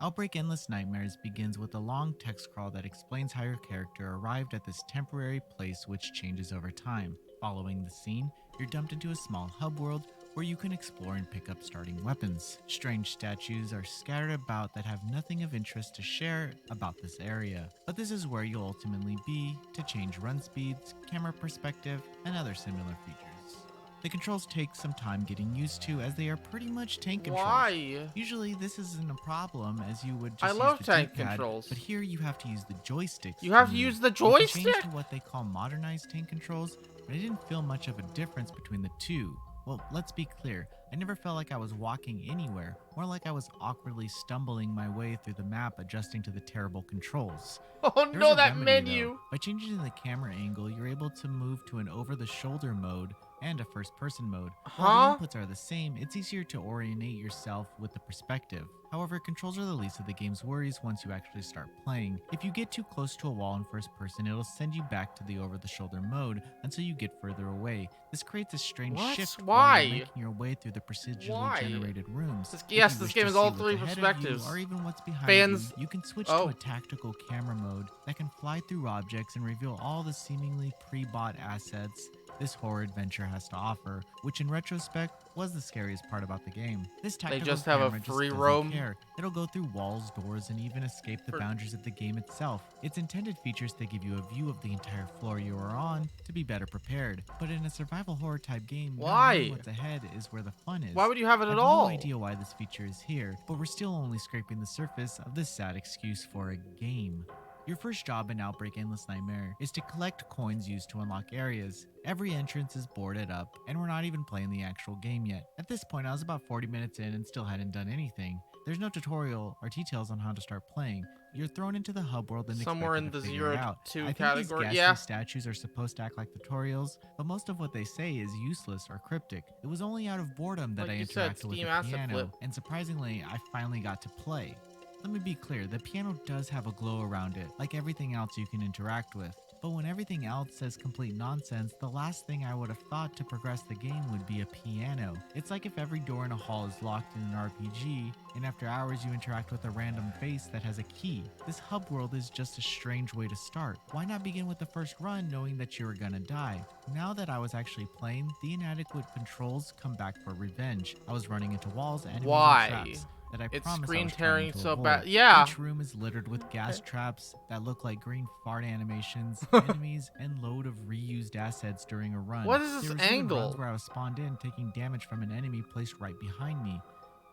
Outbreak Endless Nightmares begins with a long text crawl that explains how your character arrived at this temporary place which changes over time. Following the scene, you're dumped into a small hub world where you can explore and pick up starting weapons. Strange statues are scattered about that have nothing of interest to share about this area, but this is where you'll ultimately be to change run speeds, camera perspective, and other similar features. The controls take some time getting used to as they are pretty much tank controls. Why? Usually this isn't a problem as you would I just love use the tank D-pad, controls. but here you have to use the joysticks. You have to move. use the You can change joystick? to what they call modernized tank controls, but I didn't feel much of a difference between the two. Well, let's be clear, I never felt like I was walking anywhere, more like I was awkwardly stumbling my way through the map adjusting to the terrible controls. Oh There's no, a that remedy, menu! though. By changing the camera angle, you're able to move to an over-the-shoulder mode and a first-person mode. While the inputs are the same, it's easier to orientate yourself with the perspective. However, controls are the least of the game's worries once you actually start playing. If you get too close to a wall in first person, it'll send you back to the over-the-shoulder mode until you get further away. This creates a strange What? shift Why? while you're making your way through the procedurally Why? generated rooms. This- If yes, you this wish game to is see all what's three ahead of you, perspectives. or even what's behind Fans- you can switch Oh. to a tactical camera mode that can fly through objects and reveal all the seemingly pre-bought assets this horror adventure has to offer, which in retrospect was the scariest part about the game. This tactical just have a camera just free doesn't roam? care. It'll go through walls, doors, and even escape the For- boundaries of the game itself. Its intended features to give you a view of the entire floor you are on to be better prepared. But in a survival horror type game, not Why? knowing what's ahead is where the fun is. Why would you have it I at have all? no idea why this feature is here, but we're still only scraping the surface of this sad excuse for a game. Your first job in Outbreak Endless Nightmare is to collect coins used to unlock areas. Every entrance is boarded up, and we're not even playing the actual game yet. At this point, I was about 40 minutes in and still hadn't done anything. There's no tutorial or details on how to start playing. You're thrown into the hub world and Somewhere expected in to the figure 0 it to out. 2 I think category, these ghastly yeah. statues are supposed to act like tutorials, but most of what they say is useless or cryptic. It was only out of boredom that Like I you said, interacted with Steam the Asset piano, Flip. and surprisingly, I finally got to play. Let me be clear, the piano does have a glow around it, like everything else you can interact with. But when everything else says complete nonsense, the last thing I would have thought to progress the game would be a piano. It's like if every door in a hall is locked in an RPG, and after hours you interact with a random face that has a key. This hub world is just a strange way to start. Why not begin with the first run knowing that you were gonna die? Now that I was actually playing, the inadequate controls come back for revenge. I was running into walls, enemies, Why? and traps that I It's promise screen I was tearing trying to so avoid. bad. Yeah. Each room is littered with gas traps that look like green fart animations, enemies, and load of reused assets during a run. What is this There was even angle? runs where I was spawned in, taking damage from an enemy placed right behind me.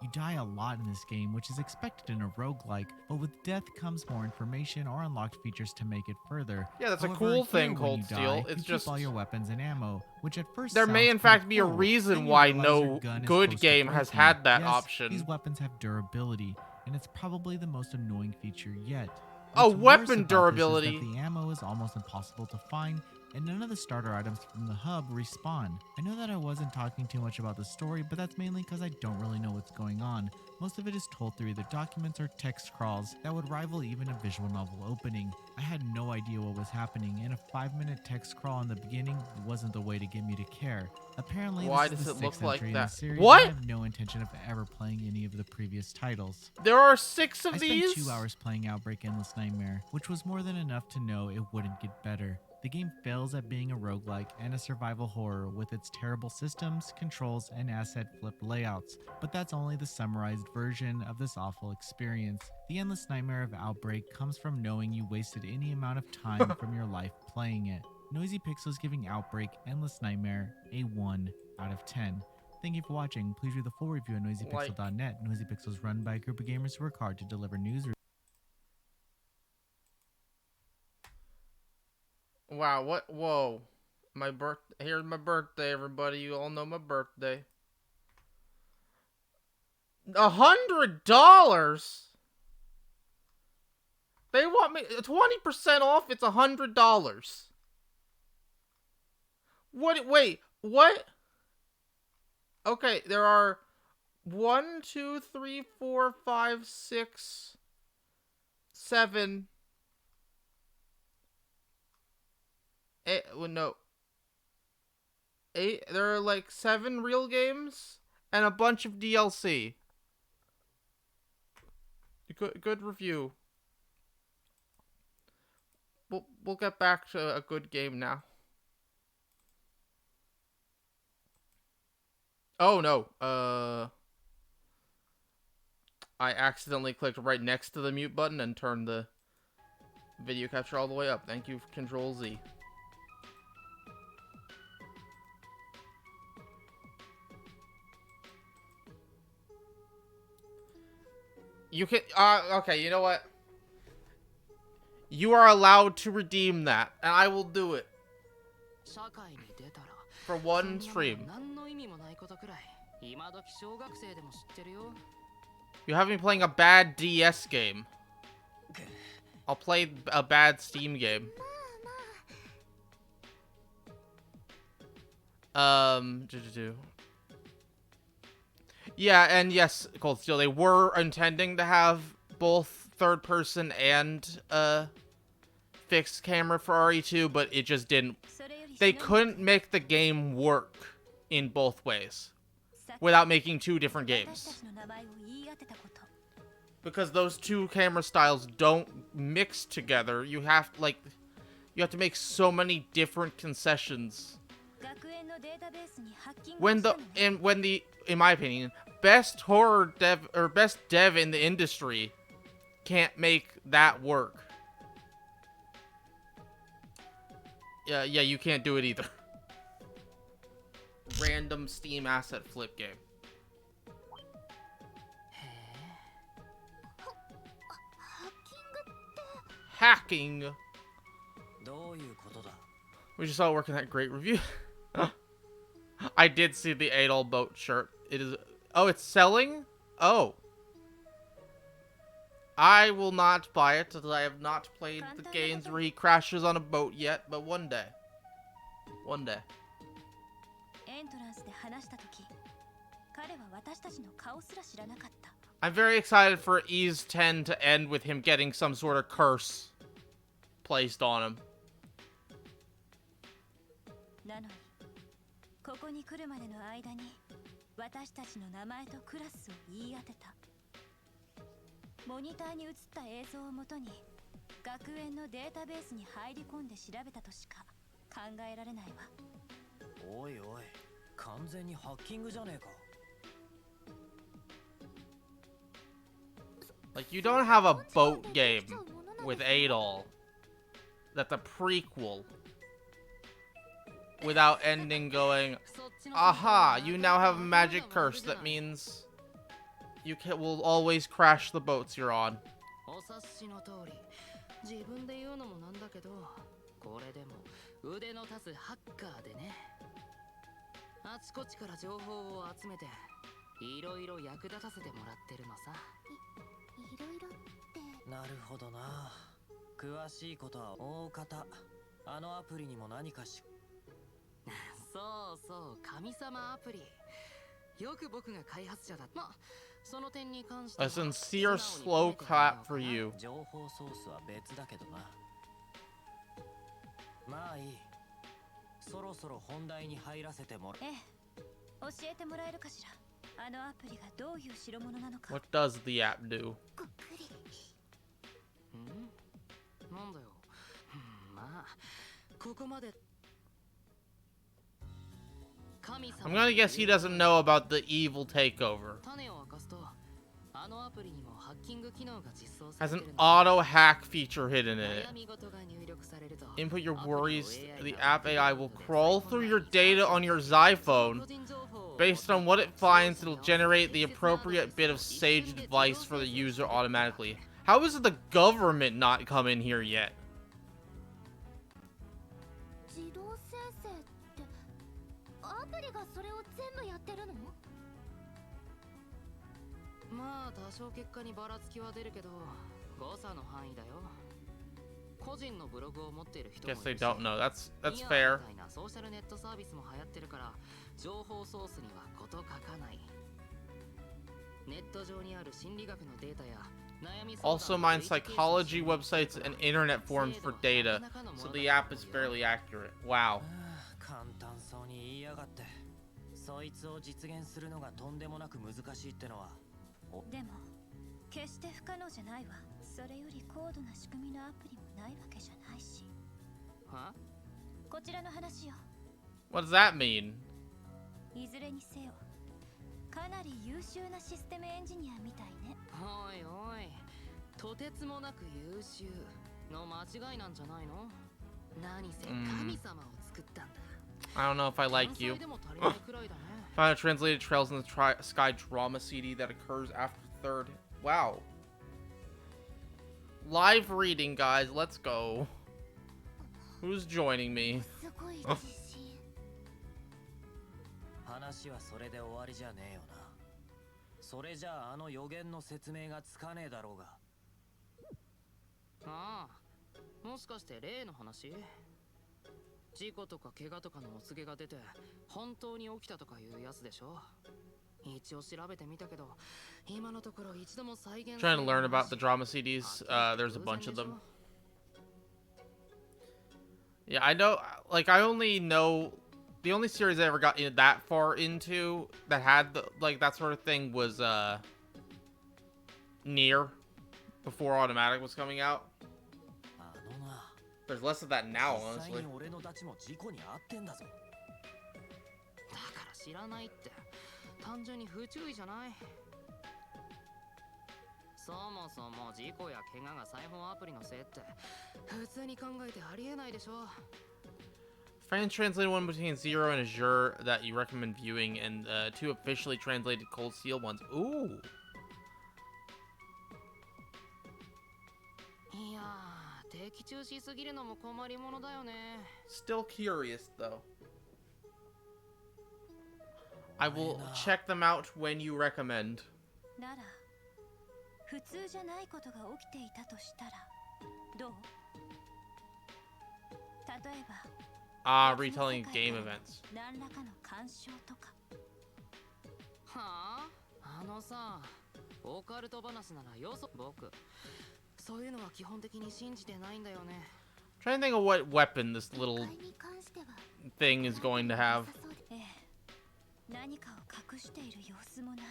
You die a lot in this game, which is expected in a roguelike, but with death comes more information or unlocked features to make it further. Yeah, that's a However, cool here, thing, when Cold you Steel. die, It's you just- keep all your weapons and ammo, which at first There may sounds in fact pretty be a cool. reason Then you why realize your no gun is good close to game has breaking. had that Yes, option. These weapons have durability, and it's probably the most annoying feature yet. Oh, What's worse weapon about this is that durability. the ammo is almost impossible to find, and none of the starter items from the hub respawn. I know that I wasn't talking too much about the story, but that's mainly because I don't really know what's going on. Most of it is told through either documents or text crawls that would rival even a visual novel opening. I had no idea what was happening, and a 5-minute text crawl in the beginning wasn't the way to get me to care. Apparently, Why this does is it the look sixth like entry in that? the series. What? And I have no intention of ever playing any of the previous titles. There are 6 of I these? spent 2 hours playing Outbreak Endless Nightmare, which was more than enough to know it wouldn't get better. The game fails at being a roguelike and a survival horror with its terrible systems, controls, and asset flipped layouts, but that's only the summarized version of this awful experience. The endless nightmare of Outbreak comes from knowing you wasted any amount of time from your life playing it. Noisy Pixels giving Outbreak Endless Nightmare a 1 out of 10. Thank you for watching. Please read the full review on noisypixel.net. Noisy Pixels run by a group of gamers who work hard to deliver news. Wow, what? Whoa. Here's my birthday, everybody. You all know my birthday. $100? They want me 20% off. It's $100. What? Wait, what? Okay, there are 1, 2, 3, 4, 5, 6, 7. Well, no. 8. There are like 7 real games and a bunch of DLC. Good review. We'll get back to a good game now. Oh no. I accidentally clicked right next to the mute button and turned the video capture all the way up. Thank you, Control Z. You can, okay, you know what? You are allowed to redeem that, and I will do it. For one stream. You have me playing a bad DS game. I'll play a bad Steam game. Yeah, and yes, Cold Steel, they were intending to have both third person and fixed camera for RE2, but it just didn't. They couldn't make the game work in both ways without making two different games. Because those two camera styles don't mix together. You have to make so many different concessions. When in my opinion, best horror dev or best dev in the industry can't make that work. Yeah, you can't do it either. Random Steam asset flip game. Hacking. We just saw it working that great review. I did see the Adol boat shirt. It is. Oh, it's selling? Oh. I will not buy it as I have not played the games where he crashes on a boat yet, but one day. One day. I'm very excited for Ys 10 to end with him getting some sort of curse placed on him. なのにここに来るまでの間に私たちの名前とクラスを言い当てた。モニターに映った映像をもとに学園のデータベースに入り込んで調べたとしか考えられないわ。おいおい、完全にハッキングじゃねえか。Like, you don't have a boat game with Adol that's a prequel without ending going, aha, you now have a magic curse that means you will always crash the boats you're on. 自分で言うのもなんだけど、これでも腕の立つハッカーでね。あちこちから情報を集めて、いろいろ役立たせてもらってるのさ。いろいろって。なるほどな。詳しいことは大方。あのアプリにも何かし。そうそう、神様アプリ。よく僕が開発者だった。まあ、その点に関しては。A sincere slow clap for you. 情報ソースは別だけどな。まあいい。そろそろ本題に入らせてもらう。ええ、教えてもらえるかしら。あのアプリがどういう代物なのか。What does the app do? ごっくり。なんだよ。まあ、ここまで。I'm gonna guess he doesn't know about the evil takeover. Has an auto hack feature hidden in it. Input your worries. The app AI will crawl through your data on your Xiphone. Based on what it finds, it'll generate the appropriate bit of sage advice for the user automatically. How is the government not come in here yet? それを全部やってるの？まあ多少結果にばらつきは出るけど、誤差の範囲だよ。個人のブログを持っている人もいるし。 Guess they don't know. That's fair. ソーシャルネットサービスも流行ってるから、情報ソースには事書かない。ネット上にある心理学のデータや Also mines psychology websites and internet forums for data, so the app is fairly accurate. Wow. 簡単そうに言いやがって。そいつを実現するのがとんでもなく難しいってのは。でも決して不可能じゃないわ。それより高度な仕組みのアプリもないわけじゃないし。は？こちらの話よ。What does that mean? いずれにせよ、かなり優秀なシステムエンジニアみたいね。おいおい、とてつもなく優秀の間違いなんじゃないの？何せ神様を作ったんだ。 I don't know if I like you. 天才でも足りないくらいだね。 Found a translated Trails in the Sky drama CD that occurs after third. Wow. Live reading, guys. Let's go. Who's joining me? すごい自信。話はそれで終わりじゃねえよな。それじゃあの予言の説明がつかねえだろうが。ああ、もしかして例の話？事故とか怪我とかのお告げが出て本当に起きたとかいうやつでしょ。一応調べてみたけど、今のところ一度も再現。 Trying to learn about the drama CDs. There's a bunch of them. Yeah, I know. Like, I only know the only series I ever got that far into that had the, like, that sort of thing was Nier, before Automatic was coming out. There's less of that now, honestly. 実際に俺のダチも事故に遭ってんだぞ。だから知らないって単純に不注意じゃない。そもそも事故や怪我が裁縫アプリのせいって普通に考えてありえないでしょ。 Fans translated one between Zero and Azure that you recommend viewing, and two officially translated Cold Steel ones. Ooh. いやー、的中しすぎるのも困りものだよね。 Still curious, though. I will check them out when you recommend. なら普通じゃないことが起きていたとしたらどう？例えば retelling game events. 何らかの干渉とか。はあ、あのさ、オカルト話ならよそ。僕そういうのは基本的に信じてないんだよね。 Trying to think of what weapon this little 誤解に関しては thing is going to have. ええ、何かを隠している様子もない。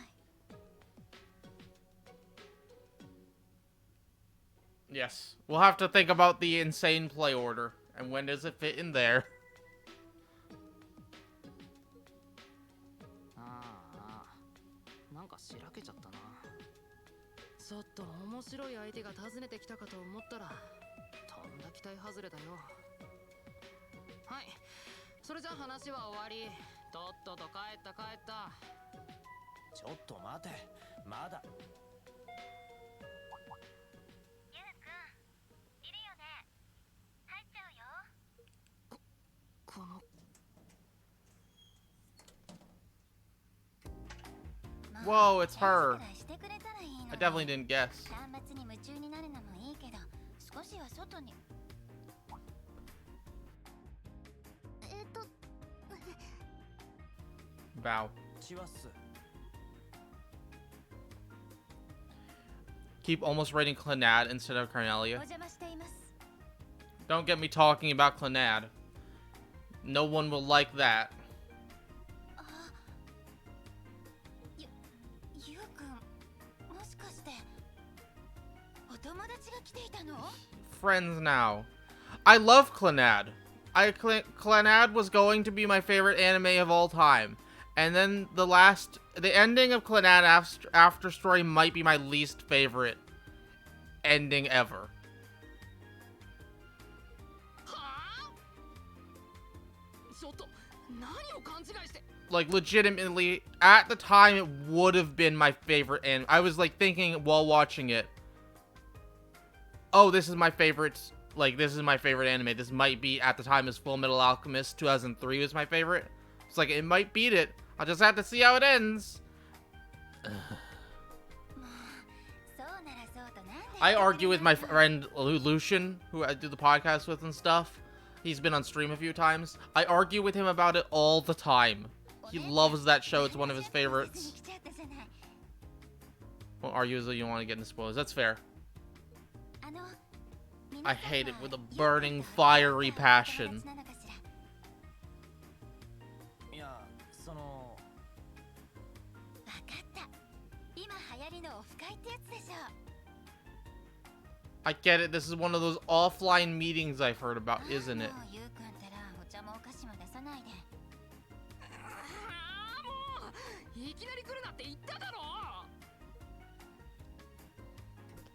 Yes. We'll have to think about the insane play order. And when does it fit in there? ああ、なんかしらけちゃったな。ちょっと面白い相手が訪ねてきたかと思ったらとんだ期待外れだよ。はい、それじゃ話は終わり。とっとと帰った帰った。ちょっと待て、まだ。ゆうくん、いるよね。入っちゃうよ。この Whoa, it's her. してくれたらいいのに。 I definitely didn't guess. 端末に夢中になるのもいいけど、少しは外に。Bow. チワッス。 Keep almost rating Clanad instead of お Carnelia. 邪魔しています。 Don't get me talking about Clanad. No one will like that. ゆうくん、もしかしてお友達が来ていたの？ Friends now. I love Clanad. Clanad was going to be my favorite anime of all time. And then the ending of Clanad after story might be my least favorite ending ever. はあ、ちょっと何を勘違いして。 Like, legitimately, at the time, it would have been my favorite anime. I was, like, thinking while watching it, oh, this is my favorite, like, this is my favorite anime. This might be, at the time, as Full Metal Alchemist 2003 was my favorite. It's like, it might beat it. I'll just have to see how it ends. I argue with my friend Lucian, who I do the podcast with and stuff. He's been on stream a few times. I argue with him about it all the time. He loves that show. It's one of his favorites. Well, argue as though you want to get into spoilers. That's fair. I hate it with a burning, fiery passion. いや、その。わかった。今流行りのオフ会ってやつでしょ。 I get it. This is one of those offline meetings I've heard about, isn't it? もうゆうくんったらお茶もお菓子も出さないで。もういきなり来るなって言っただろ。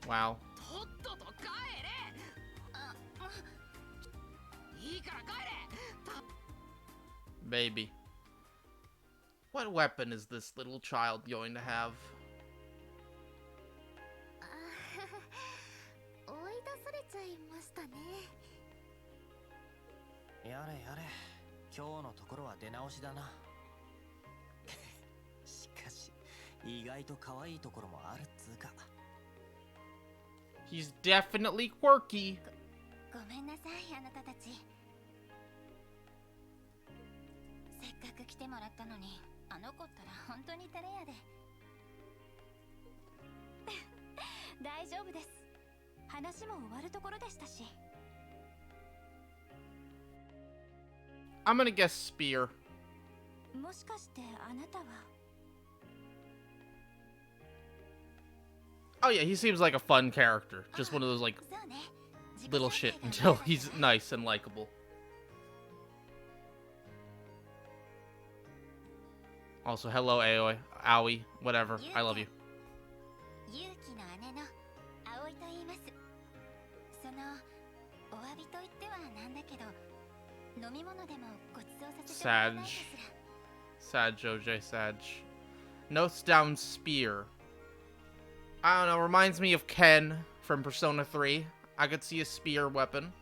Wow. とっとと帰れ。いいから帰れ。 Baby. What weapon is this little child going to have? 追い出されちゃいましたね。やれやれ、今日のところは出直しだな。しかし意外と可愛いところもあるっつうか。 He's definitely quirky. ごめんなさい、あなたたち。せっかく来てもらったのに、あの子ったら本当にタレやで。大丈夫です。話も終わるところでしたし。 I'm gonna guess spear. もしかしてあなたは。 Oh yeah, he seems like a fun character. Just one of those like そうね。 little shit until he's nice and likable. Also, hello Aoi, Aoi, whatever. I love you. 勇気の姉の葵と言います。そのお詫びと言ってはなんだけど、飲み物でもご馳走させてもらえないかしら。 Sag, OJ, Sag. Notes down spear. I don't know, reminds me of Ken from Persona 3. I could see a spear weapon.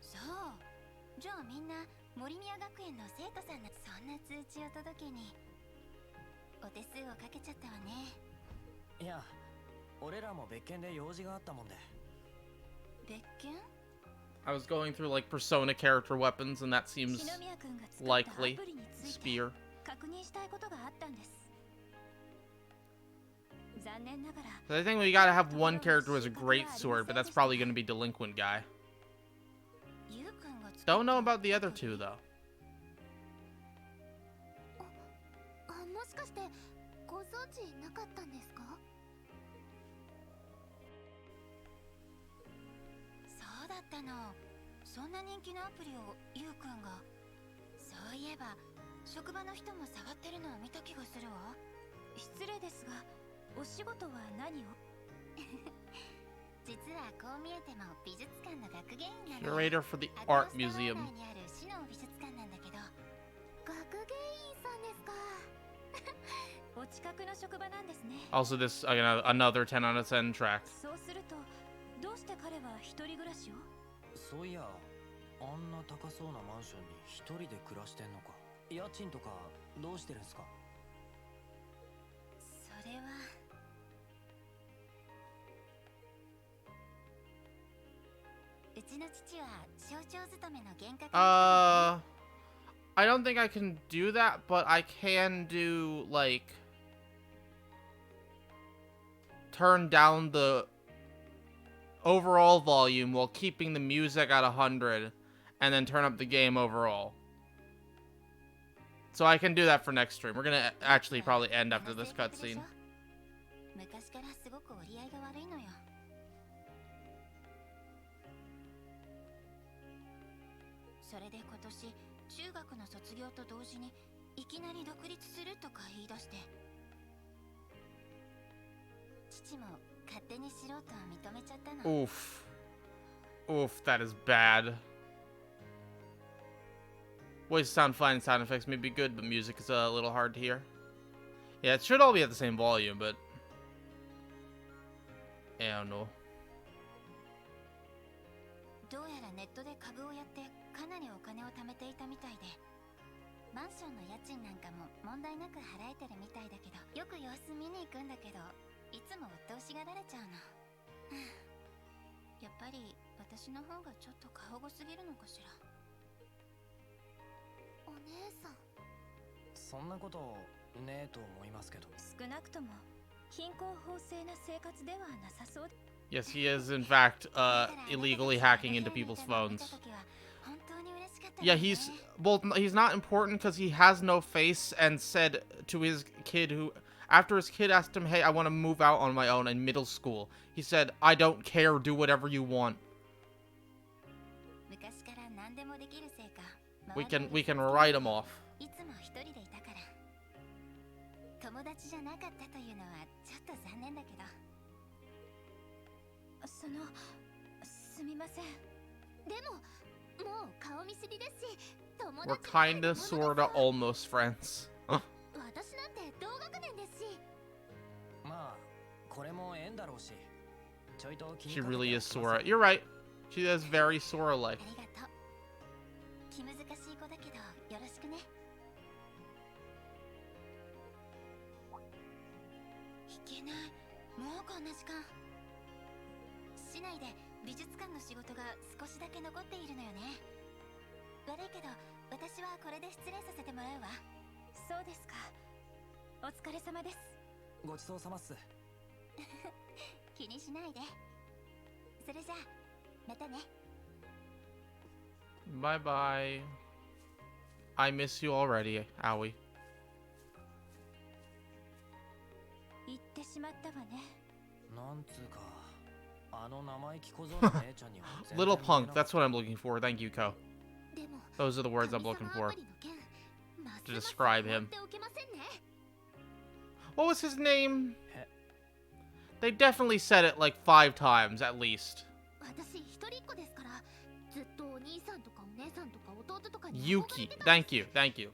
そう。じゃあみんな森宮学園の生徒さんのそんな通知を届けにお手数をかけちゃったわね。いや、俺らも別件で用事があったもんで。別件？ I was going through like Persona character weapons, and that seems 篠宮くんが使ったア likely. プリについて Spear. 確認したいことがあったんです。残念ながら So I think we gotta have one character who has a great sword, but that's probably gonna be Delinquent Guy. ゆうくんが使った Don't know about the other two, though. もしかしてご存知なかったんですか？そうだったの。そんな人気のアプリをゆうくんが。そういえば職場の人も触ってるのを見た気がするわ。失礼ですが、お仕事は何を？実はこう見えても美術館の学芸員なの。 Curator for the ア Art トラスタワー Museum. 内にある市の美術館なんだけど。学芸員さんですか？お近くの職場なんですね。 Also, this again another 10 out of 10 track. そうするとどうして彼は一人暮らしを？そういや、あんな高そうなマンションに一人で暮らしてんのか。家賃とかどうしてるんすか？それはうちの父は省庁勤めの厳格な I don't think I can do that, but I can do like turn down the overall volume while keeping the music at 100 and then turn up the game overall. So I can do that for next stream. We're gonna actually probably end after this cutscene. 昔からすごく折り合いが悪いのよ。それで今年中学の卒業と同時にいきなり独立するとか言い出して、父も勝手に素人を認めちゃったの。 Oof. Oof, that is bad. Voices sound fine, sound effects may be good, but music is a little hard to hear. Yeah, it should all be at the same volume, but I don't know. どうやらネットで株をやってかなりお金を貯めていたみたいで、マンションの家賃なんかも問題なく払えてるみたいだけど、よく様子見に行くんだけど、いつも鬱陶しがられちゃうの。やっぱり私の方がちょっと過保護すぎるのかしら。お姉さん。そんなことねえと思いますけど。少なくとも貧困法制な生活ではなさそう。 Yes, he is in fact illegally hacking into people's phones. Yeah, he's not important because he has no face, and said to his kid who after his kid asked him, "Hey, I want to move out on my own in middle school." He said, "I don't care, do whatever you want." We can write him off. いつも一人でいたから。じゃなかったというのはちょっと残念だけど。すみません。でももう顔見知りですし、友達 We're kinda, sorta, almost friends. 私なんて同学年ですし。まあこれも縁だろうし、ちょいと気に She かけて really や is ってます Sora. You're right. She is very Sora-like. ありがとう。気難しい子だけどよろしくね。いけない。もうこんな時間。市内で美術館の仕事が少しだけ残っているのよね。悪いけど私はこれで失礼させてもらうわ。そうですか。お疲れ様です。ごちそうさまっす。気にしないで。それじゃあまたね。 Bye bye. I miss you already, Aoi. 行ってしまったわね。なんつうか、あの生意気小僧の姉ちゃんには全然 Little 見え punk, なかった that's what I'm looking for. Thank you, Ko. でも Those are the words I'm looking for to describe him. What was his name? They definitely said it like 5 times at least. 私一人っ子ですから、ずっとお兄さんとかお姉さんとか弟とかに Yuki. Thank you, thank you.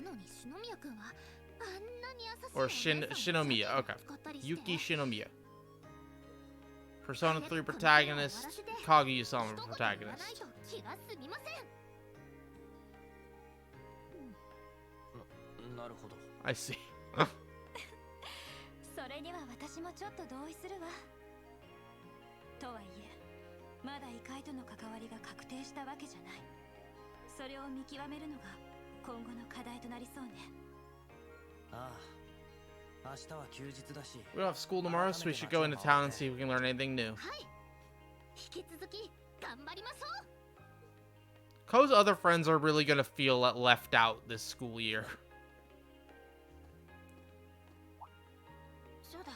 なのに篠宮くんはあんなに優しい Or お姉さんを Shinomiya, okay. 使ったりして Yuki Shinomiya. Persona 3 protagonist, Kaguya-sama protagonist. 気が済みません。なるほど。 I see. それには私もちょっと同意するわ。とはいえ、まだ異界との関わりが確定したわけじゃない。それを見極めるのが今後の課題となりそうね。ああ、明日は休日だし。 We don't have school tomorrow, so we should go into town and see if we can learn anything new. はい。引き続き頑張りましょう。 Ko's other friends are really gonna feel left out this school year. そうだ。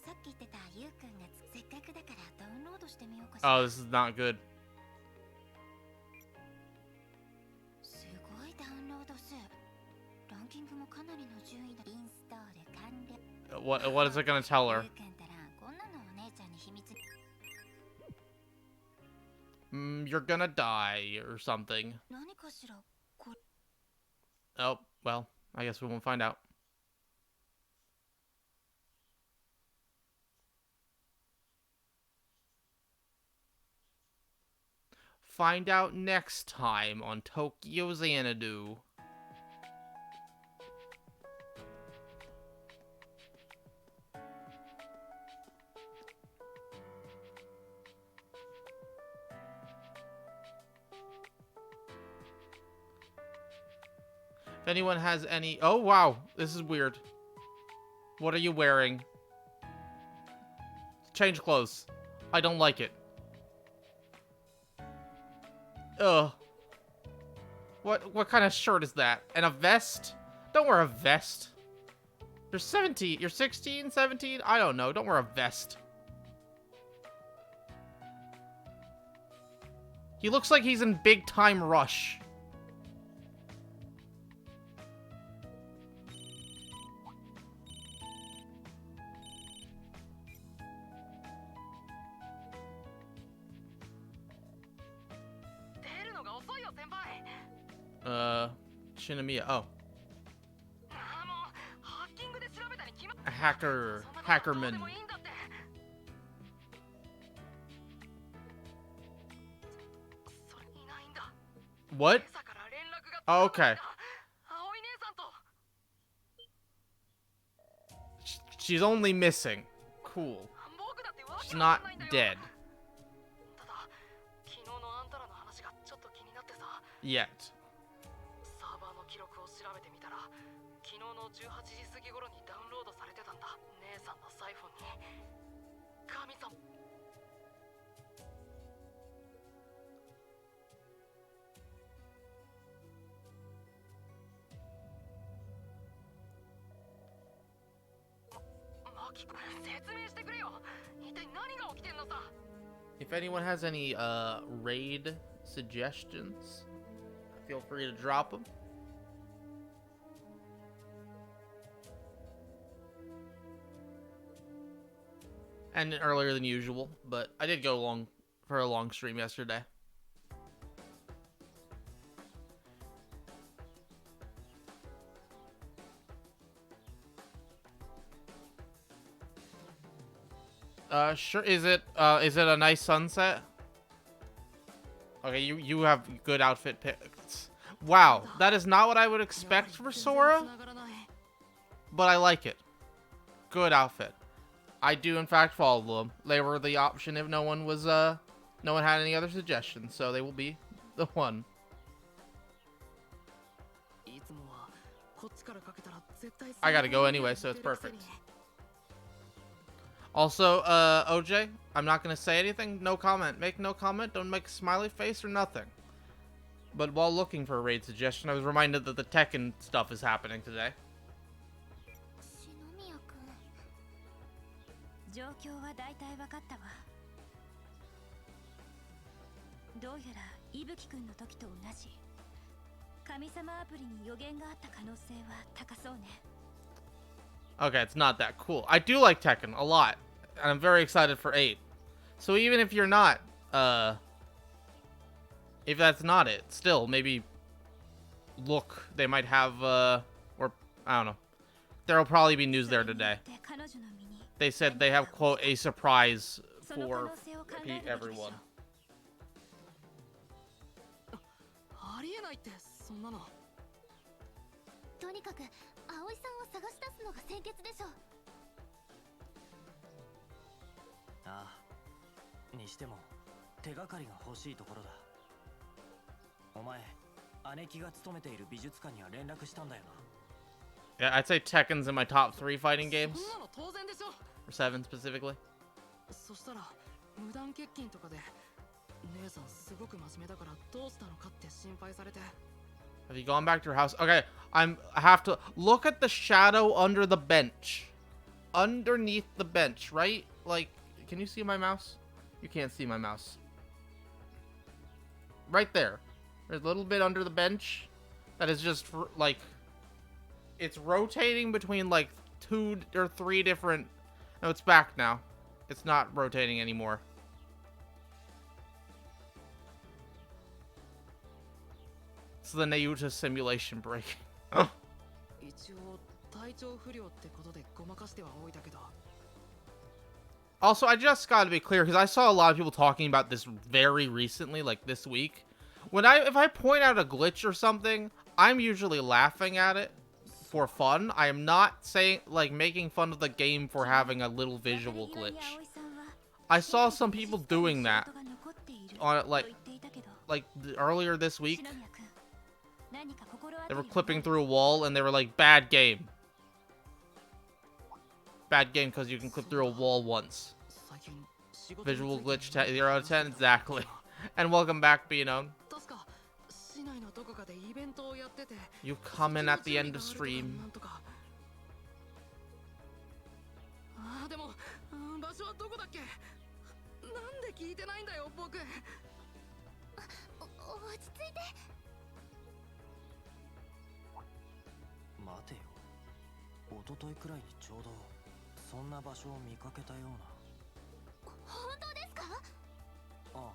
さっき言ってたゆうくんがせっかくだからダウンロードしてみようかしら。 Oh, this is not good. すごいダウンロード数。ランキングもかなりの順位だ。インストール完了。 What is it gonna tell ゆ her? うくんたらこんなのお姉ちゃんに秘密。 You're gonna die or something. 何かしらこれ。 Oh, well, I guess we won't find out. Find out next time on Tokyo Xanadu. If anyone has any... Oh, wow. This is weird. What are you wearing? Change clothes. I don't like it. Ugh. What kind of shirt is that? And a vest? Don't wear a vest. You're 17. You're 16, 17? I don't know. Don't wear a vest. He looks like he's in big time rush. Shinomiya. Oh. A hackerman. What? Oh, okay. She's only missing. Cool. She's not dead. Yet. 18時過ぎ頃にダウンロードされてたんだ。姉さんのサイフォンに。神様。マキ君、説明してくれよ。一体何が起きてんのさ。 If anyone has any raid suggestions, feel free to drop them. And earlier than usual, but I did go long for a long stream yesterday. Sure. Is it a nice sunset? Okay, you have good outfit picks. Wow, that is not what I would expect for Sora, but I like it. Good outfit. I do in fact follow them. They were the option if no one had any other suggestions, so they will be the one. I gotta go anyway, so it's perfect. Also, OJ, I'm not gonna say anything. No comment. Make no comment. Don't make a smiley face or nothing. But while looking for a raid suggestion, I was reminded that the Tekken stuff is happening today. 状況は大体分かったわ。どうやら伊吹くんの時と同じ。神様アプリに予言があった可能性は高そうね。Okay, it's not that cool. I do like Tekken a lot, and I'm very excited for 8. So even if you're not, if that's not it, still maybe look. They might have, or I don't know. There'll probably be news there today. They said they have, quote, a surprise for everyone. ありえないってそんなの。とにかく葵さんを探し出すのが先決でしょ。ああ、にしても手がかりが欲しいところだ。お前、姉貴が勤めている美術館には連絡したんだよな。Yeah, I'd say Tekken's in my top 3 fighting games. そんなの当然でしょ。Or 7 specifically. そしたら無断欠勤とかで姉さんすごく真面目だからどうしたのかって心配されて。Have you gone back to your house? Okay, I have to look at the shadow under the bench. Underneath the bench, right? Like, can you see my mouse? You can't see my mouse. Right there. There's a little bit under the bench that is just like, it's rotating between like 2 or 3 different. No, it's back now. It's not rotating anymore. It's the Nayuta simulation break. 一応体調不良ってことでごまかしてはおいたけど。 Also, I just gotta be clear because I saw a lot of people talking about this very recently, like this week. If I point out a glitch or something, I'm usually laughing at it for fun. I am not saying like making fun of the game for having a little visual glitch. I saw some people doing that on it like earlier this week. They were clipping through a wall and they were like, bad game. Bad game because you can clip through a wall once. Visual glitch 0 out of 10, exactly. And welcome back, Beano. You come in at the end of stream. でも場所はどこだっけ？なんで聞いてないんだよ僕。落ち着いて。待てよ。一昨日くらいにちょうどそんな場所を見かけたような。本当ですか？あ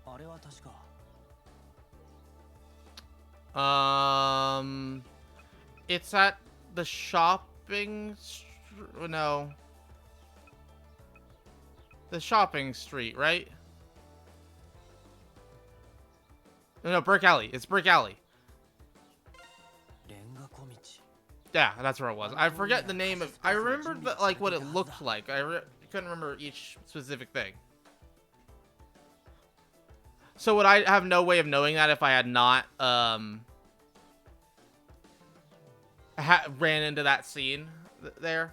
あ、あれは確か。It's at the shopping. No. The shopping street, right? No, Brick Alley. It's Brick Alley. Yeah, that's where it was. I forget the name of. I remembered like what it looked like. I couldn't remember each specific thing. So would I have no way of knowing that if I had not ran into that scene there?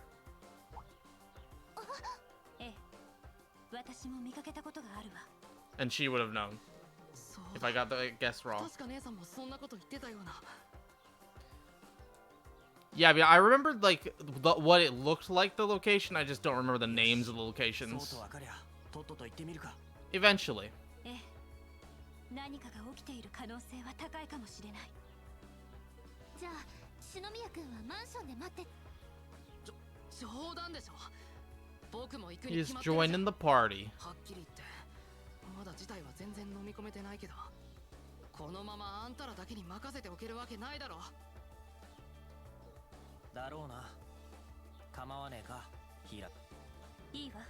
And she would have known if I got the guess wrong. Yeah, I mean, I remembered like what it looked like, the location. I just don't remember the names of the locations. Eventually. 何かが起きている可能性は高いかもしれない。じゃあ、篠宮君はマンションで待って。冗談でしょ。僕も行くに He's 決まってるじゃん。 joining the party. はっきり言ってまだ事態は全然飲み込めてないけど、このままあんたらだけに任せておけるわけないだろ。だろうな。構わねえか、ヒイラ。いいわ。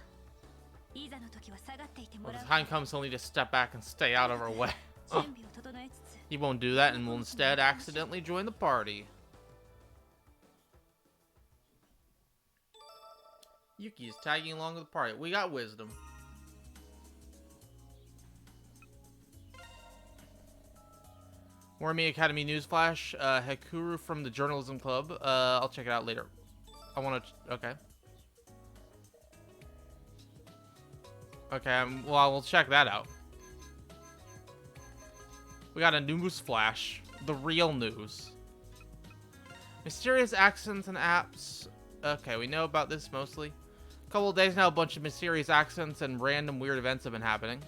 いざの時は下がっていても Well, ら the う。 time comes, he'll need to step back and stay out of our way. 準備を整えつつ。 He won't do that and will instead accidentally join the party. Yuki is tagging along with the party. We got wisdom. Warmi Academy Newsflash. Hekuru from the Journalism Club. I'll check it out later. I want to... Okay. Okay, well, we'll check that out. We got a news flash. The real news. Mysterious accents and apps. Okay, we know about this mostly. A couple of days now, a bunch of mysterious accents and random weird events have been happening.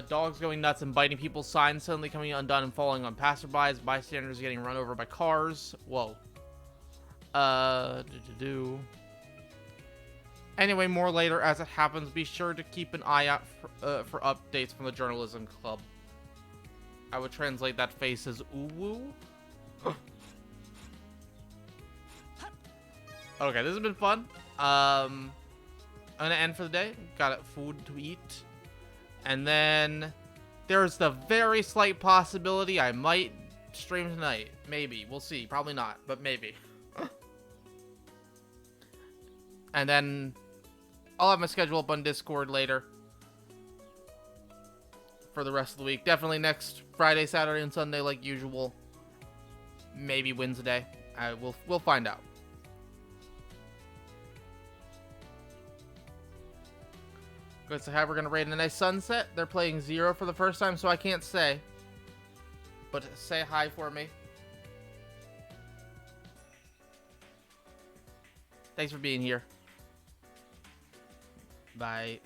Dogs going nuts and biting people, signs suddenly coming undone and falling on passerbys, bystanders getting run over by cars. Whoa. Anyway, more later as it happens. Be sure to keep an eye out for updates from the Journalism Club. I would translate that face as uwu. Okay, this has been fun. I'm gonna end for the day. Got food to eat. And then there's the very slight possibility I might stream tonight. Maybe. We'll see. Probably not, but maybe. And then I'll have my schedule up on Discord later for the rest of the week. Definitely next Friday, Saturday, and Sunday like usual. Maybe Wednesday. We'll find out. Good, so we're gonna raid a nice sunset. They're playing Zero for the first time, so I can't say. But say hi for me. Thanks for being here. Bye.